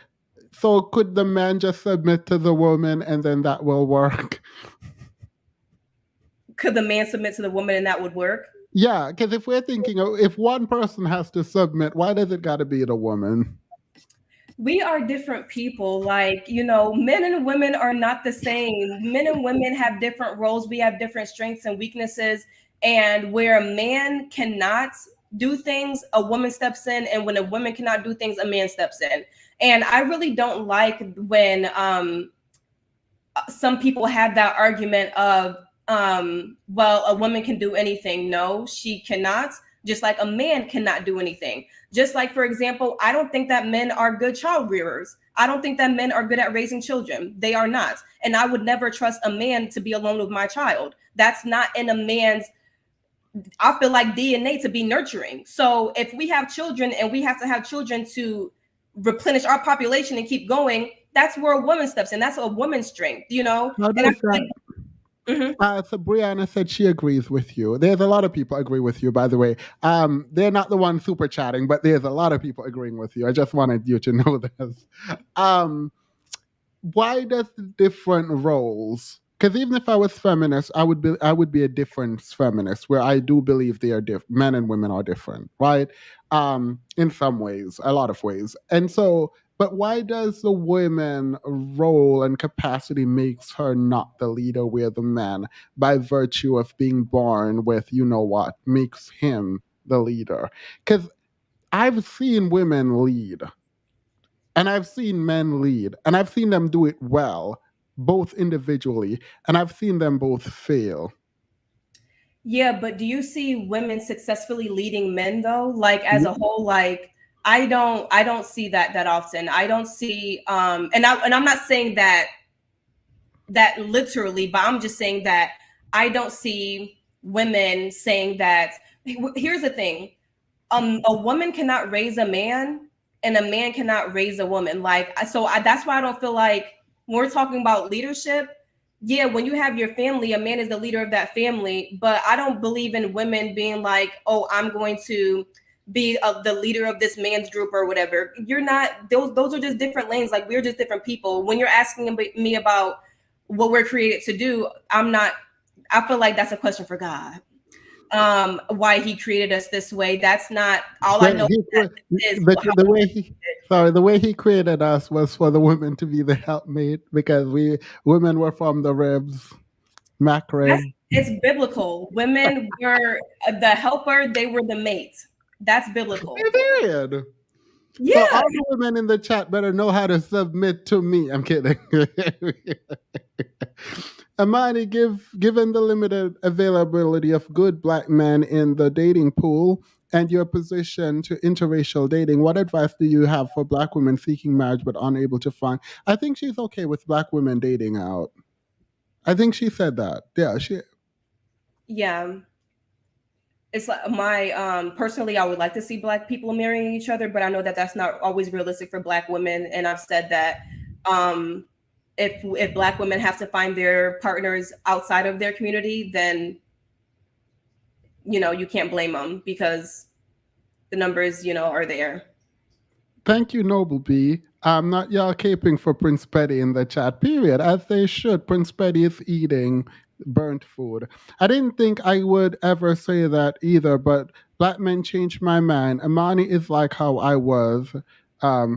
so could the man just submit to the woman and then that will work? Could the man submit to the woman and that would work? Yeah, because if we're thinking, if one person has to submit, why does it got to be the woman? We are different people. Like, men and women are not the same. Men and women have different roles. We have different strengths and weaknesses. And where a man cannot do things, a woman steps in. And when a woman cannot do things, a man steps in. And I really don't like when some people have that argument of, well, a woman can do anything. No, she cannot. Just like a man cannot do anything. Just like, for example, I don't think that men are good child rearers. I don't think that men are good at raising children. They are not. And I would never trust a man to be alone with my child. That's not in a man's, I feel like, DNA to be nurturing. So if we have children and we have to have children to replenish our population and keep going, that's where a woman steps in. That's a woman's strength, And I feel like, so Brianna said she agrees with you. There's a lot of people agree with you, by the way. They're not the ones super chatting, but there's a lot of people agreeing with you. I just wanted you to know this. Why does the different roles? Because even if I was feminist, I would be a different feminist, where I do believe they are different. Men and women are different, right? In some ways, a lot of ways, and so. But why does the women role and capacity makes her not the leader where the man, by virtue of being born with, makes him the leader? Because I've seen women lead and I've seen men lead and I've seen them do it well, both individually, and I've seen them both fail. Yeah, but do you see women successfully leading men though? Like, as a whole, like, I don't see that often. I don't see and I'm not saying that literally, but I'm just saying that I don't see women saying that. Here's the thing. A woman cannot raise a man and a man cannot raise a woman. Like, so that's why I don't feel like when we're talking about leadership, yeah, when you have your family, a man is the leader of that family, but I don't believe in women being like, oh, I'm going to be the leader of this man's group or whatever. You're not. Those are just different lanes. Like, we're just different people. When you're asking me about what we're created to do, I feel like that's a question for God. Why he created us this way. That's not all I know. The way he created us was for the women to be the helpmate, because women were from the ribs, macrame. It's biblical. Women were the helper, they were the mate. That's biblical. Period. Yeah. So all the women in the chat better know how to submit to me. I'm kidding. Amani, given the limited availability of good Black men in the dating pool and your position to interracial dating, what advice do you have for Black women seeking marriage but unable to find? I think she's okay with Black women dating out. I think she said that. Yeah. It's like personally, I would like to see Black people marrying each other, but I know that that's not always realistic for Black women. And I've said that if Black women have to find their partners outside of their community, then you can't blame them, because the numbers are there. Thank you, Noble B. I'm not y'all caping for Prince Petty in the chat, period, as they should. Prince Petty is eating burnt food. I didn't think I would ever say that either, but Black men changed my mind. Amani is like how I was. I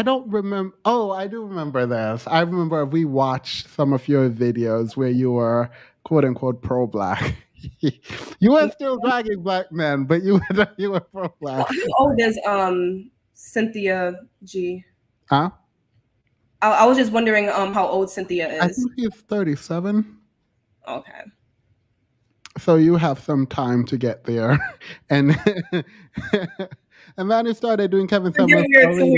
don't remember. Oh, I do remember this. I remember we watched some of your videos where you were quote unquote pro-Black. You were still dragging Black men, but you were pro-Black. How old is Cynthia G? Huh? I was just wondering how old Cynthia is. I think she's 37. Okay. So you have some time to get there. And Amani started doing Kevin Samuels.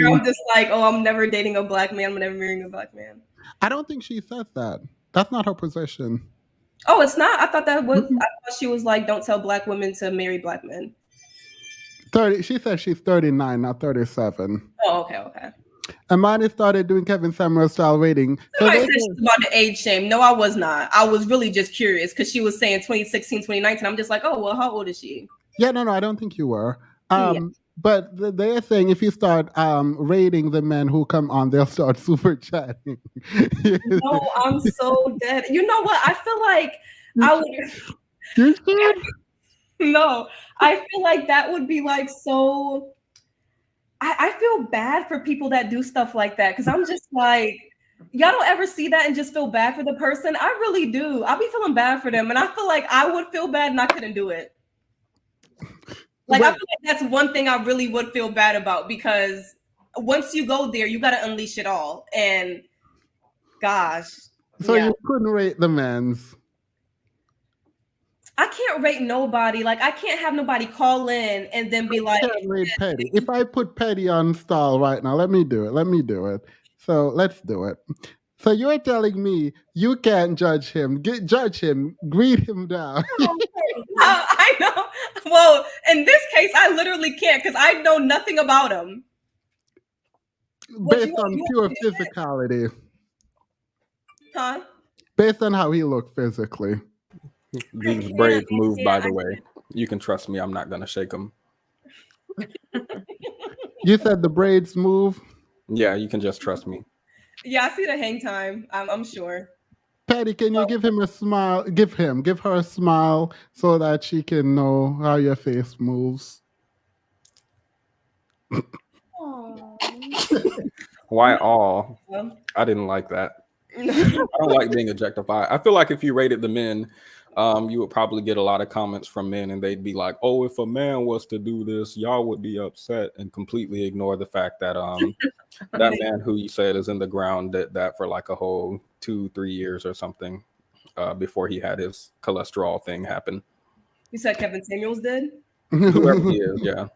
I'm just like, I'm never dating a Black man. I'm never marrying a Black man. I don't think she says that. That's not her position. Oh, it's not? I thought that was. I thought she was like, don't tell Black women to marry Black men. 30. She said she's 39, not 37. Oh, okay. Amani started doing Kevin Samuels style rating. Somebody said she's about to age shame. No, I was not. I was really just curious because she was saying 2016, 2019. I'm just like, oh, well, how old is she? Yeah, no, I don't think you were. But they're saying if you start rating the men who come on, they'll start super chatting. No, I'm so dead. You know what? I feel like I would. You should? No, I feel like that would be like so. I feel bad for people that do stuff like that, because I'm just like, y'all don't ever see that and just feel bad for the person. I really do. I'll be feeling bad for them, and I feel like I would feel bad and I couldn't do it. Like, I feel like that's one thing I really would feel bad about, because once you go there, you got to unleash it all. And gosh. So you couldn't rate the men's. I can't rate nobody. Like, I can't have nobody call in and then be like, I can't rate Petty. If I put Petty on stall right now, let me do it. So let's do it. So you're telling me you can't judge him. Judge him. Greet him down. I know. Well, in this case, I literally can't, because I know nothing about him. Based on pure physicality. Huh? Based on how he looked physically. These braids move, by the way. You can trust me. I'm not going to shake them. You said the braids move? Yeah, you can just trust me. Yeah, I see the hang time. I'm sure. Patty, can you give him a smile? Give her a smile so that she can know how your face moves. Why all? I didn't like that. I don't like being objectified. I feel like if you rated the men, you would probably get a lot of comments from men, and they'd be like, oh, if a man was to do this, y'all would be upset, and completely ignore the fact that that man who you said is in the ground did that for like a whole 2-3 years or something before he had his cholesterol thing happen. You said Kevin Samuels did? Whoever he is, yeah.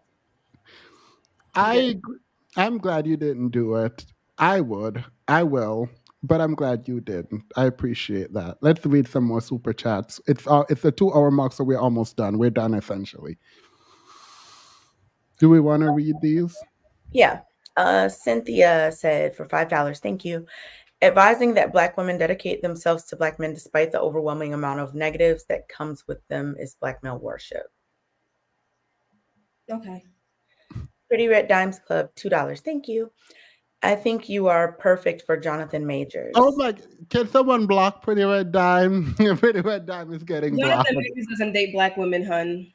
I'm glad you didn't do it. I will. But I'm glad you didn't. I appreciate that. Let's read some more super chats. It's a 2-hour mark, so we're almost done. We're done essentially. Do we want to read these? Yeah. Cynthia said for $5, thank you. Advising that Black women dedicate themselves to Black men despite the overwhelming amount of negatives that comes with them is Black male worship. Okay. Pretty Red Dimes Club, $2. Thank you. I think you are perfect for Jonathan Majors. Oh my! Can someone block Pretty Red Dime? Pretty Red Dime is getting blocked. Jonathan Majors doesn't date black women, hun.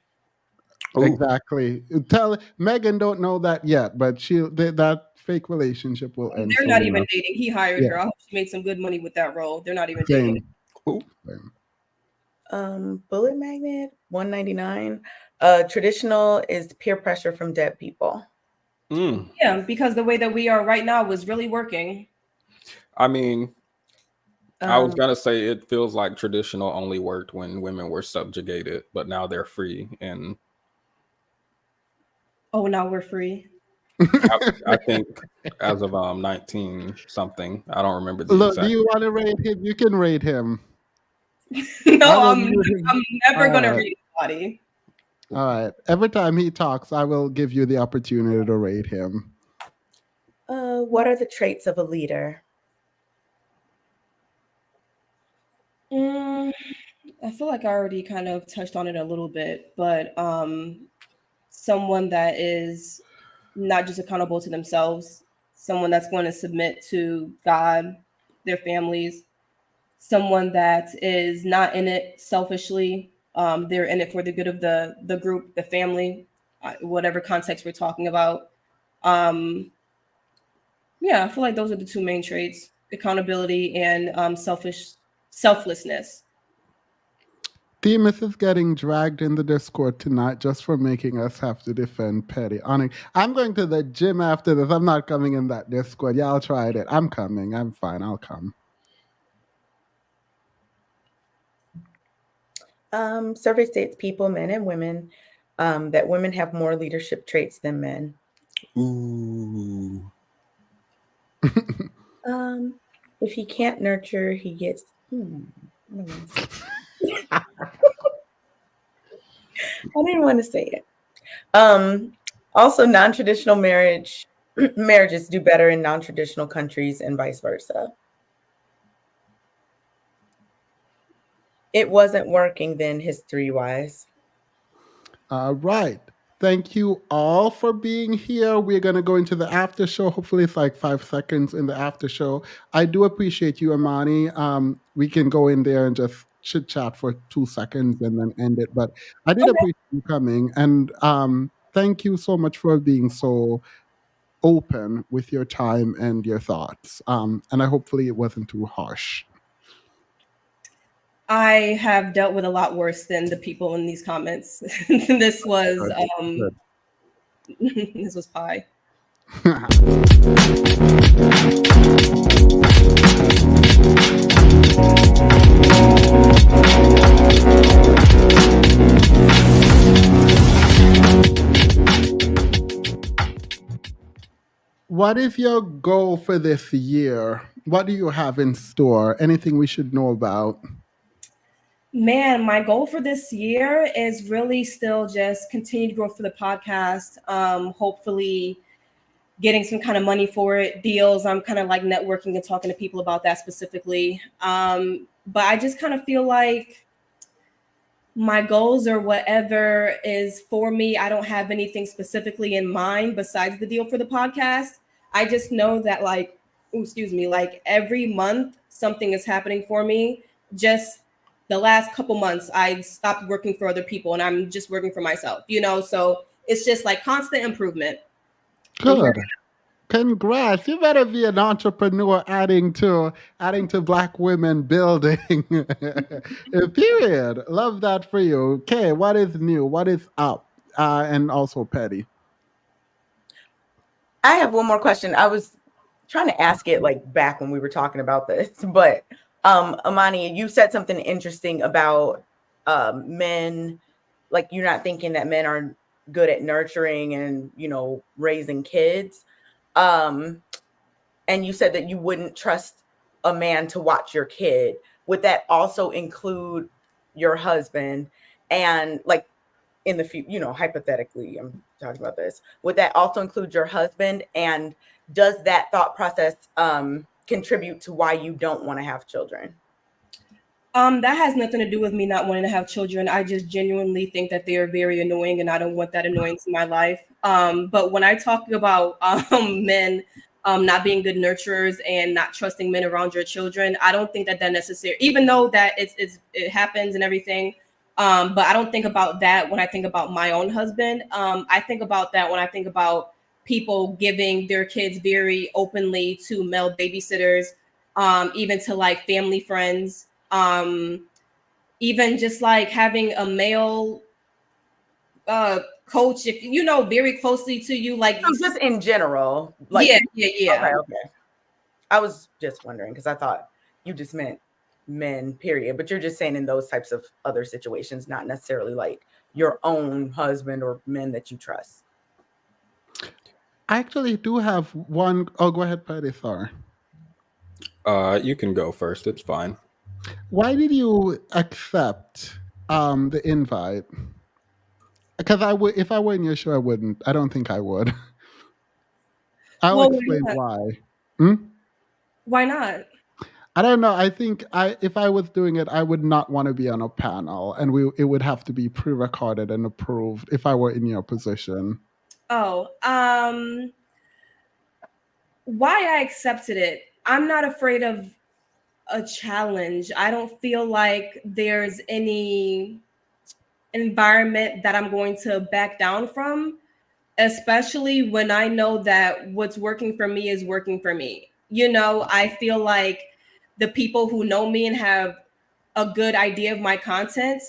Ooh. Exactly. Tell Megan don't know that yet, but that fake relationship will end. They're not soon even enough. dating. He hired Yeah. her. I hope she made some good money with that role. They're not even dating. Same. Ooh. Same. Bullet Magnet, $199. Traditional is peer pressure from dead people. Mm. Yeah, because the way that we are right now was really working. I mean, I was gonna say it feels like traditional only worked when women were subjugated, but now they're free. And Oh, now we're free. I think as of 19 something, I don't remember the Look, exact. do you want to rate him? You can rate him. No, I will I'm mute him. never gonna Alright. read anybody. All right. Every time he talks, I will give you the opportunity to rate him. What are the traits of a leader? I feel like I already kind of touched on it a little bit, but someone that is not just accountable to themselves, someone that's going to submit to God, their families, someone that is not in it selfishly. They're in it for the good of the group, the family, whatever context we're talking about. Yeah, I feel like those are the two main traits: accountability and selflessness. Demas is getting dragged in the Discord tonight just for making us have to defend Petty. I'm going to the gym after this. I'm not coming in that Discord. Y'all tried it. I'm coming. I'm fine. I'll come. Survey states people, men and women, that women have more leadership traits than men. Ooh. If he can't nurture, he gets. I didn't want to say it. Also, non-traditional marriages do better in non-traditional countries and vice versa. It wasn't working then, history-wise. All right. Thank you all for being here. We're going to go into the after show. Hopefully, it's like 5 seconds in the after show. I do appreciate you, Amani. We can go in there and just chit chat for 2 seconds and then end it. But I did appreciate you coming. And thank you so much for being so open with your time and your thoughts. And I hopefully it wasn't too harsh. I have dealt with a lot worse than the people in these comments. This was Good. this was pie. What is your goal for this year? What do you have in store? Anything we should know about? Man, my goal for this year is really still just continued growth for the podcast. Hopefully getting some kind of money for it, deals. I'm kind of like networking and talking to people about that specifically. But I just kind of feel like my goals or whatever is for me, I don't have anything specifically in mind besides the deal for the podcast. I just know that like every month something is happening for me. Just the last couple months, I stopped working for other people and I'm just working for myself, so it's just like constant improvement. Good. Congrats. You better be an entrepreneur adding to Black women building. Period. Love that for you. Okay, what is new? What is up? And also Petty. I have one more question. I was trying to ask it like back when we were talking about this, but Amani, you said something interesting about men, like you're not thinking that men are good at nurturing and raising kids. And you said that you wouldn't trust a man to watch your kid. Would that also include your husband? And like in the future, hypothetically, I'm talking about this. Would that also include your husband? And does that thought process contribute to why you don't want to have children? That has nothing to do with me not wanting to have children. I just genuinely think that they are very annoying and I don't want that annoyance in my life. But when I talk about men not being good nurturers and not trusting men around your children. I don't think that necessary, even though that it happens and everything. But I don't think about that when I think about my own husband. I think about that when I think about people giving their kids very openly to male babysitters, even to like family friends, even just like having a male coach, if you know, very closely to you, like just in general. Like, yeah. Okay. I was just wondering because I thought you just meant men, period. But you're just saying in those types of other situations, not necessarily like your own husband or men that you trust. I actually do have one. Oh, go ahead, Patty. Sorry. You can go first. It's fine. Why did you accept the invite? Because I would, if I were in your show, I wouldn't. I don't think I would. I'll explain why. Why not? I don't know. I think if I was doing it, I would not want to be on a panel, and it would have to be pre-recorded and approved if I were in your position. Oh, why I accepted it? I'm not afraid of a challenge. I don't feel like there's any environment that I'm going to back down from, especially when I know that what's working for me is working for me. You know, I feel like the people who know me and have a good idea of my content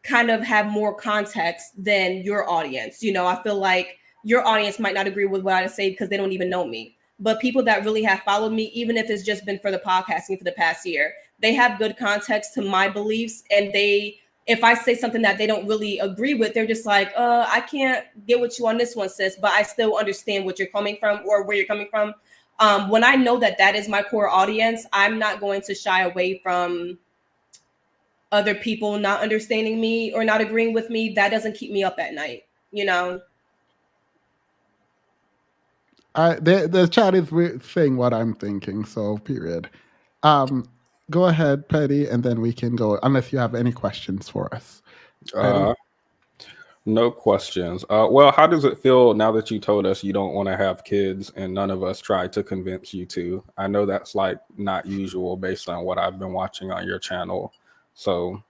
kind of have more context than your audience. You know, I feel like your audience might not agree with what I say because they don't even know me. But people that really have followed me, even if it's just been for the podcasting for the past year, they have good context to my beliefs. And if I say something that they don't really agree with, they're just like, I can't get with you on this one, sis, but I still understand what you're coming from or where you're coming from. When I know that is my core audience, I'm not going to shy away from other people not understanding me or not agreeing with me. That doesn't keep me up at night, you know? The chat is saying what I'm thinking, so period. Go ahead, Petty, and then we can go, unless you have any questions for us. No questions. Well, how does it feel now that you told us you don't want to have kids and none of us tried to convince you to? I know that's like not usual based on what I've been watching on your channel. So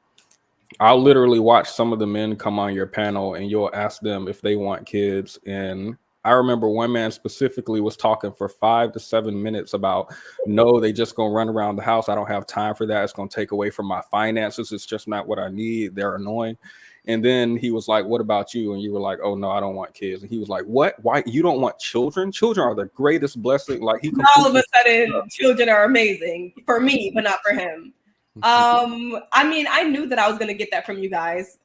I'll literally watch some of the men come on your panel and you'll ask them if they want kids. And I remember one man specifically was talking for 5 to 7 minutes about, no, they just gonna run around the house. I don't have time for that. It's gonna take away from my finances. It's just not what I need. They're annoying. And then he was like, what about you? And you were like, oh no, I don't want kids. And he was like, what? Why you don't want children? Children are the greatest blessing. Like all of a sudden children are amazing for me, but not for him. I mean, I knew that I was gonna get that from you guys.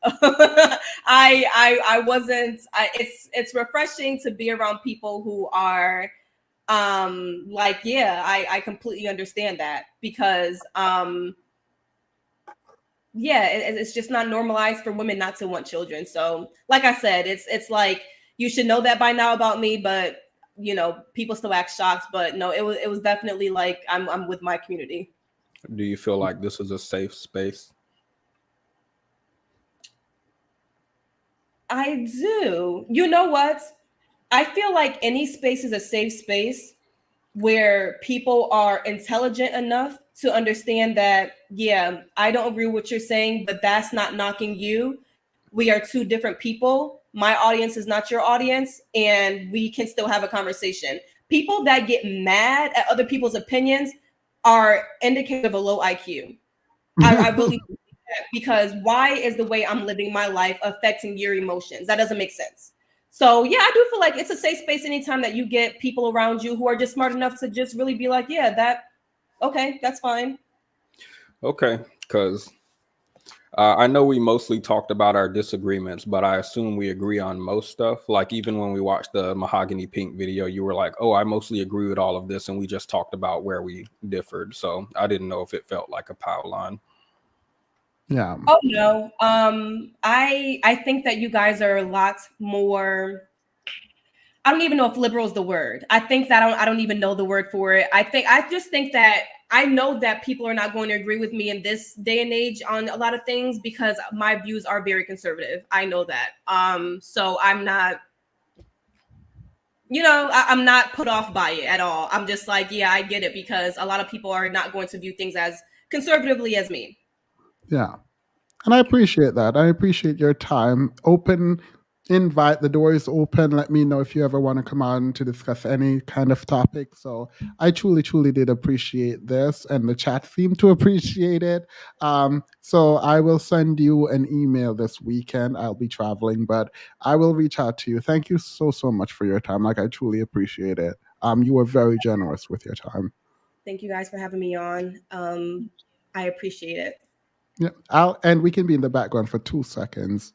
I wasn't. It's refreshing to be around people who are like, yeah, I completely understand that because yeah, it's just not normalized for women not to want children. So, like I said, it's like you should know that by now about me, but you know, people still act shocked. But no, it was definitely like I'm with my community. Do you feel like this is a safe space? I do. You know what? I feel like any space is a safe space where people are intelligent enough to understand that, yeah, I don't agree with what you're saying, but that's not knocking you. We are two different people. My audience is not your audience, and we can still have a conversation. People that get mad at other people's opinions are indicative of a low IQ. I believe that, because why is the way I'm living my life affecting your emotions? That doesn't make sense. So yeah, I do feel like it's a safe space anytime that you get people around you who are just smart enough to just really be like, yeah, okay, that's fine. Okay, because I know we mostly talked about our disagreements, but I assume we agree on most stuff. Like even when we watched the Mahogany Pink video, you were like, oh, I mostly agree with all of this. And we just talked about where we differed. So I didn't know if it felt like a power line. Yeah. Oh no. I think that you guys are a lot more. I don't even know if liberal is the word. I think that I don't even know the word for it. I just think that I know that people are not going to agree with me in this day and age on a lot of things because my views are very conservative. I know that. So I'm not. I'm not put off by it at all. I'm just like, yeah, I get it, because a lot of people are not going to view things as conservatively as me. Yeah. And I appreciate that. I appreciate your time. Open invite. The door is open. Let me know if you ever want to come on to discuss any kind of topic. So I truly, truly did appreciate this, and the chat seemed to appreciate it. So I will send you an email this weekend. I'll be traveling, but I will reach out to you. Thank you so, so much for your time. Like, I truly appreciate it. You were very generous with your time. Thank you guys for having me on. I appreciate it. Yeah, and we can be in the background for 2 seconds.